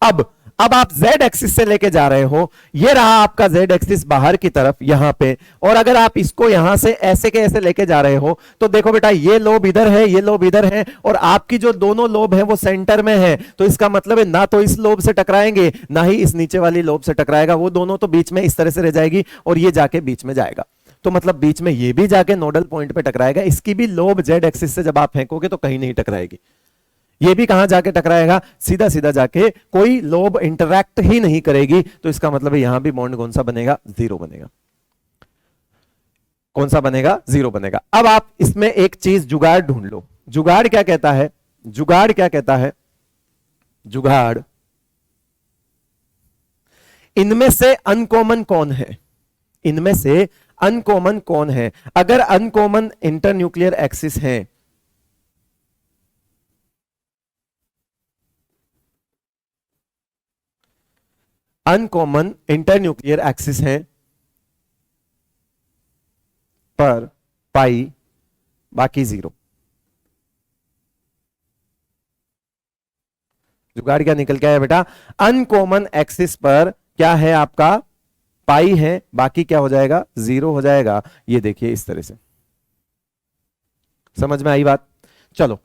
अब आप z एक्सिस से लेके जा रहे हो, ये रहा आपका z एक्सिस बाहर की तरफ यहां पे, और अगर आप इसको यहां से ऐसे के ऐसे लेके जा रहे हो तो देखो बेटा ये लोब इधर है, ये लोब इधर है, और आपकी जो दोनों लोब है वो सेंटर में है। तो इसका मतलब है ना तो इस लोब से टकराएंगे ना ही इस नीचे वाली लोब से टकराएगा, वो दोनों तो बीच में इस तरह से रह जाएगी और ये जाके बीच में जाएगा। तो मतलब बीच में ये भी जाके नोडल पॉइंट पे टकराएगा। इसकी भी लोब z एक्सिस से जब आप फेंकोगे तो कहीं नहीं टकराएगी। ये भी कहां जाके टकराएगा? सीधा सीधा जाके, कोई लोब इंटरैक्ट ही नहीं करेगी। तो इसका मतलब है यहां भी बॉन्ड कौन सा बनेगा? जीरो बनेगा। कौन सा बनेगा? जीरो बनेगा। अब आप इसमें एक चीज जुगाड़ ढूंढ लो। जुगाड़ क्या कहता है? जुगाड़ क्या कहता है? जुगाड़, इनमें से अनकॉमन कौन है? इनमें से अनकॉमन कौन है? अगर अनकॉमन इंटरन्यूक्लियर एक्सिस है, अनकॉमन इंटरन्यूक्लियर एक्सिस है पर पाई, बाकी जीरो। जुगाड़ क्या निकल के आया बेटा? अनकॉमन एक्सिस पर क्या है आपका? पाई है, बाकी क्या हो जाएगा? जीरो हो जाएगा। ये देखिए इस तरह से, समझ में आई बात? चलो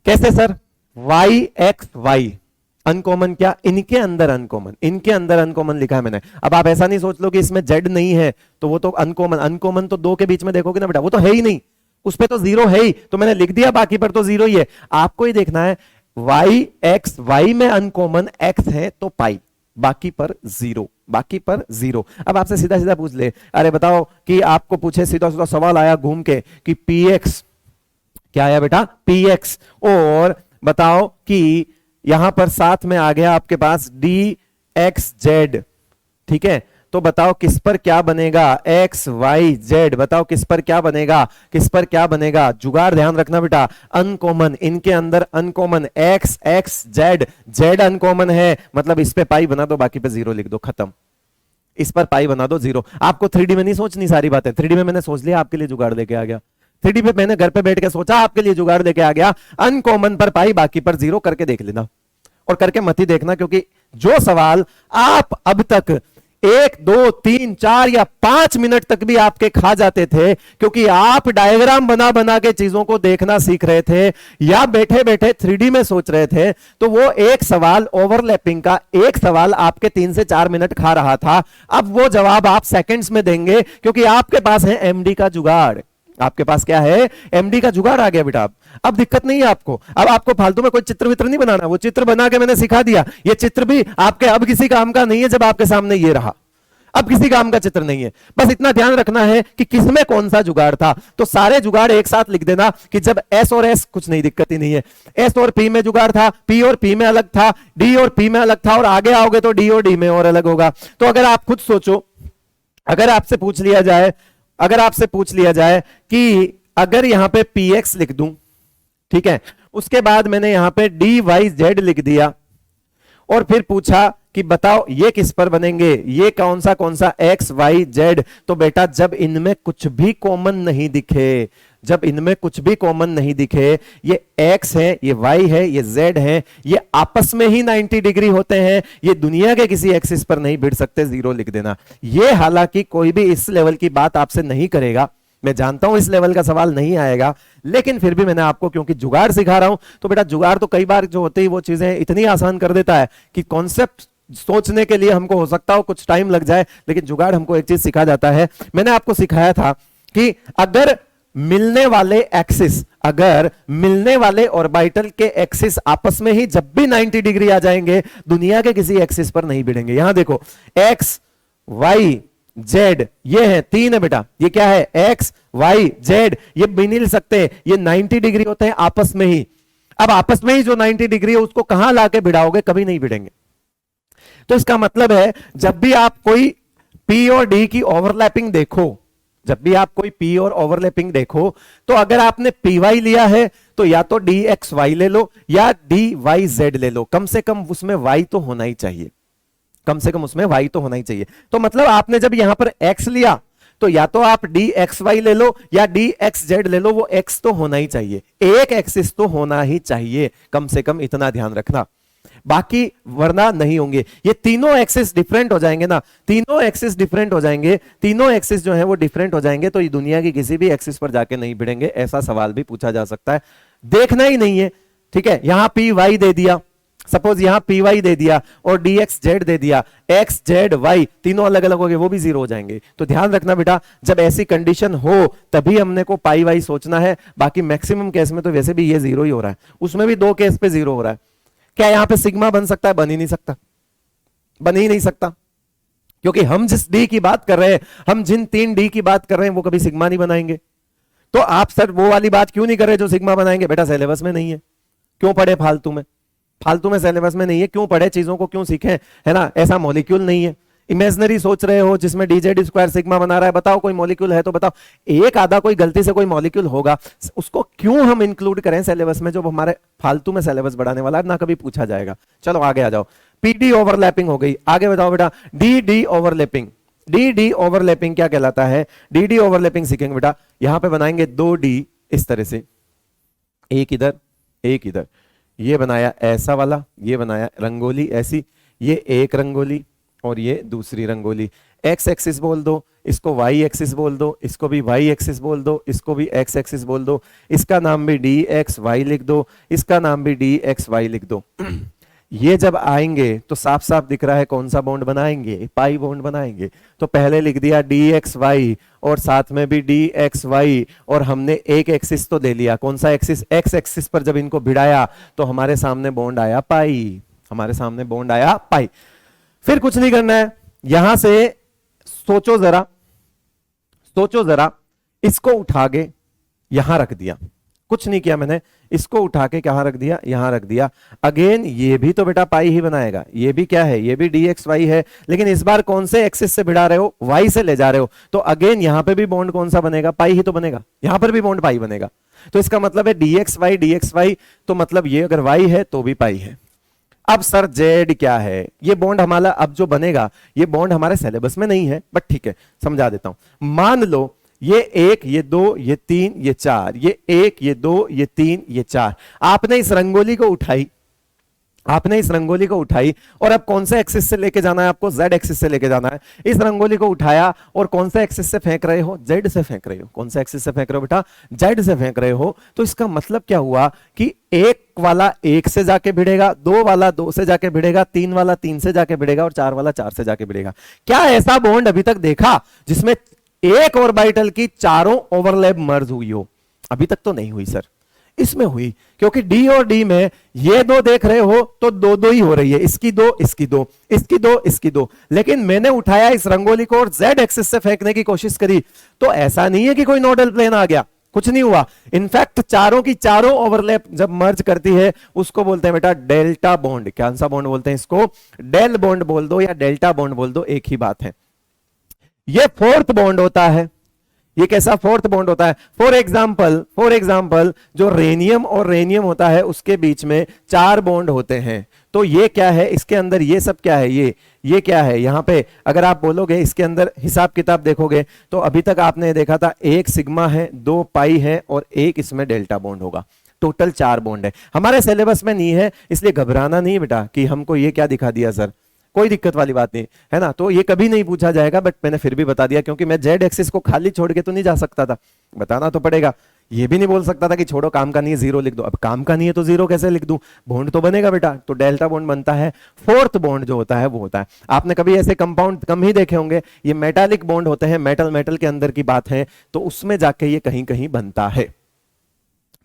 कैसे sir? Y X Y uncommon, क्या इनके अंदर अनकॉमन, इनके अंदर अनकॉमन लिखा है मैंने। अब आप ऐसा नहीं सोच लो कि इसमें जेड नहीं है तो वो तो अनकॉमन, अनकॉमन तो दो के बीच में देखोगे ना बेटा, वो तो है ही नहीं, उस पे तो जीरो है ही, तो मैंने लिख दिया, बाकी पर तो जीरो ही है। आपको ही देखना है वाई एक्स वाई में अनकॉमन एक्स है तो पाई, बाकी पर जीरो, बाकी पर जीरो। अब आपसे सीधा सीधा पूछ ले, अरे बताओ कि आपको पूछे सीधा सीधा सवाल आया घूम के कि पी एक्स, क्या आया बेटा? पी एक्स, और बताओ कि यहां पर साथ में आ गया आपके पास डी एक्स जेड, ठीक है, तो बताओ किस पर क्या बनेगा? एक्स वाई जेड, बताओ किस पर क्या बनेगा? किस पर क्या बनेगा? जुगाड़ ध्यान रखना बेटा, अनकॉमन, इनके अंदर uncommon x x Z, Z uncommon है, मतलब इस पे पाई बना दो, बाकी पे जीरो लिख दो, खत्म। इस पर पाई बना दो, जीरो। आपको 3D में नहीं सोचनी सारी बातें, 3D में मैंने सोच लिया, आपके लिए जुगाड़ लेके आ गया। 3D पे मैंने घर पे बैठ के सोचा, आपके लिए जुगाड़ लेके आ गया। अनकॉमन पर पाई, बाकी पर जीरो, करके देख लेना, और करके मत ही देखना, क्योंकि जो सवाल आप अब तक 1 2 3 4 या 5 मिनट तक भी आपके खा जाते थे, क्योंकि आप डायग्राम बना बना के चीजों को देखना सीख रहे थे या बैठे बैठे 3D में सोच रहे थे, तो वो एक सवाल ओवरलैपिंग का, एक सवाल आपके 3 से 4 मिनट खा रहा था। अब वो जवाब आप सेकंड्स में देंगे, क्योंकि आपके पास है एमडी का जुगाड़। आपके पास क्या है? एमडी का जुगाड़ आ गया बेटा। अब दिक्कत नहीं है आपको, अब आपको फालतू में कोई चित्र वित्र नहीं बनाना, वो चित्र बना के मैंने सिखा दिया। ये चित्र भी आपके अब किसी काम का नहीं है जब आपके सामने ये रहा। अब किसी काम का चित्र नहीं है, बस इतना ध्यान रखना है कि किसमें कौन सा जुगाड़ था। तो सारे जुगाड़ एक साथ लिख देना कि जब एस और एस, कुछ नहीं, दिक्कत ही नहीं है, एस और पी में जुगाड़ था, पी और पी में अलग था, डी और पी में अलग था, और आगे आओगे तो डी और डी में और अलग होगा। तो अगर आप खुद सोचो, अगर आपसे पूछ लिया जाए कि अगर यहां पे पी एक्स लिख दूं, ठीक है, उसके बाद मैंने यहां पे डी वाई जेड लिख दिया, और फिर पूछा कि बताओ ये किस पर बनेंगे, ये कौन सा एक्स वाई जेड। तो बेटा जब इनमें कुछ भी कॉमन नहीं दिखे, ये एक्स है, ये वाई है, ये जेड है, ये आपस में ही 90 डिग्री होते हैं, ये दुनिया के किसी एक्सिस पर नहीं भिड़ सकते, जीरो लिख देना। ये हालांकि कोई भी इस लेवल की बात आपसे नहीं करेगा, मैं जानता हूं इस लेवल का सवाल नहीं आएगा, लेकिन फिर भी मैंने आपको क्योंकि जुगाड़ सिखा रहा हूं, तो बेटा जुगाड़ तो कई बार जो होते ही वो चीजें इतनी आसान कर देता है कि कॉन्सेप्ट सोचने के लिए हमको हो सकता हो कुछ टाइम लग जाए, लेकिन जुगाड़ हमको एक चीज सिखा जाता है। मैंने आपको सिखाया था कि अगर मिलने वाले ऑर्बिटल के एक्सिस आपस में ही जब भी 90 डिग्री आ जाएंगे, दुनिया के किसी एक्सिस पर नहीं भिड़ेंगे। यहां देखो, एक्स वाई जेड, ये है तीन है बेटा, ये क्या है, एक्स वाई जेड, ये भी नहीं सकते, ये 90 डिग्री होते हैं आपस में ही। अब आपस में ही जो 90 डिग्री है उसको कहां लाके भिड़ाओगे, कभी नहीं भिड़ेंगे। तो इसका मतलब है जब भी आप कोई पी और डी की ओवरलैपिंग देखो, तो अगर आपने पी वाई लिया है तो या तो डी एक्स वाई ले लो या डी वाई जेड ले लो, कम से कम उसमें वाई तो होना ही चाहिए, तो मतलब आपने जब यहां पर एक्स लिया तो या तो आप डी एक्स वाई ले लो या डी एक्स जेड ले लो, वो एक्स तो होना ही चाहिए, एक एक्सिस तो होना ही चाहिए, कम से कम इतना ध्यान रखना, बाकी वरना नहीं होंगे। ये तीनों एक्सिस डिफरेंट हो जाएंगे ना, तीनों एक्सिस जो है वो डिफरेंट हो जाएंगे, तो ये दुनिया की किसी भी एक्सिस पर जाके नहीं भिड़ेंगे। ऐसा सवाल भी पूछा जा सकता है, देखना ही नहीं है, ठीक है। यहां पी वाई दे दिया, सपोज यहां पी वाई दे दिया और डी एक्स जेड दे दिया, एक्स जेड वाई तीनों अलग अलग हो गए, वो भी जीरो हो जाएंगे। तो ध्यान रखना बेटा, जब ऐसी कंडीशन हो तभी हमने को पाई वाई सोचना है, बाकी मैक्सिमम केस में तो वैसे भी ये जीरो ही हो रहा है, उसमें भी 2 केस पे जीरो हो रहा है। क्या यहां पे सिग्मा बन सकता है? बन ही नहीं सकता, क्योंकि हम जिस डी की बात कर रहे हैं, हम जिन 3 डी की बात कर रहे हैं, वो कभी सिग्मा नहीं बनाएंगे। तो आप सर वो वाली बात क्यों नहीं कर रहे जो सिग्मा बनाएंगे? बेटा सिलेबस में नहीं है, क्यों पढ़े फालतू में सिलेबस में नहीं है, क्यों पढ़े, चीजों को क्यों सीखें, है ना। ऐसा मॉलिक्यूल नहीं है, इमेजिनरी सोच रहे हो जिसमें डीजेड स्क्वायर सिग्मा बना रहा है, बताओ कोई मॉलिक्यूल है तो बताओ, एक आधा कोई गलती से कोई मॉलिक्यूल होगा, उसको क्यों हम इंक्लूड करें सिलेबस में, जो हमारे फालतू में सिलेबस बढ़ाने वाला है, ना कभी पूछा जाएगा। चलो आगे आ जाओ, पीडी ओवरलैपिंग हो गई, आगे बताओ बेटा, डी ओवरलैपिंग क्या कहलाता है? डी ओवरलैपिंग सीखेंगे बेटा, यहां पे बनाएंगे 2 डी इस तरह से, एक इधर एक इधर, ये बनाया ऐसा वाला, ये बनाया रंगोली ऐसी, ये एक रंगोली और ये दूसरी रंगोली, एक्स एक्सिस बोल दो, इसको वाई एक्सिस बोल दो, इसको भी वाई एक्सिस बोल दो, इसको भी एक्स एक्सिस बोल दो, इसका नाम भी डी एक्स वाई लिख दो, इसका नाम भी डी एक्स वाई लिख दो। ये जब आएंगे तो साफ साफ दिख रहा है कौन सा बॉन्ड बनाएंगे, पाई बॉन्ड बनाएंगे। तो पहले लिख दिया डी एक्स वाई और साथ में भी डी एक्स वाई, और हमने एक एक्सिस तो ले लिया, कौन सा एक्सिस? एक्स एक्सिस पर जब इनको भिड़ाया तो हमारे सामने बॉन्ड आया पाई, फिर कुछ नहीं करना है, यहां से सोचो जरा, इसको उठा के यहां रख दिया, कुछ नहीं किया मैंने, इसको उठा के कहां रख दिया? यहां रख दिया। अगेन ये भी तो बेटा पाई ही बनाएगा, ये भी क्या है? ये भी डी एक्स वाई है, लेकिन इस बार कौन से एक्सिस से भिड़ा रहे हो? वाई से ले जा रहे हो, तो अगेन यहां पे भी बॉन्ड कौन सा बनेगा? पाई ही तो बनेगा, यहां पर भी बॉन्ड पाई बनेगा। तो इसका मतलब है डी एक्स वाई, तो मतलब ये अगर वाई है तो भी पाई है। अब सर जेड क्या है? ये बॉन्ड हमारा अब जो बनेगा, ये बॉन्ड हमारे सिलेबस में नहीं है, बट ठीक है समझा देता हूं। मान लो ये 1, ये 2, ये 3, ये 4, ये 1, ये 2, ये 3, ये 4, आपने इस रंगोली को उठाई और अब कौन से एक्सिस से लेके जाना है आपको? जेड एक्सिस से लेके जाना है। इस रंगोली को उठाया और कौन से एक्सिस से फेंक रहे हो? जेड से फेंक रहे हो। कौन से एक्सिस से फेंक रहे हो बेटा? जेड से फेंक रहे हो। तो इसका मतलब क्या हुआ कि 1 वाला 1 से जाके भिड़ेगा, 2 वाला 2 से जाके भिड़ेगा, 3 वाला 3 से जाके भिड़ेगा और 4 वाला 4 से जाके भिड़ेगा। क्या ऐसा बॉन्ड अभी तक देखा जिसमें एक ऑर्बिटल की चारों ओवरलैप मर्ज हुई हो? अभी तक तो नहीं हुई सर। इसमें हुई, क्योंकि डी और डी में ये दो देख रहे हो तो दो दो ही हो रही है, इसकी दो, इसकी दो, इसकी दो, इसकी दो। लेकिन मैंने उठाया इस रंगोली को और जेड एक्सिस से फेंकने की कोशिश करी, तो ऐसा नहीं है कि कोई नोडल प्लेन आ गया, कुछ नहीं हुआ। इनफैक्ट चारों की चारों ओवरलैप जब मर्ज करती है उसको बोलते हैं बेटा डेल्टा बॉन्ड। कौन सा बॉन्ड बोलते हैं इसको? डेल बॉन्ड बोल दो या डेल्टा बॉन्ड बोल दो, एक ही बात है। ये फोर्थ बॉन्ड होता है। ये कैसा फोर्थ बॉन्ड होता है? फॉर एग्जाम्पल जो रेनियम और रेनियम होता है उसके बीच में 4 बॉन्ड होते हैं। तो ये क्या है इसके अंदर? ये सब क्या है? ये क्या है यहां पे? अगर आप बोलोगे इसके अंदर हिसाब किताब देखोगे तो अभी तक आपने देखा था 1 सिग्मा है, 2 पाई है और 1 इसमें डेल्टा बॉन्ड होगा। टोटल 4 बॉन्ड है। हमारे सिलेबस में नहीं है, इसलिए घबराना नहीं बेटा कि हमको ये क्या दिखा दिया सर, कोई दिक्कत वाली बात नहीं है ना। तो ये कभी नहीं पूछा जाएगा, बट मैंने फिर भी बता दिया क्योंकि मैं जेड एक्सिस को खाली छोड़ के तो नहीं जा सकता था, बताना तो पड़ेगा। ये भी नहीं बोल सकता था कि छोड़ो काम का नहीं है, 0 लिख दो। अब काम का नहीं है तो 0 कैसे लिख दूं? बॉन्ड तो बनेगा बेटा। तो डेल्टा बॉन्ड बनता है। फोर्थ बॉन्ड जो होता है वो होता है, आपने कभी ऐसे कंपाउंड कम ही देखे होंगे, ये मेटालिक बॉन्ड होते हैं, मेटल मेटल के अंदर की बात है, तो उसमें जाके ये कहीं कहीं बनता है।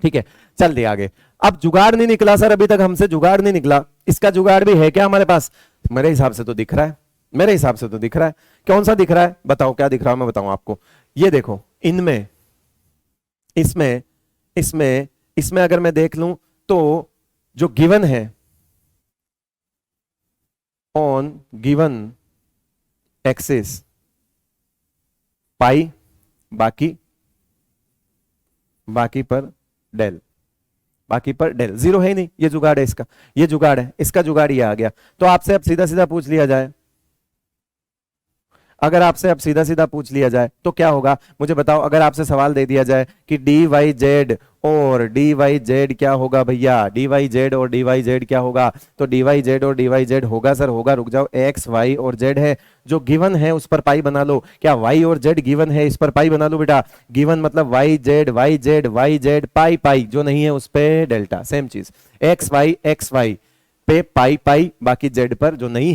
ठीक है, चल दिया आगे। अब जुगाड़ नहीं निकला सर, अभी तक हमसे जुगाड़ नहीं निकला। इसका जुगाड़ भी है क्या हमारे पास? मेरे हिसाब से तो दिख रहा है, मेरे हिसाब से तो दिख रहा है। कौन सा दिख रहा है बताओ, क्या दिख रहा है? मैं बताऊं आपको। ये देखो, इनमें इसमें इसमें इसमें अगर मैं देख लूं तो जो गिवन है ऑन गिवन एक्सिस पाई, बाकी पर डेल, बाकी पर डेल। 0 है ही नहीं, ये जुगाड़ है इसका, ये जुगाड़ है, इसका जुगाड़ ये आ गया। तो आपसे अब सीधा सीधा पूछ लिया जाए, अगर आपसे अब सीधा सीधा पूछ लिया जाए तो क्या होगा मुझे बताओ? अगर आपसे सवाल दे दिया जाए कि डी वाई जेड और डी वाई जेड क्या होगा भैया, डी वाई जेड और डी वाई जेड क्या होगा? तो डी वाई जेड और डी वाई जेड होगा सर, होगा, रुक जाओ, एक्स वाई और जेड है, जो गिवन है उस पर पाई बना लो। क्या वाई और जेड गिवन है, इस पर पाई बना लो बेटा। गिवन मतलब Y Z Y Z Y Z, pi pi, जो नहीं है उस पे डेल्टा, सेम चीज। एक्स वाई पे पाई पाई, बाकी जेड पर जो नहीं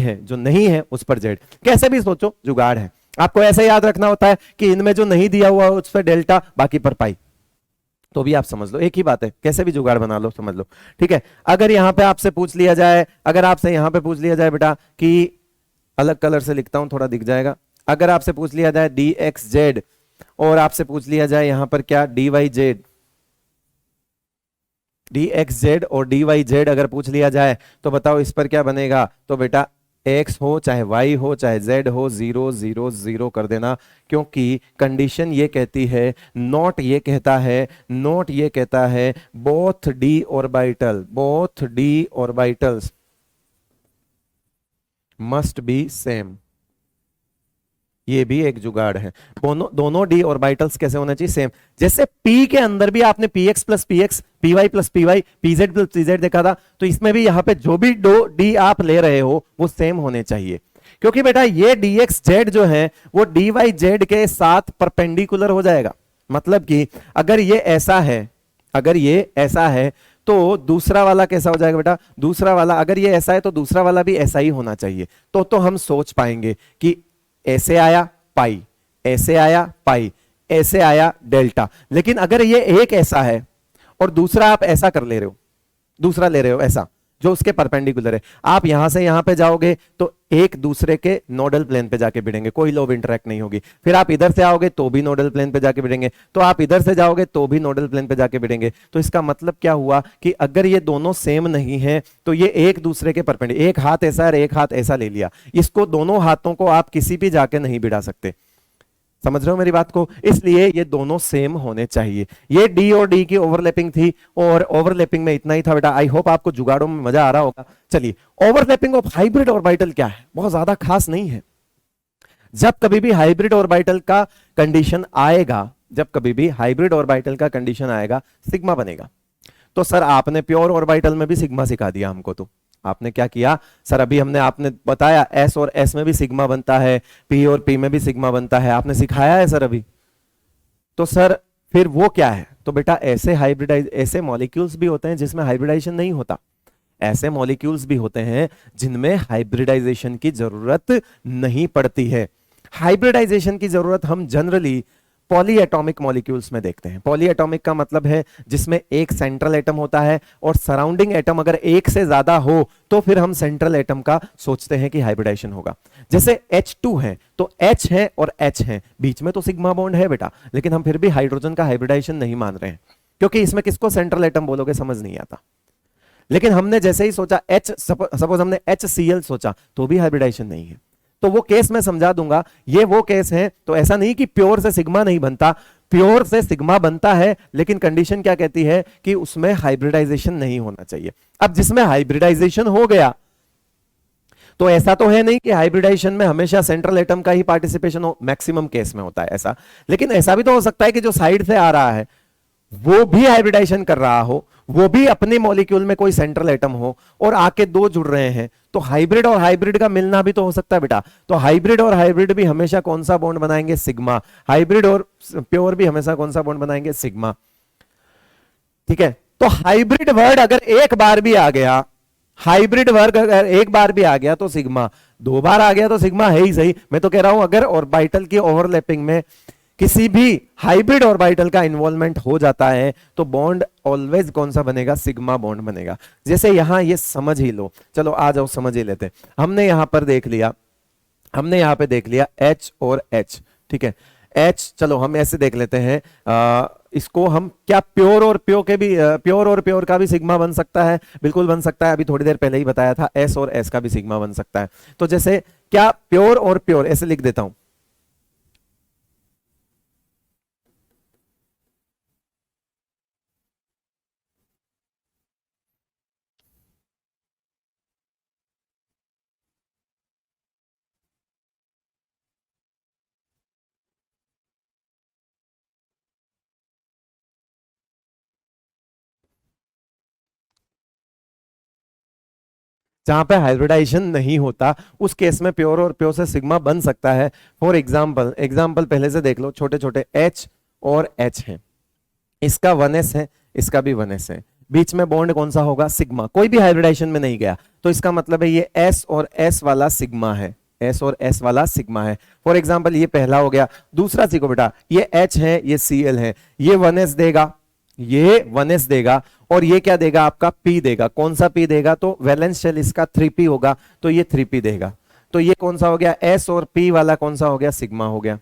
है उस पर जेड। कैसे भी सोचो जुगाड़ है। आपको ऐसे याद रखना होता है कि इनमें जो नहीं दिया हुआ उस पर डेल्टा, बाकी पर पाई, तो भी आप समझ लो एक ही बात है। कैसे भी जुगाड़ बना लो, समझ लो। ठीक है, अगर यहां पे आपसे पूछ लिया जाए, अगर आपसे यहां पे पूछ लिया जाए बेटा कि अलग कलर से लिखता हूं थोड़ा दिख जाएगा, अगर आपसे पूछ लिया जाए डी एक्स जेड और आपसे पूछ लिया जाए यहां पर क्या D Y Z, D X Z और डी वाई जेड अगर पूछ लिया जाए तो बताओ इस पर क्या बनेगा? तो बेटा एक्स हो चाहे वाई हो चाहे जेड हो, 0 0 0 कर देना, क्योंकि कंडीशन ये कहती है, नॉट ये कहता है both D orbitals must be same. ये भी एक जुगाड़ है। दोनों डी ऑर्बिटल्स कैसे होना चाहिए? सेम। जैसे पी के अंदर भी आपने px plus px, py plus py, pz plus pz देखा था, तो इसमें भी यहां पे जो भी दो डी आप ले रहे हो वो सेम होने चाहिए, क्योंकि बेटा ये dxz जो है वो dyz के साथ परपेंडिकुलर हो जाएगा। मतलब कि अगर ये ऐसा है तो दूसरा वाला कैसा हो जाएगा बेटा? दूसरा वाला अगर ये ऐसा है तो दूसरा वाला भी ऐसा ही होना चाहिए। तो हम सोच पाएंगे कि ऐसे आया पाई, ऐसे आया पाई, ऐसे आया डेल्टा। लेकिन अगर ये एक ऐसा है और दूसरा आप ऐसा कर ले रहे हो, दूसरा ले रहे हो ऐसा जो उसके परपेंडिकुलर है, आप यहां से यहां पे जाओगे तो एक दूसरे के नोडल प्लेन पे जाके भिड़ेंगे, कोई लॉ ऑफ इंटरैक्ट नहीं होगी। फिर आप इधर से आओगे तो भी नोडल प्लेन पे जाके भिड़ेंगे, तो आप इधर से जाओगे तो भी नोडल प्लेन पे जाके भिड़ेंगे। तो इसका मतलब क्या हुआ कि अगर ये दोनों सेम नहीं है तो ये एक दूसरे के परपेंडिकुलर, एक हाथ ऐसा है एक हाथ ऐसा ले लिया, इसको दोनों हाथों को आप किसी भी जाके नहीं भिड़ा सकते। समझ रहे हो मेरी बात को? इसलिए ये दोनों सेम होने चाहिए। ये डी और डी की ओवरलैपिंग थी और ओवरलैपिंग में इतना ही था बेटा। आई होप आपको जुगाड़ों में मजा आ रहा होगा। चलिए, ओवरलैपिंग ऑफ हाइब्रिड ऑर्बिटल क्या है? बहुत ज्यादा खास नहीं है। जब कभी भी हाइब्रिड ऑर्बिटल का कंडीशन आएगा, सिग्मा बनेगा। तो सर आपने प्योर ऑर्बिटल में भी सिग्मा सिखा दिया हमको। तो आपने क्या किया सर? अभी आपने बताया एस और एस में भी सिग्मा बनता है, पी और पी में भी सिग्मा बनता है, आपने सिखाया है सर अभी। तो सर फिर वो क्या है? तो बेटा ऐसे मॉलिक्यूल्स भी होते हैं जिसमें हाइब्रिडाइजेशन नहीं होता, ऐसे मॉलिक्यूल्स भी होते हैं जिनमें हाइब्रिडाइजेशन की जरूरत नहीं पड़ती है। हाइब्रिडाइजेशन की जरूरत हम जनरली पॉली एटॉमिक मॉलिक्यूल्स में देखते हैं। पॉली एटॉमिक का मतलब है जिसमें एक सेंट्रल एटम होता है और सराउंडिंग एटम अगर एक से ज्यादा हो तो फिर हम सेंट्रल एटम का सोचते हैं कि हाइब्रिडाइजेशन होगा। जैसे H2 है तो H है और H है, बीच में तो सिग्मा बॉन्ड है बेटा, लेकिन हम फिर भी हाइड्रोजन का हाइब्रिडाइजेशन नहीं मान रहे हैं क्योंकि इसमें किसको सेंट्रल एटम बोलोगे समझ नहीं आता। लेकिन हमने जैसे ही सोचा सपोज हमने HCl सोचा तो भी हाइब्रिडाइजेशन नहीं है। तो वो केस मैं समझा दूंगा, ये वो केस है। तो ऐसा नहीं कि प्योर से सिग्मा नहीं बनता, प्योर से सिग्मा बनता है, लेकिन कंडीशन क्या कहती है कि उसमें हाइब्रिडाइजेशन नहीं होना चाहिए। अब जिसमें हाइब्रिडाइजेशन हो गया तो ऐसा तो है नहीं कि हाइब्रिडाइजेशन में हमेशा सेंट्रल एटम का ही पार्टिसिपेशन हो, मैक्सिमम केस में होता है ऐसा। लेकिन ऐसा भी तो हो सकता है कि जो साइड से आ रहा है वो भी हाइब्रिडाइजेशन कर रहा हो, वो भी अपने मॉलिक्यूल में कोई सेंट्रल एटम हो और आके दो जुड़ रहे हैं, तो हाइब्रिड और हाइब्रिड का मिलना भी तो हो सकता है बेटा। तो हाइब्रिड और हाइब्रिड भी हमेशा कौन सा बॉन्ड बनाएंगे, सिग्मा। हाइब्रिड और प्योर भी हमेशा कौन सा बॉन्ड बनाएंगे, सिग्मा। ठीक है, तो हाइब्रिड वर्ड अगर एक बार भी आ गया, हाइब्रिड वर्ग अगर एक बार भी आ गया तो सिग्मा, दो बार आ गया तो सिग्मा है ही सही। मैं तो कह रहा हूं अगर ऑर्बिटल की ओवरलैपिंग में किसी भी हाइब्रिड ऑर्बिटल का इन्वॉल्वमेंट हो जाता है तो बॉन्ड ऑलवेज कौन सा बनेगा, सिग्मा बॉन्ड बनेगा। जैसे यहां ये समझ ही लो, चलो आ जाओ समझ ही लेते। हमने यहां पर देख लिया, हमने यहां पे देख लिया H और H, ठीक है। H चलो हम ऐसे देख लेते हैं, इसको हम क्या प्योर और प्योर के भी, प्योर और प्योर का भी सिग्मा बन सकता है, बिल्कुल बन सकता है। अभी थोड़ी देर पहले ही बताया था S और S का भी सिग्मा बन सकता है। तो जैसे क्या प्योर और प्योर, ऐसे लिख देता हूं, जहां पे हाइब्रिडाइजेशन नहीं होता उस केस में प्योर और प्योर से सिग्मा बन सकता है। फॉर एग्जाम्पल, एग्जाम्पल पहले से देख लो, छोटे छोटे H और H हैं, इसका 1s है, इसका भी 1s है, बीच में बॉन्ड कौन सा होगा, सिग्मा। कोई भी हाइब्रिडाइजेशन में नहीं गया तो इसका मतलब है ये S और S वाला सिग्मा है, S और S वाला सिग्मा है। फॉर एग्जाम्पल ये पहला हो गया। दूसरा सीखो बेटा, ये H है, ये Cl है, ये 1s देगा, ये 1s देगा और ये क्या देगा आपका, P देगा। कौन सा P देगा, तो वैलेंस शेल इसका 3p होगा तो ये 3p देगा। तो ये कौन सा हो गया, S और P वाला कौन सा हो गया, सिग्मा हो गया।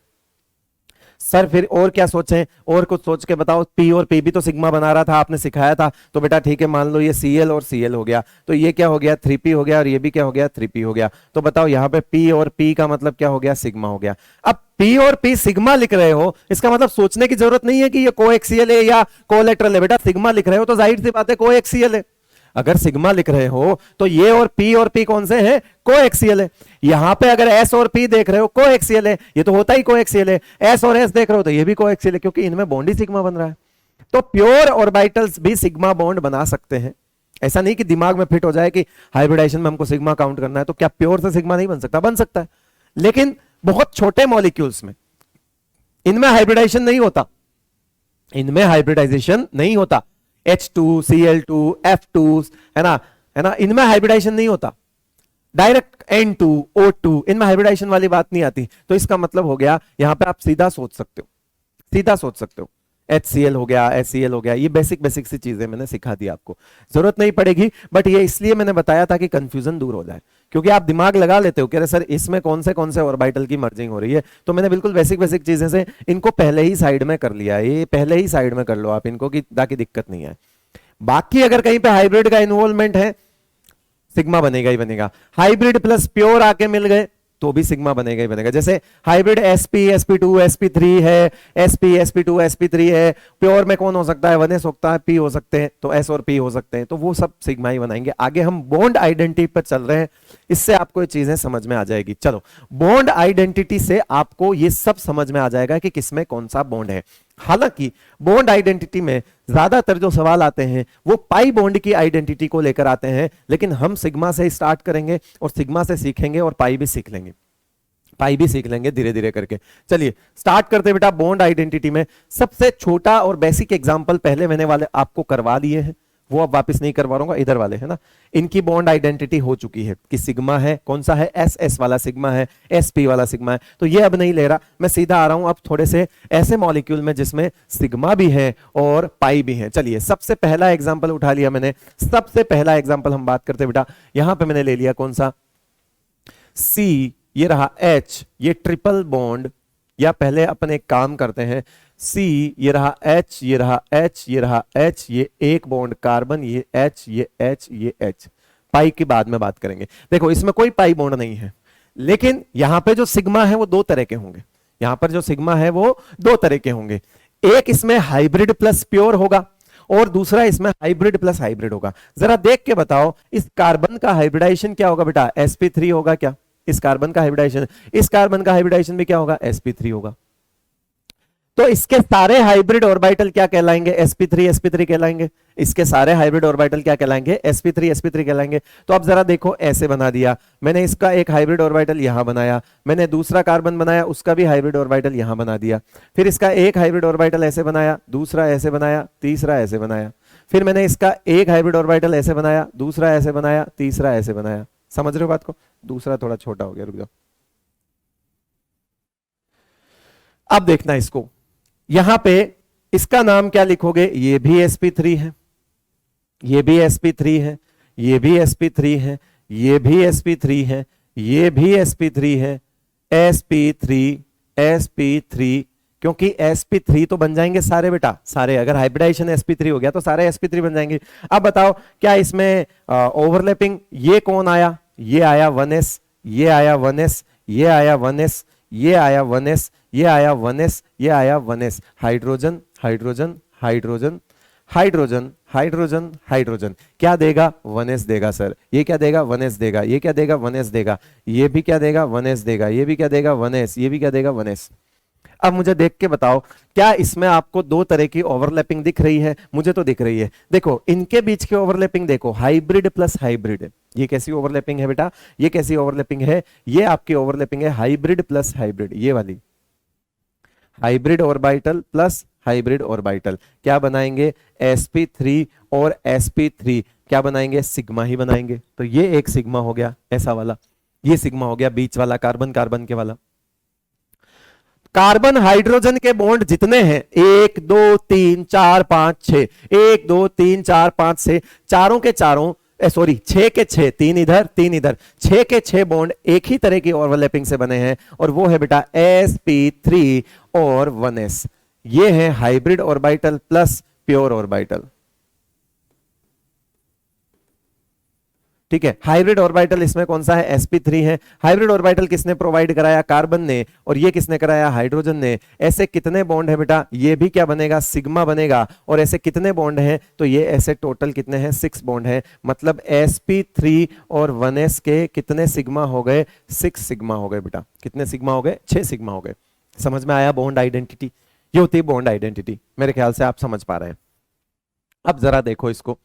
सर फिर और क्या सोचें, और कुछ सोच के बताओ। P और P भी तो सिग्मा बना रहा था, आपने सिखाया था। तो बेटा ठीक है, मान लो ये Cl और Cl हो गया, तो ये क्या हो गया, 3p हो गया, और ये भी क्या हो गया, 3p हो गया। तो बताओ यहाँ पे P और P का मतलब क्या हो गया, सिग्मा हो गया। अब P और P सिग्मा लिख रहे हो, इसका मतलब सोचने की जरूरत नहीं है कि ये कोएक्सियल है या कोलेटरल है। बेटा सिग्मा लिख रहे हो तो जाहिर सी बात है कोएक्सियल है। अगर सिग्मा लिख रहे हो तो ये और P कौन से हैं, कोएक्सियल है। यहां पे अगर S और P देख रहे हो कोएक्सियल है, ये तो होता ही कोएक्सियल है। S और S देख रहे हो तो ये भी कोएक्सियल है, क्योंकि इनमें बॉन्ड ही सिग्मा बन रहा है। तो प्योर ऑर्बिटल्स भी सिग्मा बॉन्ड बना सकते हैं। ऐसा नहीं कि दिमाग में फिट हो जाए कि हाइब्रिडाइजेशन में हमको सिग्मा काउंट करना है, तो क्या प्योर से सिग्मा नहीं बन सकता, बन सकता है। लेकिन बहुत छोटे मॉलिक्यूल्स में इनमें हाइब्रिडाइजेशन नहीं होता, इनमें हाइब्रिडाइजेशन नहीं होता। H2, Cl2, F2 है ना, इनमें हाइब्रिडाइजेशन नहीं होता। डायरेक्ट N2, O2, इनमें हाइब्रिडाइजेशन वाली बात नहीं आती। तो इसका मतलब हो गया, यहां पे आप सीधा सोच सकते हो, सीधा सोच सकते हो। HCl हो गया, HCl हो गया, ये बेसिक बेसिक सी चीजें मैंने सिखा दी आपको, जरूरत नहीं पड़ेगी। बट ये इसलिए मैंने बताया था कि कंफ्यूजन दूर हो जाए, क्योंकि आप दिमाग लगा लेते हो कि अरे सर इसमें कौन से ऑर्बिटल की मर्जिंग हो रही है। तो मैंने बिल्कुल बेसिक बेसिक चीजें से इनको पहले ही साइड में कर लिया है, ये पहले ही साइड में कर लो आप इनको, कि ताकि दिक्कत नहीं आए। बाकी अगर कहीं पे हाइब्रिड का इन्वॉल्वमेंट है, सिग्मा बनेगा ही बनेगा। हाइब्रिड प्लस प्योर आके मिल गए तो भी सिग्मा बनेगा ही बनेगा। जैसे हाइब्रिड sp sp2 sp3 है, sp sp2 sp3 है, प्योर में कौन हो सकता है, 1s होता है, p हो सकते हैं, तो s और p हो सकते हैं, तो वो सब सिग्मा ही बनाएंगे। आगे हम बॉन्ड आइडेंटिटी पर चल रहे हैं, इससे आपको ये चीजें समझ में आ जाएगी। चलो, बॉन्ड आइडेंटिटी से आपको ये सब समझ में आ जाएगा कि किसमें कौन सा बॉन्ड है। हालांकि बॉन्ड आइडेंटिटी में ज्यादातर जो सवाल आते हैं वो पाई बॉन्ड की आइडेंटिटी को लेकर आते हैं, लेकिन हम सिग्मा से स्टार्ट करेंगे और सिग्मा से सीखेंगे और पाई भी सीख लेंगे, पाई भी सीख लेंगे धीरे धीरे करके। चलिए स्टार्ट करते हैं बेटा बॉन्ड आइडेंटिटी में। सबसे छोटा और बेसिक एग्जांपल पहले मैंने वाले आपको करवा दिए हैं, वो अब वापस नहीं करवा रहा हूँ, इधर वाले है ना, इनकी बॉन्ड आइडेंटिटी हो चुकी है कि सिग्मा है, कौन सा है, एस एस वाला सिग्मा है, एस पी वाला सिग्मा है, तो ये अब नहीं ले रहा, मैं सीधा आ रहा हूं अब थोड़े से ऐसे मॉलिक्यूल में जिसमें सिग्मा भी है और पाई भी है। चलिए सबसे पहला एग्जांपल उठा लिया मैंने, सबसे पहला एग्जांपल हम बात करते बेटा, यहां पे मैंने ले लिया कौन सा, सी, ये रहा एच, ये ट्रिपल बॉन्ड, या पहले अपन एक काम करते हैं, सी, ये रहा एच, ये रहा एच, ये रहा एच, ये एक बॉन्ड कार्बन, ये एच, ये एच, ये एच, पाई की बाद में बात करेंगे। देखो इसमें कोई पाई बॉन्ड नहीं है, लेकिन यहां पे जो सिग्मा है वो दो तरह के होंगे, यहां पर जो सिग्मा है वो दो तरह के होंगे, एक इसमें हाइब्रिड प्लस प्योर होगा और दूसरा इसमें हाइब्रिड प्लस हाइब्रिड होगा। जरा देख के बताओ इस कार्बन का हाइब्रिडाइजेशन क्या होगा बेटा, sp3 होगा क्या, इस कार्बन का हाइब्रिडाइजेशन, इस कार्बन का हाइब्रिडाइजेशन भी क्या होगा, sp3 होगा। तो इसके सारे हाइब्रिड ऑर्बिटल क्या कहलाएंगे, sp3 कहलाएंगे, इसके सारे हाइब्रिड ऑर्बिटल क्या कहलाएंगे, sp3 कहलाएंगे। तो अब जरा देखो ऐसे बना दिया मैंने, इसका एक हाइब्रिड ऑर्बिटल यहां बनाया, मैंने दूसरा कार्बन बनाया, उसका भी हाइब्रिड ऑर्बिटल यहां बना दिया, फिर इसका एक हाइब्रिड ऑर्बिटल ऐसे बनाया, दूसरा ऐसे बनाया, तीसरा ऐसे बनाया, फिर मैंने इसका एक हाइब्रिड ऑर्बिटल ऐसे बनाया, दूसरा ऐसे बनाया, तीसरा ऐसे बनाया। समझ रहे हो बात को, दूसरा थोड़ा छोटा हो गया, रुक जाओ। अब देखना इसको, यहां पे इसका नाम क्या लिखोगे, ये भी sp3 है, ये भी sp3 है, ये भी sp3 है, ये भी sp3 है, ये भी sp3 है, sp3 क्योंकि sp3 तो बन जाएंगे सारे बेटा, सारे, अगर हाइब्रिडाइजेशन sp3 हो गया तो सारे sp3 बन जाएंगे। अब बताओ क्या इसमें ओवरलैपिंग, ये कौन आया, ये आया 1s, ये आया 1s, ये आया 1s, ये आया 1s, ये आया 1s, ये आया 1s, hydrogen hydrogen hydrogen hydrogen hydrogen hydrogen, क्या देगा 1s देगा सर, ये क्या देगा 1s देगा, ये क्या देगा 1s देगा, ये भी क्या देगा 1s देगा, ये भी क्या देगा 1s, ये भी क्या देगा 1s। अब मुझे देख के बताओ क्या इसमें आपको दो तरह की ओवरलैपिंग दिख रही है, मुझे तो दिख रही है। देखो इनके बीच की ओवरलैपिंग देखो, हाइब्रिड प्लस हाइब्रिड, ये कैसी ओवरलैपिंग है बेटा, ये कैसी ओवरलैपिंग है, ये आपकी ओवरलैपिंग है हाइब्रिड प्लस हाइब्रिड, ये वाली hybrid orbital plus hybrid orbital क्या बनाएंगे, sp3 और sp3 क्या बनाएंगे, सिग्मा ही बनाएंगे। तो ये एक सिग्मा हो गया ऐसा वाला, ये सिग्मा हो गया बीच वाला कार्बन कार्बन के वाला। कार्बन हाइड्रोजन के बॉन्ड जितने हैं 1 2 3 4 5 6, 1 2 3 4 5 6, चारों के चारों सॉरी 6 के 6, 3 इधर 3 इधर, 6 के 6 बॉन्ड एक ही तरह की ओवरलैपिंग से बने हैं और वो है बेटा sp3 और 1s। ये है hybrid orbital plus pure orbital, ठीक है। हाइब्रिड ऑर्बिटल इसमें कौन सा है, sp3 है। हाइब्रिड ऑर्बिटल किसने प्रोवाइड कराया, कार्बन ने, और ये किसने कराया, हाइड्रोजन ने। ऐसे कितने बॉन्ड है बेटा, ये भी क्या बनेगा, सिग्मा बनेगा। और ऐसे कितने बॉन्ड हैं, तो ये ऐसे टोटल कितने हैं, 6 बॉन्ड है। मतलब sp3 और 1s के कितने सिग्मा हो गए, 6 सिग्मा हो गए बेटा। कितने सिग्मा हो गए, 6 सिग्मा हो गए। समझ में आया बॉन्ड आइडेंटिटी, ये होती है बॉन्ड आइडेंटिटी। मेरे ख्याल से आप समझ पा रहे हैं। अब जरा देखो इसको,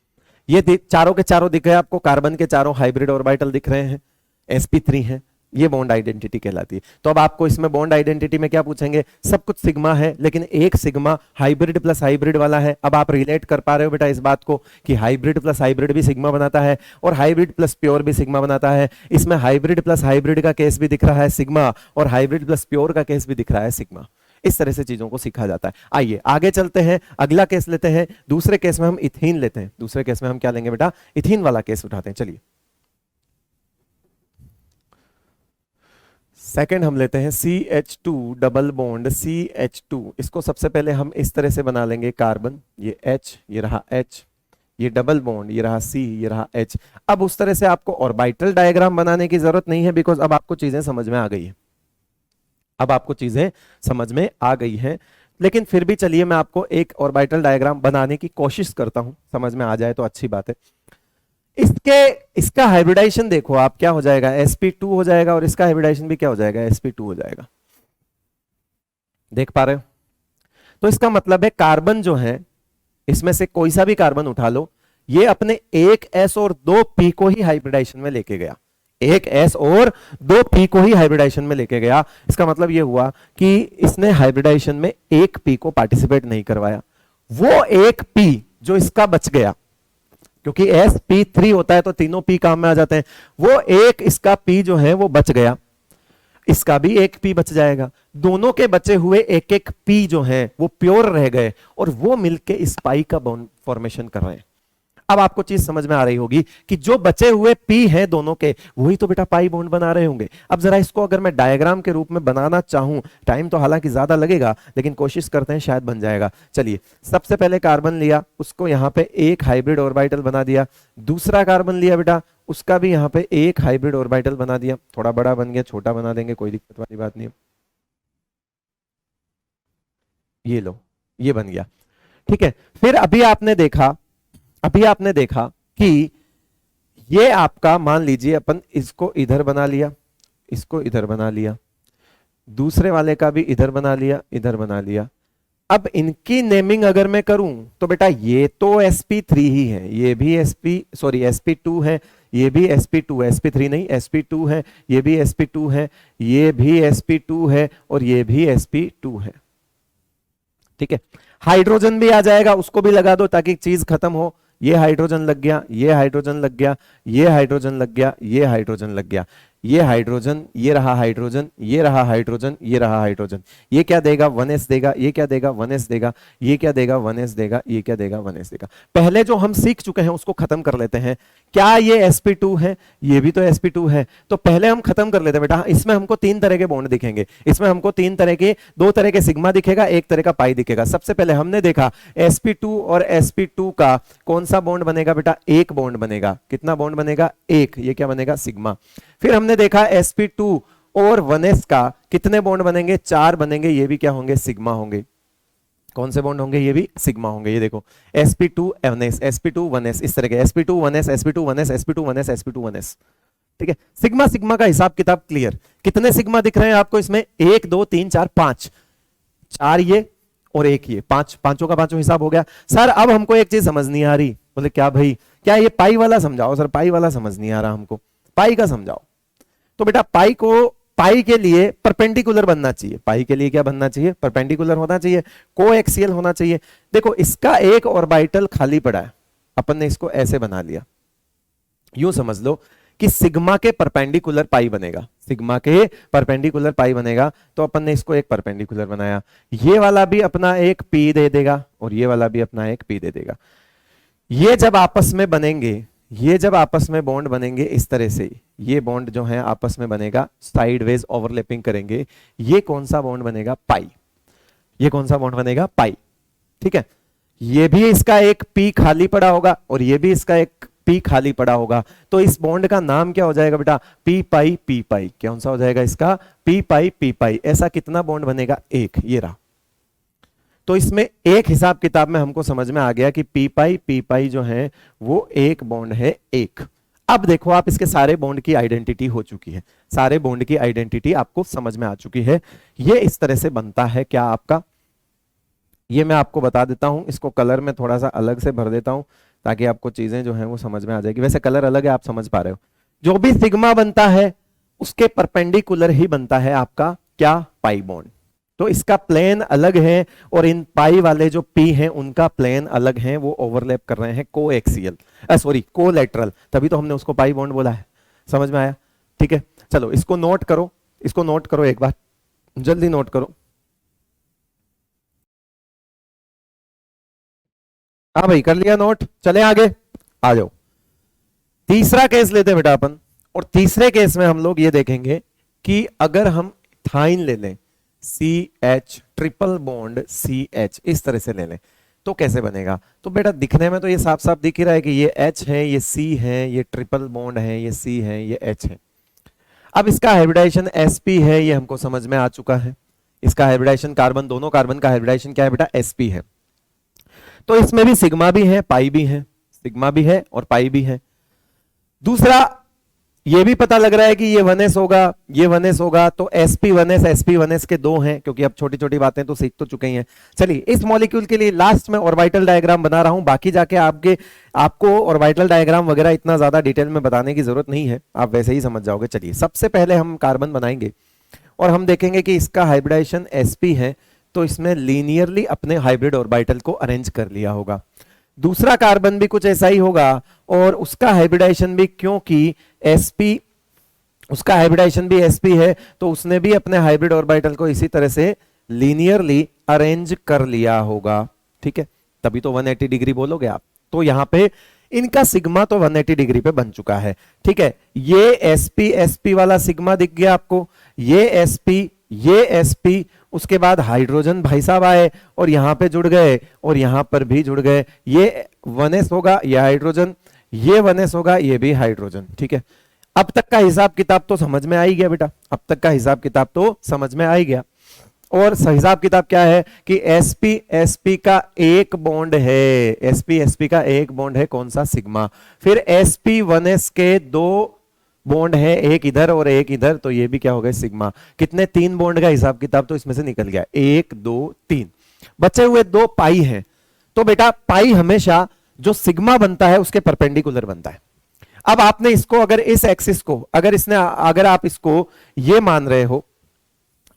ये चारों के चारों दिख रहे हैं आपको, कार्बन के चारों हाइब्रिड ऑर्बिटल दिख रहे हैं, sp3 है, ये बॉन्ड आइडेंटिटी कहलाती है। तो अब आपको इसमें बॉन्ड आइडेंटिटी में क्या पूछेंगे, सब कुछ सिग्मा है लेकिन एक सिग्मा हाइब्रिड प्लस हाइब्रिड वाला है। अब आप रिलेट कर पा रहे हो बेटा इस बात को कि हाइब्रिड प्लस हाइब्रिड भी सिग्मा बनाता है और हाइब्रिड प्लस प्योर भी सिग्मा बनाता है। इसमें हाइब्रिड प्लस हाइब्रिड का केस भी दिख रहा है सिग्मा, और हाइब्रिड प्लस प्योर का केस भी दिख रहा है सिग्मा। इस तरह से चीजों को सीखा जाता है। आइए आगे चलते हैं, अगला केस लेते हैं। दूसरे केस में हम इथीन लेते हैं। दूसरे केस में हम क्या लेंगे बेटा, इथीन वाला केस उठाते हैं। चलिए सेकंड हम लेते हैं CH2 डबल बॉन्ड CH2। इसको सबसे पहले हम इस तरह से बना लेंगे, कार्बन ये H, ये रहा H, ये डबल बॉन्ड, ये रहा C, ये रहा H। अब उस तरह से आपको ऑर्बिटल डायग्राम बनाने की जरूरत नहीं है, बिकॉज अब आपको चीजें समझ में आ गई है। अब आपको चीजें समझ में आ गई हैं, लेकिन फिर भी चलिए मैं आपको एक ऑर्बिटल डायग्राम बनाने की कोशिश करता हूं, समझ में आ जाए तो अच्छी बात है। इसका हाइब्रिडाइजेशन देखो आप, क्या हो जाएगा, sp2 हो जाएगा, और इसका हाइब्रिडाइजेशन भी क्या हो जाएगा, sp2 हो जाएगा। देख पा रहे हो? तो इसका मतलब है कार्बन जो है, इसमें से कोई सा भी कार्बन उठा लो, ये अपने एक s और 2 p को ही हाइब्रिडाइजेशन में लेके गया, एक s और 2 p को ही हाइब्रिडाइजेशन में लेके गया। इसका मतलब यह हुआ कि इसने हाइब्रिडाइजेशन में एक p को पार्टिसिपेट नहीं करवाया। वो एक p जो इसका बच गया, क्योंकि sp3 होता है तो तीनों p काम में आ जाते हैं। वो एक इसका p जो है वो बच गया, इसका भी एक p बच जाएगा, दोनों के बचे हुए एक एक p जो है वो प्योर रह गए और वो मिलके इस पाई का बॉन्ड फॉर्मेशन कर रहे हैं। अब आपको चीज समझ में आ रही होगी कि जो बचे हुए p हैं दोनों के, वही तो बेटा पाई बॉन्ड बना रहे होंगे। अब जरा इसको अगर मैं डायग्राम के रूप में बनाना चाहूं, टाइम तो हालांकि ज्यादा लगेगा लेकिन कोशिश करते हैं, शायद बन जाएगा। चलिए, सबसे पहले कार्बन लिया, उसको यहां पे एक हाइब्रिड ऑर्बिटल बना दिया। दूसरा कार्बन लिया बेटा, उसका भी यहां पे एक हाइब्रिड ऑर्बिटल बना दिया। थोड़ा बड़ा बन गया, छोटा बना देंगे, कोई दिक्कत वाली बात नहीं है। ये लो, ये बन गया, ठीक है। फिर अभी आपने देखा कि ये आपका, मान लीजिए अपन इसको इधर बना लिया, इसको इधर बना लिया, दूसरे वाले का भी इधर बना लिया, इधर बना लिया। अब इनकी नेमिंग अगर मैं करूं तो बेटा ये तो sp3 ही है, ये भी sp2 है, ये भी sp2, sp3 नहीं sp2 है, ये भी sp2 है, ये भी sp2 है और ये भी sp2 है, ठीक है। हाइड्रोजन भी आ जाएगा, उसको भी लगा दो ताकि चीज खत्म हो। ये हाइड्रोजन लग गया, ये हाइड्रोजन लग गया, ये हाइड्रोजन लग गया, ये हाइड्रोजन लग गया, ये हाइड्रोजन, ये रहा हाइड्रोजन, ये रहा हाइड्रोजन, ये रहा हाइड्रोजन। ये क्या देगा? 1s देगा। ये क्या देगा? 1s देगा। ये क्या देगा? 1s देगा। ये क्या देगा? 1s देगा। पहले जो हम सीख चुके हैं उसको खत्म कर लेते हैं। क्या ये sp2 है? ये भी तो sp2 है, तो पहले हम खत्म कर लेते हैं बेटा। इसमें हमको तीन तरह के बॉन्ड दिखेंगे, इसमें हमको तीन तरह के, दो तरह के सिग्मा दिखेगा, एक तरह का पाई दिखेगा। सबसे पहले हमने देखा sp2 और sp2 का कौन सा बॉन्ड बनेगा बेटा? एक बॉन्ड बनेगा। कितना बॉन्ड बनेगा? एक। ये क्या बनेगा? सिग्मा। फिर हमने देखा sp2 और 1s का कितने बॉन्ड बनेंगे? चार बनेंगे। ये भी क्या होंगे? सिग्मा होंगे। कौन से बॉन्ड होंगे? ये भी सिग्मा होंगे। ये देखो sp2 1s, sp2 1s, इस तरह के sp2 1s, sp2 1s, sp2 1s, sp2 1s, ठीक है। सिग्मा सिग्मा का हिसाब किताब क्लियर। कितने सिग्मा दिख रहे हैं आपको इसमें? 1 2 3 4 5, चार ये और एक ये, पांच, पांचों का पांचों हिसाब हो गया। सर अब हमको एक चीज समझ नहीं आ रही। बोले क्या भाई? क्या ये पाई वाला समझाओ। सर पाई वाला समझ नहीं आ रहा हमको, पाई का समझाओ। तो बेटा पाई के लिए परपेंडिकुलर बनना चाहिए। पाई के लिए क्या बनना चाहिए? परपेंडिकुलर होना चाहिए, कोएक्सियल होना चाहिए। देखो इसका एक ऑर्बिटल खाली पड़ा है, अपन ने इसको ऐसे बना लिया। यूं समझ लो कि सिग्मा के परपेंडिकुलर पाई बनेगा, सिग्मा के परपेंडिकुलर पाई बनेगा। तो अपन ने इसको एक परपेंडिकुलर बनाया, ये वाला भी अपना एक पी दे देगा और ये वाला भी अपना एक पी दे देगा। ये जब आपस में बनेंगे, ये जब आपस में बॉन्ड बनेंगे इस तरह से, ये बॉन्ड जो है आपस में बनेगा, साइडवेज ओवरलैपिंग करेंगे। ये कौन सा बॉन्ड बनेगा? पाई। ये कौन सा बॉन्ड बनेगा? पाई, ठीक है। ये भी इसका एक पी खाली पड़ा होगा और ये भी इसका एक पी खाली पड़ा होगा। तो इस बॉन्ड का नाम क्या हो जाएगा बेटा? पी पाई पी पाई। कौन सा हो जाएगा इसका? पी पाई पी पाई। ऐसा कितना बॉन्ड बनेगा? एक। ये रहा। तो इसमें एक हिसाब किताब में हमको समझ में आ गया कि पी पाई जो है वो एक बॉन्ड है, एक। अब देखो आप, इसके सारे बॉन्ड की आइडेंटिटी हो चुकी है, सारे बॉन्ड की आइडेंटिटी आपको समझ में आ चुकी है। ये इस तरह से बनता है क्या आपका, ये मैं आपको बता देता हूं। इसको कलर में थोड़ा सा अलग से भर देता हूं ताकि आपको चीजें जो है वो समझ में आ जाएगी। वैसे कलर अलग है, आप समझ पा रहे हो। जो भी सिग्मा बनता है उसके परपेंडिकुलर ही बनता है आपका क्या? Pi bond. तो इसका प्लेन अलग है और इन पाई वाले जो पी हैं उनका प्लेन अलग है, वो ओवरलैप कर रहे हैं, कोएक्सियल, सॉरी कोलैटरल। तभी तो हमने उसको पाई बॉन्ड बोला है। समझ में आया? ठीक है, चलो इसको नोट करो, इसको नोट करो एक बार, जल्दी नोट करो। हाँ भाई, कर लिया नोट? चले आगे, आ जाओ। तीसरा केस लेते हैं बेटा अपन, और तीसरे केस में हम लोग ये देखेंगे कि अगर हम थाइन ले लें, CH ट्रिपल बॉन्ड CH इस तरह से ले लें तो कैसे बनेगा? तो बेटा दिखने में तो ये साफ साफ दिख ही रहा है कि ये H है, ये C है, ये ट्रिपल बॉन्ड है, ये C है, ये H है। अब इसका हाइब्रिडाइजेशन sp है, ये हमको समझ में आ चुका है। इसका हाइब्रिडाइजेशन कार्बन, दोनों कार्बन का हाइब्रिडाइजेशन क्या है बेटा? sp है। तो इसमें भी सिग्मा भी है, पाई भी है, सिग्मा भी है और पाई भी है। दूसरा ये भी पता लग रहा है कि ये 1s होगा, ये 1s होगा, तो sp1s के दो हैं, क्योंकि अब छोटी छोटी बातें तो सीख तो चुके ही हैं। चलिए इस मॉलिक्यूल के लिए लास्ट में ऑर्बिटल डायग्राम बना रहा हूं, बाकी जाके आपको ऑर्बिटल डायग्राम वगैरह इतना ज्यादा डिटेल में बताने की जरूरत नहीं है, आप वैसे ही समझ जाओगे। चलिए सबसे पहले हम कार्बन बनाएंगे और हम देखेंगे कि इसका हाइब्रिडाइजेशन sp है, तो इसमें लीनियरली अपने हाइब्रिड ऑर्बिटल को अरेंज कर लिया होगा। दूसरा कार्बन भी कुछ ऐसा ही होगा और उसका हाइब्रिडाइजेशन भी, क्योंकि sp, उसका हाइब्रिडाइजेशन भी sp है, तो उसने भी अपने हाइब्रिड ऑर्बिटल को इसी तरह से लीनियरली अरेंज कर लिया होगा। ठीक है, तभी तो 180 डिग्री बोलोगे आप। तो यहां पे इनका सिग्मा तो 180 डिग्री पे बन चुका है। ठीक है, ये sp वाला सिग्मा दिख गया आपको, ये sp, उसके बाद हाइड्रोजन भाई साहब आए और यहां पे जुड़ गए और यहां पर भी जुड़ गए। ये 1s होगा, ये हाइड्रोजन, ये 1s होगा, ये भी हाइड्रोजन। ठीक है, अब तक का हिसाब किताब तो समझ में आ ही गया बेटा, अब तक का हिसाब किताब तो समझ में आ ही गया। और हिसाब किताब क्या है कि sp का एक बॉन्ड है, sp का एक बॉन्ड है, कौन सा, सिग्मा। फिर sp1s के दो बॉन्ड है, एक इधर और एक इधर, तो ये भी क्या हो गए, सिग्मा। कितने, 3 बॉन्ड का हिसाब किताब तो इसमें से निकल गया, 1 2 3, बचे हुए 2 पाई हैं। तो बेटा पाई हमेशा जो सिग्मा बनता है उसके परपेंडिकुलर बनता है। अब आपने इसको अगर इस एक्सिस को अगर आप इसको ये मान रहे हो,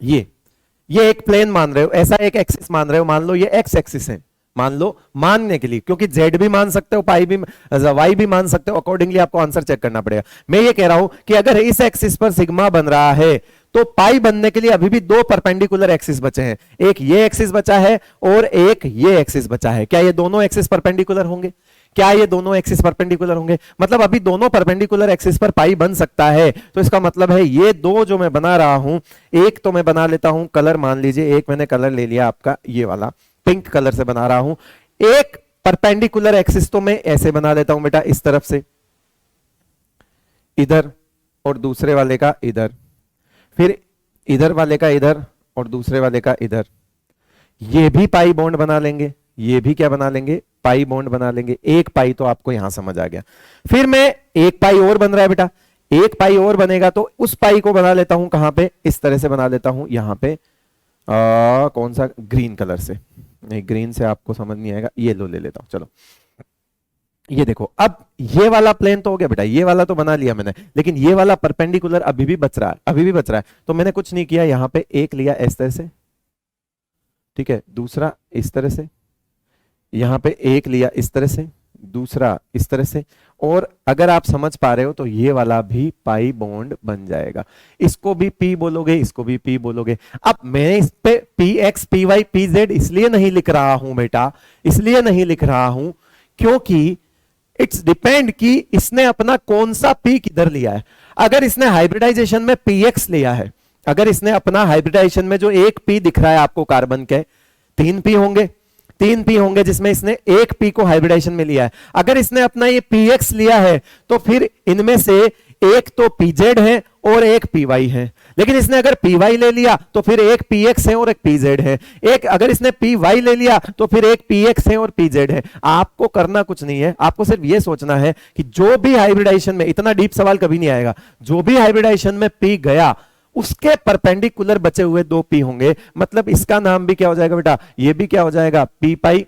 ये एक प्लेन मान रहे हो, ऐसा एक एक्सिस मान रहे हो, मान लो ये एक्स एक्सिस है, मान लो, मानने के लिए, क्योंकि जेड भी मान सकते हो, पाई भी, वाई भी मान सकते हो, अकॉर्डिंगली आपको आंसर चेक करना पड़ेगा। मैं ये कह रहा हूं कि अगर इस एक्सिस पर सिग्मा बन रहा है तो पाई बनने के लिए अभी भी 2 परपेंडिकुलर एक्सिस बचे हैं, एक ये एक्सिस बचा है और एक ये एक्सिस बचा है। क्या ये दोनों एक्सिस परपेंडिकुलर होंगे? क्या ये दोनों एक्सिस परपेंडिकुलर होंगे? मतलब अभी दोनों परपेंडिकुलर एक्सिस पर पाई बन सकता है। तो इसका मतलब है ये दो जो मैं बना रहा हूं, एक तो मैं बना लेता हूं कलर, मान लीजिए एक मैंने कलर ले लिया आपका ये वाला, पिंक कलर से बना रहा हूं। एक परपेंडिकुलर एक्सिस तो मैं ऐसे बना लेता हूं बेटा, इस तरफ से इधर और दूसरे वाले का इधर, फिर इधर वाले का इधर और दूसरे वाले का इधर। ये भी पाई बॉन्ड बना लेंगे, ये भी क्या बना लेंगे, पाई बॉन्ड बना लेंगे। एक पाई तो आपको यहां समझ आ गया। फिर मैं एक पाई और बन रहा है बेटा, एक पाई और बनेगा तो उस पाई को बना लेता हूं कहां पे, इस तरह से बना लेता हूं यहां पे, कौन सा, ग्रीन कलर से। नहीं ग्रीन से आपको समझ नहीं आएगा, येलो ले लेता हूं। चलो ये देखो, अब ये वाला प्लेन तो हो गया बेटा, ये वाला तो बना लिया मैंने, लेकिन ये वाला परपेंडिकुलर अभी भी बच रहा है, अभी भी बच रहा है। तो मैंने कुछ नहीं किया, यहां पे एक लिया इस तरह से, ठीक है, दूसरा इस तरह से, यहां पे एक लिया इस तरह से, दूसरा इस तरह से, और अगर आप समझ पा रहे हो तो ये वाला भी पाई बॉन्ड बन जाएगा। इसको भी P बोलोगे, इसको भी P बोलोगे। अब मैं इस पे PX, PY, PZ इसलिए नहीं लिख रहा हूं बेटा, इसलिए नहीं लिख रहा हूं क्योंकि इट्स डिपेंड कि इसने अपना कौन सा P किधर लिया है। अगर इसने हाइब्रिडाइजेशन में PX लिया है, अगर इसने अपना हाइब्रिडाइजेशन में जो एक P दिख रहा है आपको कार्बन के, 3 P होंगे, 3 P होंगे जिसमें इसने एक P को हाइब्रिडाइजेशन में लिया है। अगर इसने अपना ये PX लिया है तो फिर इनमें से एक तो PZ है और एक PY है। लेकिन इसने अगर PY ले लिया तो फिर एक PX है और एक PZ है। एक अगर इसने PY ले लिया तो फिर एक PX है और PZ है। आपको करना कुछ नहीं है, आपको सिर्फ ये सोचना है कि जो भी हाइब्रिडाइजेशन में, इतना डीप सवाल कभी नहीं आएगा, जो भी हाइब्रिडाइजेशन में P गया उसके परपेंडिकुलर बचे हुए 2 P होंगे। मतलब इसका नाम भी क्या हो जाएगा बेटा, ये भी क्या हो जाएगा, P पाई,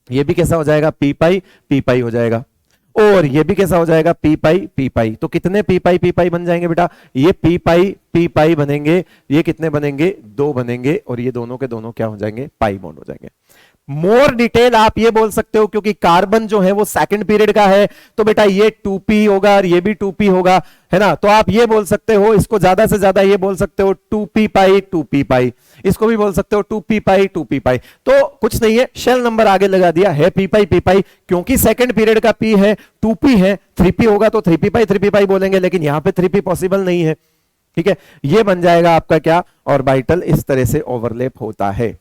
ये भी कैसा हो जाएगा, P पाई हो जाएगा, और ये भी कैसा हो जाएगा, P पाई। तो कितने P पाई बन जाएंगे बेटा, ये P पाई बनेंगे, ये कितने बनेंगे, 2 बनेंगे, और ये दोनों के दोनों क्या हो जाएंगे, पाई बॉन्ड हो जाएंगे। मोर डिटेल आप ये बोल सकते हो क्योंकि कार्बन जो है वो सेकंड पीरियड का है, तो बेटा ये 2p होगा और ये भी 2p होगा, है ना। तो आप ये बोल सकते हो, इसको ज्यादा से ज्यादा ये बोल सकते हो 2p पाई, इसको भी बोल सकते हो 2p पाई। तो कुछ नहीं है, शेल नंबर आगे लगा दिया है p पाई, क्योंकि सेकंड पीरियड का p है, 2p है, 3p होगा तो 3p पाई बोलेंगे, लेकिन यहां पे 3p पॉसिबल नहीं है। ठीक है, ये बन जाएगा आपका क्या, ऑर्बिटल इस तरह से ओवरलैप होता है।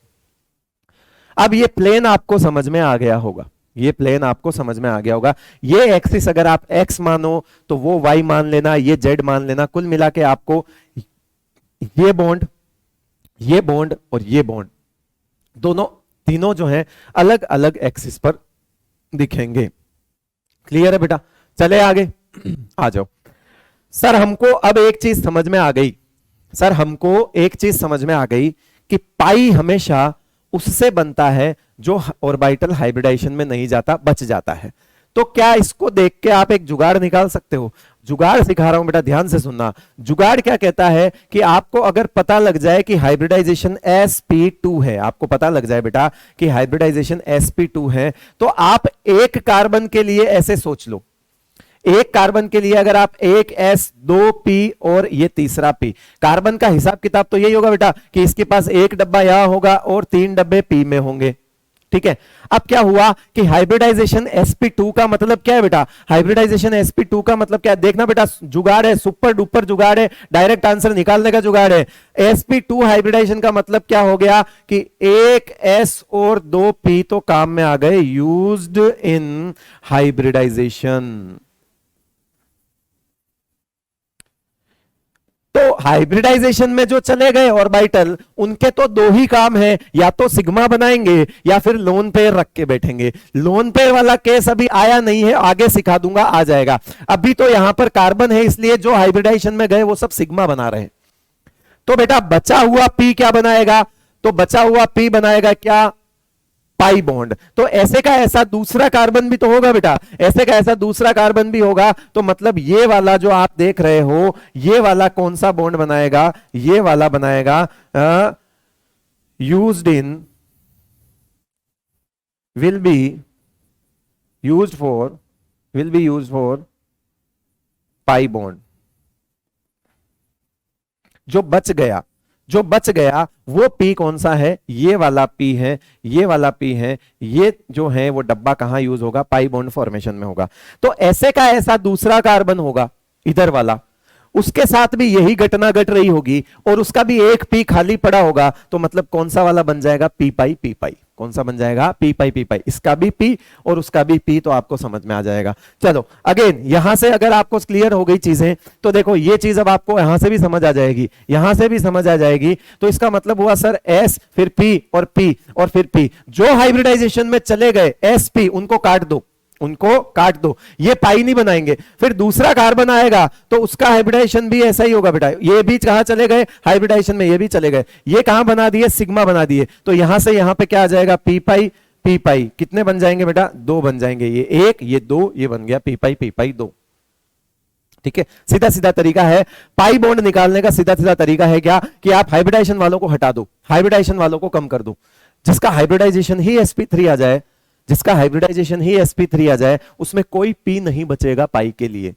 अब ये प्लेन आपको समझ में आ गया होगा, ये प्लेन आपको समझ में आ गया होगा। ये एक्सिस अगर आप x मानो तो वो y मान लेना, ये z मान लेना, कुल मिला के आपको ये बॉन्ड और ये बॉन्ड दोनों, तीनों जो हैं अलग अलग एक्सिस पर दिखेंगे। क्लियर है बेटा, चले आगे आ जाओ। सर हमको अब एक चीज समझ में आ गई, सर हमको एक चीज समझ में आ गई कि पाई हमेशा उससे बनता है जो ऑर्बिटल हाइब्रिडाइजेशन में नहीं जाता, बच जाता है। तो क्या इसको देख के आप एक जुगाड़ निकाल सकते हो, जुगाड़ सिखा रहा हूं बेटा, ध्यान से सुनना। जुगाड़ क्या कहता है कि आपको अगर पता लग जाए कि हाइब्रिडाइजेशन sp2 है, आपको पता लग जाए बेटा कि हाइब्रिडाइजेशन sp2 है, तो आप एक कार्बन के लिए ऐसे सोच लो, एक कार्बन के लिए अगर आप एक s, 2p और ये तीसरा p, कार्बन का हिसाब किताब तो यही होगा बेटा कि इसके पास एक डब्बा यहां होगा और 3 डब्बे p में होंगे। ठीक है, अब क्या हुआ कि हाइब्रिडाइजेशन sp2 का मतलब क्या है बेटा, हाइब्रिडाइजेशन sp2 का मतलब क्या है, देखना बेटा, जुगाड़ है, सुपर डुपर जुगाड़ है, डायरेक्ट आंसर निकालने का जुगाड़ है। sp2 हाइब्रिडाइजेशन का मतलब क्या हो गया कि एक s और 2p तो काम में आ गए, यूज्ड इन हाइब्रिडाइजेशन। तो हाइब्रिडाइजेशन में जो चले गए ऑर्बिटल, उनके तो दो ही काम है, या तो सिग्मा बनाएंगे या फिर लोन पेयर रख के बैठेंगे। लोन पेयर वाला केस अभी आया नहीं है, आगे सिखा दूंगा, आ जाएगा। अभी तो यहां पर कार्बन है, इसलिए जो हाइब्रिडाइजेशन में गए वो सब सिग्मा बना रहे हैं। तो बेटा बचा हुआ पी क्या बनाएगा, तो बचा हुआ पी बनाएगा क्या, पाई बॉन्ड। तो ऐसे का ऐसा दूसरा कार्बन भी तो होगा बेटा, ऐसे का ऐसा दूसरा कार्बन भी होगा, तो मतलब ये वाला जो आप देख रहे हो, ये वाला कौन सा बॉन्ड बनाएगा, ये वाला बनाएगा used in, will be used for pi bond. जो बच गया वो पी कौन सा है, ये वाला पी है, ये वाला पी है, ये जो है वो डब्बा कहां यूज होगा, पाई बॉन्ड फॉर्मेशन में होगा। तो ऐसे का ऐसा दूसरा कार्बन होगा इधर वाला, उसके साथ भी यही घटना घट रही होगी और उसका भी एक पी खाली पड़ा होगा, तो मतलब कौन सा वाला बन जाएगा, पी पाई पी पाई। कौन सा बन जाएगा, पी पाई पी पाई। इसका भी पी और उसका भी पी, तो आपको समझ में आ जाएगा। चलो अगेन यहां से अगर आपको क्लियर हो गई चीजें, तो देखो ये चीज अब आपको यहां से भी समझ आ जाएगी, यहां से भी समझ आ जाएगी। तो इसका मतलब हुआ सर एस फिर पी और पी और फिर पी। जो हाइब्रिडाइजेशन में चले गए एस पी, उनको काट दो, उनको काट दो, ये पाई नहीं बनाएंगे। फिर दूसरा कार्बन आएगा तो उसका हाइब्रिडाइजेशन भी ऐसा ही होगा बेटा। ये भी कहां चले गए हाइब्रिडाइजेशन में, ये भी चले गए, ये कहां बना दिए, सिग्मा बना दिए। तो यहां से यहां पे क्या आ जाएगा, पी पाई पी पाई। कितने बन जाएंगे बेटा, 2 बन जाएंगे, ये 1 ये 2, ये बन गया पी पाई 2। ठीक है, सीधा सीधा तरीका है पाई बॉन्ड निकालने का, सीधा सीधा तरीका है क्या कि आप हाइब्रिडाइजेशन वालों को हटा दो, हाइब्रिडाइजेशन वालों को कम कर दो। जिसका हाइब्रिडाइजेशन ही sp3 आ जाए, जिसका हाइब्रिडाइजेशन ही sp3 आ जाए, उसमें कोई p नहीं बचेगा पाई के लिए।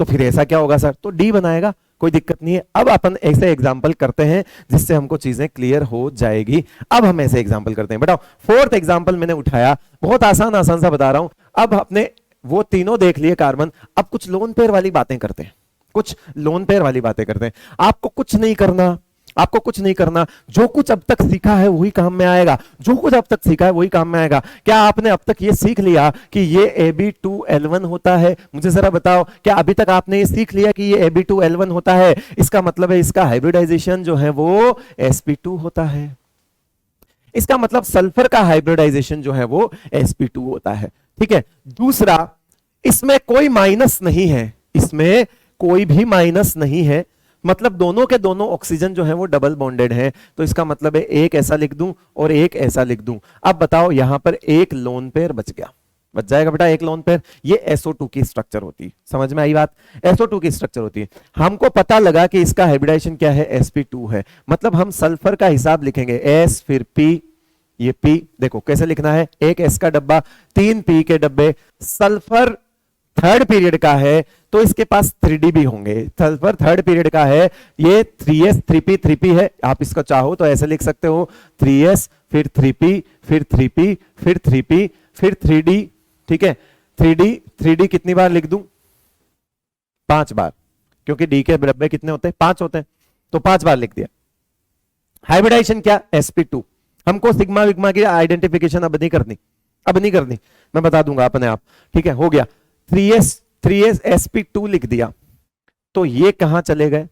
तो फिर ऐसा क्या होगा सर, तो d बनाएगा, कोई दिक्कत नहीं है। अब अपन ऐसे एग्जांपल करते हैं जिससे हमको चीजें क्लियर हो जाएगी। अब हम ऐसे एग्जांपल करते हैं। बताओ, फोर्थ एग्जांपल मैंने उठाया, बहुत आसान आसान सा बता रहा हूं। अब अपने वो तीनों देख लिए कार्बन, अब कुछ लोन पेयर वाली बातें करते हैं, कुछ लोन पेयर वाली बातें करते हैं। आपको कुछ नहीं करना, आपको कुछ नहीं करना, जो कुछ अब तक सीखा है वही काम में आएगा, जो कुछ अब तक सीखा है वही काम में आएगा। क्या आपने अब तक ये सीख लिया कि ये Ab2L1 होता है? मुझे जरा बताओ, क्या अभी तक आपने ये सीख लिया कि ये Ab2L1 होता है? इसका मतलब है इसका हाइब्रिडाइजेशन जो है वो sp2 होता है। इसका मतलब सल्फर का हाइब्रिडाइजेशन जो है वो sp2 होता है। ठीक है, दूसरा, इसमें कोई माइनस नहीं है, इसमें कोई भी माइनस नहीं है, मतलब दोनों के दोनों ऑक्सीजन जो है वो डबल बॉन्डेड है। तो इसका मतलब है एक ऐसा लिख दूं और एक ऐसा लिख दूं। अब बताओ, यहां पर एक लोन पेयर बच गया, बच जाएगा बेटा एक लोन पेयर। ये SO2 की स्ट्रक्चर होती है, समझ में आई बात, SO2 की स्ट्रक्चर होती है। हमको पता लगा कि इसका हाइब्रिडाइजेशन क्या है, sp2 है, मतलब हम सल्फर का हिसाब लिखेंगे, S फिर P, ये P देखो कैसे लिखना है, एक S का डब्बा, 3 P के डब्बे। सल्फर थर्ड पीरियड का है तो इसके पास 3D भी होंगे, सल्फर थर्ड पीरियड का है, ये 3S 3P 3P है। आप इसको चाहो तो ऐसे लिख सकते हो, 3S फिर 3P फिर 3P फिर 3P फिर 3D। ठीक है, 3D कितनी बार लिख दूं, 5 बार, क्योंकि D के डब्बे कितने होते हैं, 5 होते हैं, तो 5 बार लिख दिया। हाइब्रिडाइजेशन क्या, sp2। हमको सिग्मा विग्मा की आइडेंटिफिकेशन अब नहीं करनी, मैं बता दूंगा अपने आप। ठीक है, हो गया, 3S sp2 लिख दिया। तो ये कहां चले गए,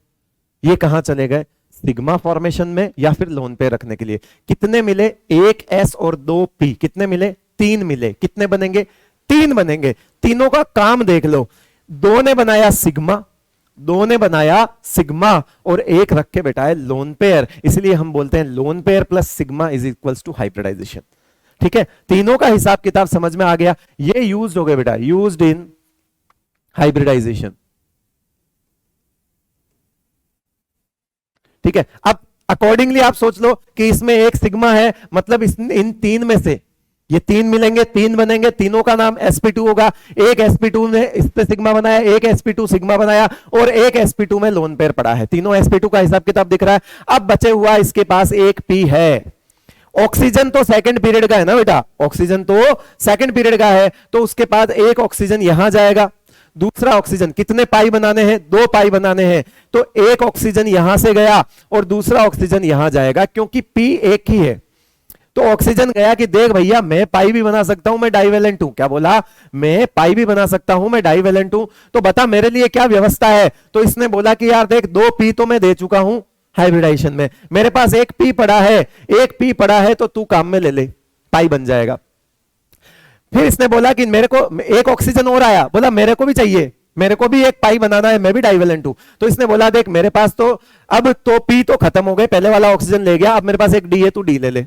ये कहां चले गए, सिग्मा फॉर्मेशन में या फिर लोन पे रखने के लिए। कितने मिले, एक S और 2 P, कितने मिले, 3 मिले। कितने बनेंगे, 3 बनेंगे। तीनों का काम देख लो, 2 ने बनाया सिग्मा और एक रख के बैठा है लोन पेयर, इसलिए हम बोलते हैं lone pair plus sigma is equals to hybridisation. ठीक है, तीनों का हिसाब किताब समझ में आ गया। ये यूज्ड हो गए बेटा, यूज्ड इन हाइब्रिडाइजेशन, ठीक है, अब अकॉर्डिंगली आप सोच लो कि इसमें एक सिग्मा है, मतलब इन तीन में से ये तीन मिलेंगे, तीन बनेंगे, तीनों का नाम sp2 होगा। एक sp2 ने इस पे सिग्मा बनाया, एक sp2 सिग्मा बनाया और एक sp2 में लोन पेयर पड़ा है। तीनों sp2 का हिसाब किताब दिख रहा है। अब बचे हुआ इसके पास एक p है। ऑक्सीजन तो सेकंड पीरियड का है ना बेटा, ऑक्सीजन तो सेकंड पीरियड का है, तो उसके बाद एक ऑक्सीजन यहां जाएगा, दूसरा ऑक्सीजन, कितने पाई बनाने हैं, 2 पाई बनाने हैं, तो एक ऑक्सीजन यहां से गया और दूसरा ऑक्सीजन यहां जाएगा, क्योंकि पी एक ही है। तो ऑक्सीजन गया कि देख भैया मैं पाई भी बना सकता हूं, मैं डाइवेलेंट हूं। क्या बोला, मैं पाई भी बना सकता हूं, मैं डाइवेलेंट हूं, तो बता मेरे लिए क्या व्यवस्था है। तो इसने बोला कि यार देख 2 पी तो मैं दे चुका हूं हाइब्रिडाइजेशन में, मेरे पास एक पी पड़ा है, एक पी पड़ा है, तो तू काम में ले ले, पाई बन जाएगा। फिर इसने बोला कि मेरे को एक ऑक्सीजन और आया, बोला मेरे को भी चाहिए, मेरे को भी एक पाई बनाना है, मैं भी डाइवेलेंट हूं। तो इसने बोला देख मेरे पास तो अब तो पी तो खत्म हो गए, पहले वाला ऑक्सीजन ले गया, अब मेरे पास एक डी है, तू डी ले ले।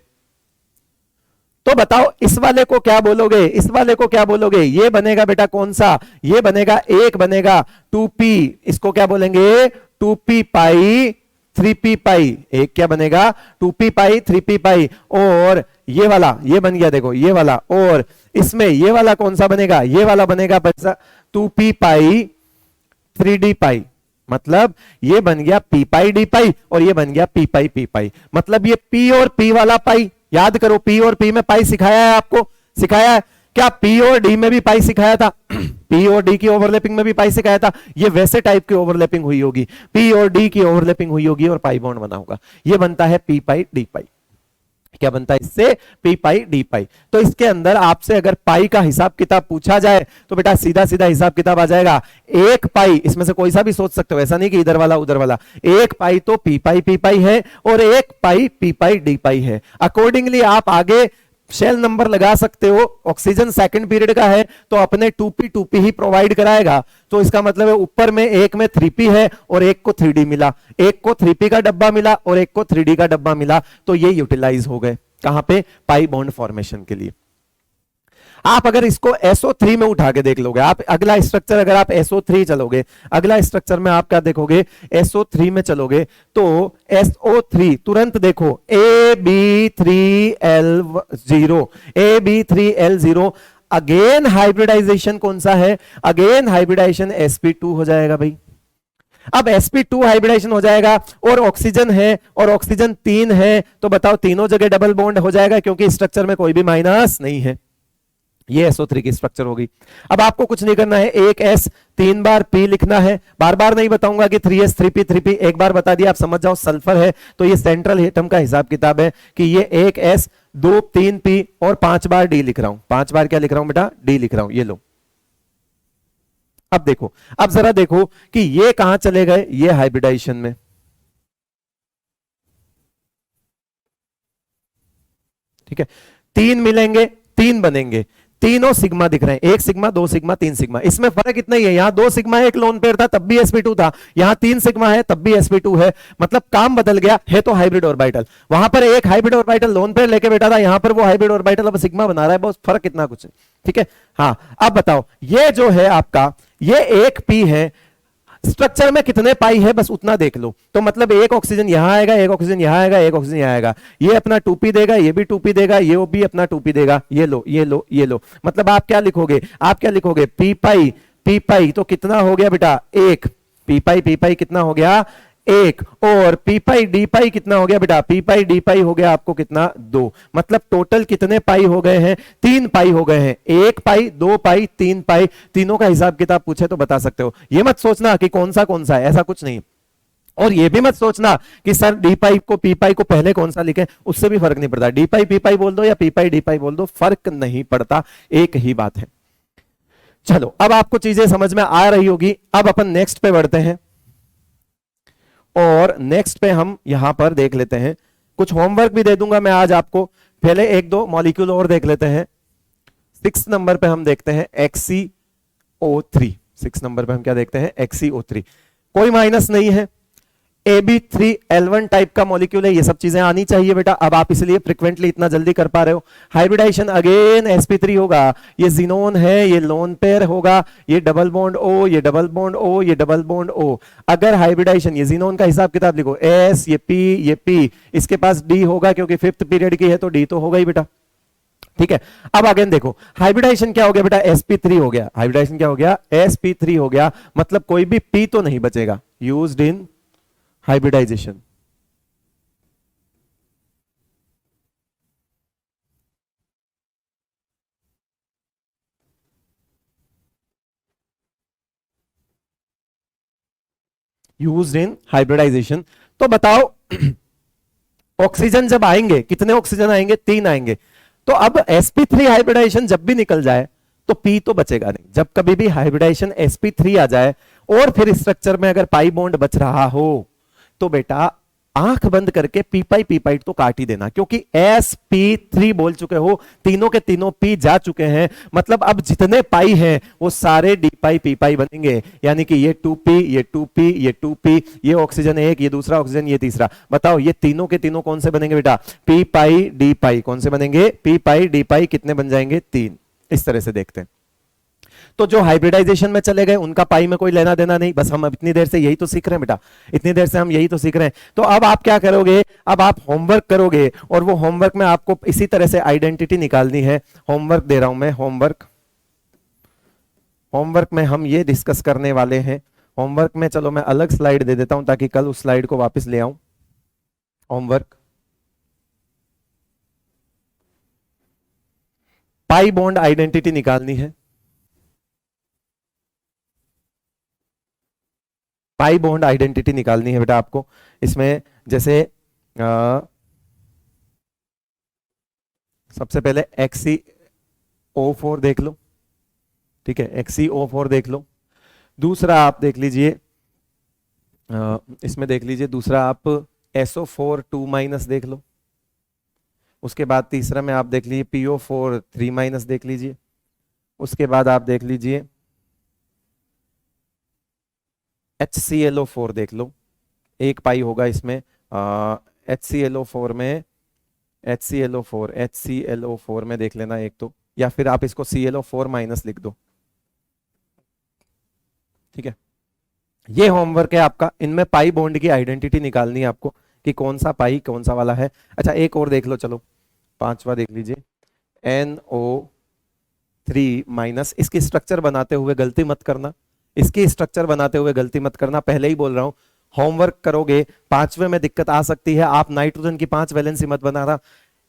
तो बताओ इस वाले को क्या बोलोगे, इस वाले को क्या बोलोगे। ये बनेगा बेटा कौन सा, ये बनेगा, एक बनेगा 2p, इसको क्या बोलेंगे 2p पाई 3p पाई। एक क्या बनेगा 2p पाई 3p पाई, और ये वाला ये बन गया, देखो ये वाला, और इसमें ये वाला कौन सा बनेगा, ये वाला बनेगा 2p पाई 3d पाई। मतलब ये बन गया p पाई d पाई और ये बन गया p पाई p पाई। मतलब ये p और p वाला पाई, याद करो p और p में पाई सिखाया है आपको, सिखाया है क्या, p और d में भी पाई सिखाया था p और d की ओवरलैपिंग में भी पाई सिखाया था। ये वैसे टाइप की ओवरलैपिंग हुई होगी, p और d की ओवरलैपिंग हुई होगी और पाई बॉन्ड बना होगा। ये बनता है p पाई d पाई। क्या बनता है इससे, p पाई d पाई। तो इसके अंदर आपसे अगर पाई का हिसाब किताब पूछा जाए तो बेटा सीधा सीधा हिसाब किताब आ जाएगा। एक पाई, इसमें से कोई सा भी सोच सकते हो, ऐसा नहीं कि इधर वाला उधर वाला। एक पाई तो p पाई है और एक पाई p पाई d पाई है। अकॉर्डिंगली आप आगे शेल नंबर लगा सकते हो। ऑक्सीजन सेकंड पीरियड का है तो अपने 2p ही प्रोवाइड कराएगा, तो इसका मतलब है ऊपर में एक में 3p है और एक को 3d मिला, एक को 3p का डब्बा मिला और एक को 3d का डब्बा मिला, तो ये यूटिलाइज हो गए कहां पे, पाई बॉन्ड फॉर्मेशन के लिए। आप अगर इसको SO3 में उठा के देख लोगे, आप अगला स्ट्रक्चर अगर आप SO3 चलोगे, अगला स्ट्रक्चर में आप क्या देखोगे, SO3 में चलोगे तो SO3 तुरंत देखो AB3L0, AB3L0, अगेन हाइब्रिडाइजेशन कौन सा है, अगेन हाइब्रिडाइजेशन sp2 हो जाएगा भाई। अब sp2 हाइब्रिडाइजेशन हो जाएगा और ऑक्सीजन है और ऑक्सीजन 3 है, तो बताओ तीनों जगह डबल बॉन्ड हो जाएगा क्योंकि स्ट्रक्चर में कोई भी माइनस नहीं है। ये SO3 की स्ट्रक्चर होगी। अब आपको कुछ नहीं करना है, एक S 3 बार P लिखना है, बार बार नहीं बताऊंगा कि 3S 3P 3P, एक बार बता दिया आप समझ जाओ सल्फर है तो ये सेंट्रल एटम का हिसाब किताब है कि ये एक S 2 3 P और 5 बार D लिख रहा हूं। 5 बार क्या लिख रहा हूं बेटा, D लिख रहा हूं, ये लो। अब देखो, अब जरा देखो कि ये कहां चले गए, ये हाइब्रिडाइजेशन में, ठीक है, 3 मिलेंगे 3 बनेंगे, तीनों सिग्मा दिख रहे हैं, एक सिग्मा 2 सिग्मा 3 सिग्मा। इसमें फर्क इतना ही है, यहां 2 सिग्मा एक लोन पेयर था तब भी sp2 था, यहां 3 सिग्मा है तब भी sp2 है, मतलब काम बदल गया है तो हाइब्रिड ऑर्बिटल। वहां पर एक हाइब्रिड ऑर्बिटल लोन पेयर लेके बैठा था, यहां पर वो हाइब्रिड ऑर्बिटल अब सिग्मा बना रहा है, बहुत फर्क इतना कुछ है, ठीक है। हाँ अब बताओ, ये जो है आपका ये एक p है, स्ट्रक्चर में कितने पाई है बस उतना देख लो। तो मतलब एक ऑक्सीजन यहां आएगा, एक ऑक्सीजन यहां आएगा, एक ऑक्सीजन यहां आएगा, ये अपना 2p देगा, ये भी 2p देगा, ये भी अपना 2p देगा, ये लो ये लो ये लो। मतलब आप क्या लिखोगे, आप क्या लिखोगे, p पाई तो कितना हो गया बेटा, एक, p पाई कितना हो गया, एक, और p पाई d पाई कितना हो गया बेटा, p पाई d पाई हो गया आपको कितना, 2। मतलब टोटल कितने पाई हो गए हैं, 3 पाई हो गए हैं, 1 पाई 2 पाई 3 पाई। तीनों का हिसाब किताब पूछे तो बता सकते हो। ये मत सोचना कि कौन सा है, ऐसा कुछ नहीं। और ये भी मत सोचना कि सर डी पाई को पी पाई को पहले कौन सा लिखे, उससे भी फर्क नहीं पड़ता। डी पाई पी पाई बोल दो या पी पाई डी पाई बोल दो, फर्क नहीं पड़ता, एक ही बात है। चलो अब आपको चीजें समझ में आ रही होगी। अब अपन नेक्स्ट पे बढ़ते हैं और नेक्स्ट पे हम यहां पर देख लेते हैं, कुछ होमवर्क भी दे दूंगा मैं आज आपको। पहले 1-2 मॉलिक्यूल और देख लेते हैं। 6 नंबर पे हम देखते हैं XeO3। 6 नंबर पे हम क्या देखते हैं, XeO3। कोई माइनस नहीं है, Ab3L1 टाइप का मॉलिक्यूल है, ये सब चीजें आनी चाहिए बेटा। अब आप इसलिए फ्रिक्वेंटली इतना जल्दी कर पा रहे हो। हाइब्रिडाइजेशन अगेन sp3 होगा, ये जीनोन है, ये लोन पेयर होगा, ये डबल बॉन्ड O, ये डबल बॉन्ड O, ये डबल बॉन्ड O। अगर हाइब्रिडाइजेशन, ये जीनोन का हिसाब किताब लिखो, S, ये P, ये P, इसके पास D होगा क्योंकि 5th पीरियड की है तो D तो होगा ही बेटा। ठीक है, अब अगेन देखो हाइब्रिडाइजेशन क्या हो गया बेटा, sp3 हो गया। हाइब्रिडाइजेशन क्या हो गया, sp3 हो गया, मतलब कोई भी P तो नहीं बचेगा। Used in hybridisation. Used in hybridisation. तो बताओ ऑक्सीजन जब आएंगे, कितने ऑक्सीजन आएंगे, 3 आएंगे। तो अब sp3 हाइब्रिडाइजेशन जब भी निकल जाए तो P तो बचेगा नहीं। जब कभी भी हाइब्रिडाइजेशन sp3 आ जाए और फिर स्ट्रक्चर में अगर पाई बॉन्ड बच रहा हो तो बेटा आंख बंद करके पी पाई तो काट ही देना, क्योंकि sp3 बोल चुके हो, तीनों के तीनों P जा चुके हैं, मतलब अब जितने पाई हैं वो सारे डी पाई पी पाई बनेंगे। यानी कि ये 2p, ये 2p, ये 2p, ये ऑक्सीजन एक, ये दूसरा ऑक्सीजन, ये तीसरा। बताओ ये तीनों के तीनों कौन से बनेंगे बेटा, पी पाई डी पाई। कौन से बनेंगे, पी पाई डी पाई। कितने बन जाएंगे, 3। इस तरह से देखते हैं। तो जो हाइब्रिडाइजेशन में चले गए उनका पाई में कोई लेना देना नहीं। बस हम अब इतनी देर से यही तो सीख रहे हैं बेटा, इतनी देर से हम यही तो सीख रहे हैं। तो अब आप क्या करोगे, अब आप होमवर्क करोगे और वो होमवर्क में आपको इसी तरह से आइडेंटिटी निकालनी है। होमवर्क दे रहा हूं मैं, होमवर्क में हम ये डिस्कस करने वाले हैं। होमवर्क में चलो मैं अलग स्लाइड दे देता हूं ताकि कल उस स्लाइड को वापस ले आऊं। होमवर्क, पाई बॉन्ड आइडेंटिटी निकालनी है। पाई बॉन्ड आइडेंटिटी निकालनी है बेटा आपको। इसमें जैसे सबसे पहले XeO4 देख लो, ठीक है, XeO4 देख लो। दूसरा आप देख लीजिए, इसमें देख लीजिए दूसरा आप SO4 2- देख लो। उसके बाद तीसरा में आप देख लीजिए PO4 3- देख लीजिए। उसके बाद आप देख लीजिए HClO4 देख लो, एक पाई होगा इसमें। HClO4 में HClO4 में देख लेना एक तो, या फिर आप इसको ClO4- लिख दो। ठीक है, ये होमवर्क है आपका। इनमें पाई बॉन्ड की आइडेंटिटी निकालनी है आपको कि कौन सा पाई कौन सा वाला है। अच्छा एक और देख लो, चलो 5वां देख लीजिए, NO3-। इसकी स्ट्रक्चर बनाते हुए गलती मत करना, इसकी स्ट्रक्चर बनाते हुए गलती मत करना, पहले ही बोल रहा हूं। होमवर्क करोगे 5वें में दिक्कत आ सकती है, आप नाइट्रोजन की 5 वैलेंसी मत बनाना।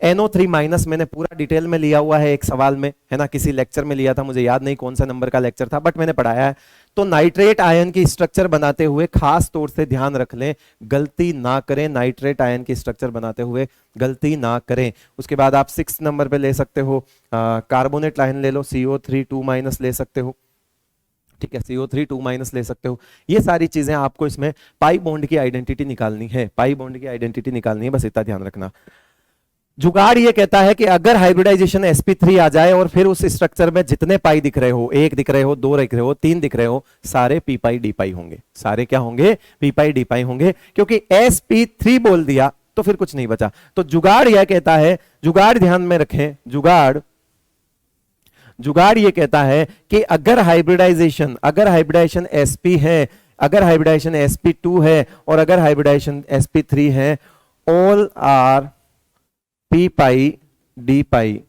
NO3- मैंने पूरा डिटेल में लिया हुआ है एक सवाल में, है ना, किसी लेक्चर में लिया था, मुझे याद नहीं कौन सा नंबर का लेक्चर था, बट मैंने पढ़ाया है। तो नाइट्रेट आयन की स्ट्रक्चर बनाते हुए खास तौर से ध्यान रख लें, गलती ना करें, नाइट्रेट आयन की स्ट्रक्चर बनाते हुए गलती ना करें। उसके बाद आप 6 नंबर पे ले सकते हो, कार्बोनेट आयन ले लो, CO3 2- ले सकते हो, ठीक है, CO3 2- ले सकते हो। ये सारी चीजें आपको इसमें पाई बॉन्ड की आइडेंटिटी निकालनी है, पाई बॉन्ड की आइडेंटिटी निकालनी है, बस इतना ध्यान रखना। जुगाड़ ये कहता है कि अगर हाइब्रिडाइजेशन sp3 आ जाए और फिर उस स्ट्रक्चर में जितने पाई दिख रहे हो, 1 दिख रहे हो, 2 दिख रहे हो, 3 दिख रहे हो, सारे p पाई d पाई होंगे। सारे क्या होंगे, p पाई d पाई होंगे, क्योंकि sp3 बोल दिया तो फिर कुछ नहीं बचा। तो जुगाड़ यह कहता है, जुगाड़ ध्यान में रखें, जुगाड़ ये कहता है कि अगर हाइब्रिडाइजेशन sp है, अगर हाइब्रिडाइजेशन sp2 है और अगर हाइब्रिडाइजेशन sp3 है, all are p pi d pi,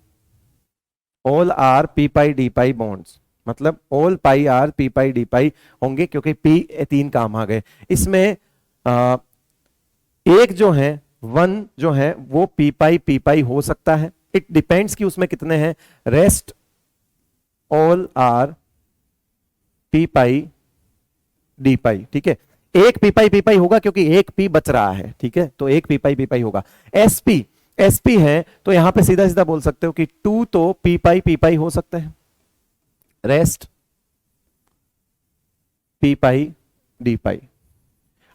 all are p pi d pi bonds, मतलब all pi are p pi d pi होंगे, क्योंकि p 3 काम आ गए। इसमें एक जो है 1 जो है वो p पाई हो सकता है, इट डिपेंड्स कि उसमें कितने हैं। Rest all are p pi d pi, ठीक है। एक p पाई होगा क्योंकि एक p बच रहा है, ठीक है, तो एक p पाई होगा। sp है तो यहां पे सीधा सीधा बोल सकते हो कि 2 तो p पाई हो सकते हैं। रेस्ट p पाई d पाई।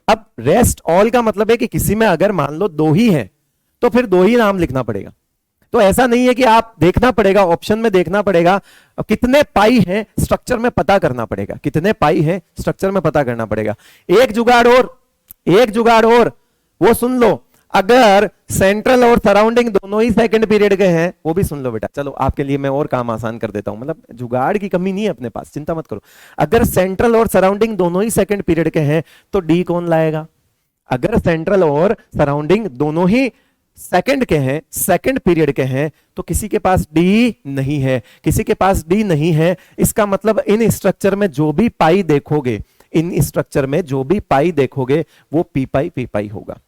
अब रेस्ट ऑल का मतलब है कि किसी में अगर मान लो 2 ही है तो फिर 2 ही नाम लिखना पड़ेगा। तो ऐसा नहीं है कि आप देखना पड़ेगा, ऑप्शन में देखना पड़ेगा कितने पाई हैं, स्ट्रक्चर में पता करना पड़ेगा, कितने पाई हैं स्ट्रक्चर में पता करना पड़ेगा। एक जुगाड़ और, एक जुगाड़ और, वो सुन लो, अगर सेंट्रल और सराउंडिंग दोनों ही सेकंड पीरियड के हैं, वो भी सुन लो बेटा, चलो आपके लिए मैं और काम आसान कर देता हूं, मतलब जुगाड़ की कमी नहीं है अपने पास, चिंता मत करो। अगर सेंट्रल और सराउंडिंग दोनों ही सेकंड पीरियड के हैं तो डी कौन लाएगा? अगर सेंट्रल और सराउंडिंग दोनों ही सेकंड के हैं, सेकंड पीरियड के हैं, तो किसी के पास डी नहीं है, किसी के पास डी नहीं है, इसका मतलब इन स्ट्रक्चर में जो भी पाई देखोगे, इन स्ट्रक्चर में जो भी पाई देखोगे वो पी पाई होगा।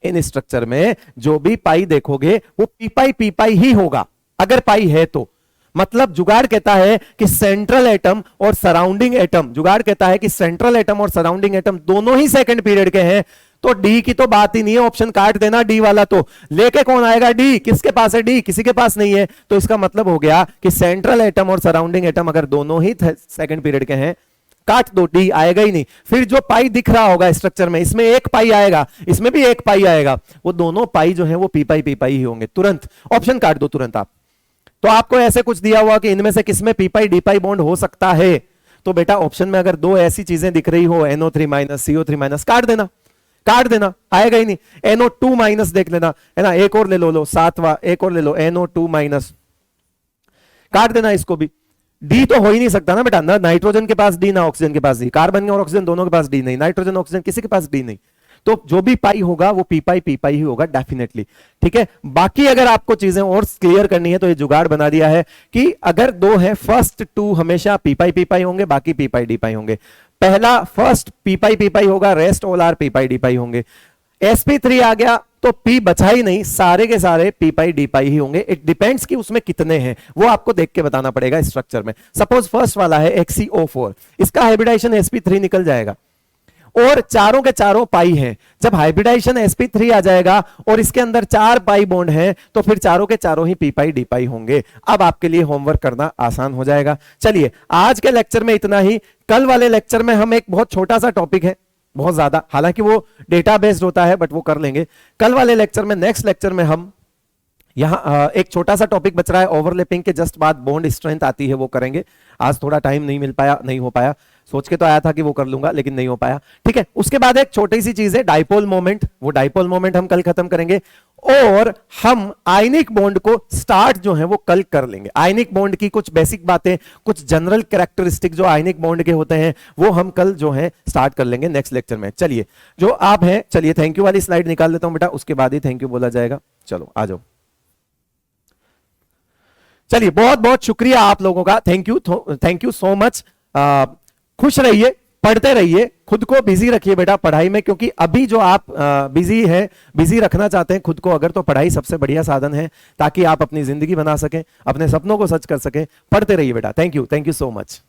इन स्ट्रक्चर में जो भी पाई देखोगे वो पी पाई ही होगा, अगर पाई है तो। मतलब जुगाड़ कहता है कि सेंट्रल एटम और सराउंडिंग एटम, जुगाड़ कहता है कि सेंट्रल एटम और सराउंडिंग एटम दोनों ही सेकंड पीरियड के हैं, तो डी की तो बात ही नहीं है, ऑप्शन काट देना डी वाला। तो लेके कौन आएगा? डी। किसके पास है डी? किसी के पास नहीं है। तो इसका मतलब हो गया कि सेंट्रल एटम और सराउंडिंग एटम अगर दोनों ही सेकंड पीरियड के हैं, काट दो, डी आएगा ही नहीं। फिर जो पाई दिख रहा होगा स्ट्रक्चर में, इसमें एक पाई आएगा, इसमें भी एक पाई आएगा, वो दोनों पाई जो है वो पी पाई ही होंगे। तुरंत ऑप्शन काट दो तुरंत आप। तो आपको ऐसे कुछ दिया हुआ कि इनमें से किसमें पी पाई डी पाई बॉन्ड हो सकता है, तो बेटा ऑप्शन में अगर दो ऐसी चीजें दिख रही हो, NO3- CO3-, काट देना, काट देना, आएगा ही नहीं। NO2- देख लेना, है ना, एक और ले लो, सातवां एक और ले लो, NO2-, काट देना इसको भी। डी तो हो ही नहीं सकता ना बेटा, ना नाइट्रोजन के पास डी ना ऑक्सीजन के पास डी, कार्बन और ऑक्सीजन दोनों के पास डी नहीं, नाइट्रोजन ऑक्सीजन किसी के पास डी नहीं, तो जो भी पाई होगा वो पी पाई ही होगा डेफिनेटली। ठीक है, बाकी अगर आपको चीजें और क्लियर करनी है तो ये जुगाड़ बना दिया है कि अगर दो है, फर्स्ट टू हमेशा पी पाई होंगे, बाकी पी पाई डी पाई होंगे। पहला फर्स्ट पी पाई होगा, रेस्ट ऑल आर पी पाई डी पाई होंगे। sp3 आ गया तो पी बचा ही नहीं, सारे के सारे पी पाई डी पाई ही होंगे। इट डिपेंड्स कि उसमें कितने हैं, वो आपको देख के बताना पड़ेगा स्ट्रक्चर में। सपोज फर्स्ट वाला है XCO4, इसका हाइब्रिडाइजेशन sp3 निकल जाएगा और चारों के चारों पाई हैं। जब हाइब्रिडाइजेशन sp3 आ जाएगा और इसके अंदर 4 पाई बॉन्ड हैं, तो फिर चारों के चारों ही पी पाई डी पाई होंगे। अब आपके लिए होमवर्क करना आसान हो जाएगा। चलिए, आज के लेक्चर में इतना ही। कल वाले लेक्चर में हम एक बहुत छोटा सा टॉपिक है, बहुत ज्यादा, हालांकि वो डेटा बेस्ड होता है, बट वो कर लेंगे कल वाले लेक्चर में। नेक्स्ट लेक्चर में हम यहां एक छोटा सा टॉपिक बच रहा है, ओवरलैपिंग के जस्ट बाद बॉन्ड स्ट्रेंथ आती है, वो करेंगे। आज थोड़ा टाइम नहीं मिल पाया, नहीं हो पाया, सोच के तो आया था कि वो कर लूंगा लेकिन नहीं हो पाया। ठीक है, उसके बाद एक छोटी सी चीज है डाइपोल मोमेंट, वो डाइपोल मोमेंट हम कल खत्म करेंगे और हम आयनिक बॉन्ड को स्टार्ट जो है वो कल कर लेंगे। आयनिक बॉन्ड की कुछ बेसिक बातें, कुछ जनरल कैरेक्टरिस्टिक जो आयनिक बॉन्ड के होते हैं, वो हम कल जो है स्टार्ट कर लेंगे नेक्स्ट लेक्चर में। चलिए, जो आप हैं, चलिए थैंक यू वाली स्लाइड निकाल लेता हूं बेटा, उसके बाद ही थैंक यू बोला जाएगा। चलो आ जाओ। चलिए, बहुत बहुत शुक्रिया आप लोगों का, थैंक यू सो मच। खुश रहिए, पढ़ते रहिए, खुद को बिजी रखिए बेटा पढ़ाई में, क्योंकि अभी जो आप बिजी है, बिजी रखना चाहते हैं खुद को अगर, तो पढ़ाई सबसे बढ़िया साधन है, ताकि आप अपनी जिंदगी बना सकें, अपने सपनों को सच कर सकें। पढ़ते रहिए बेटा। Thank you so much.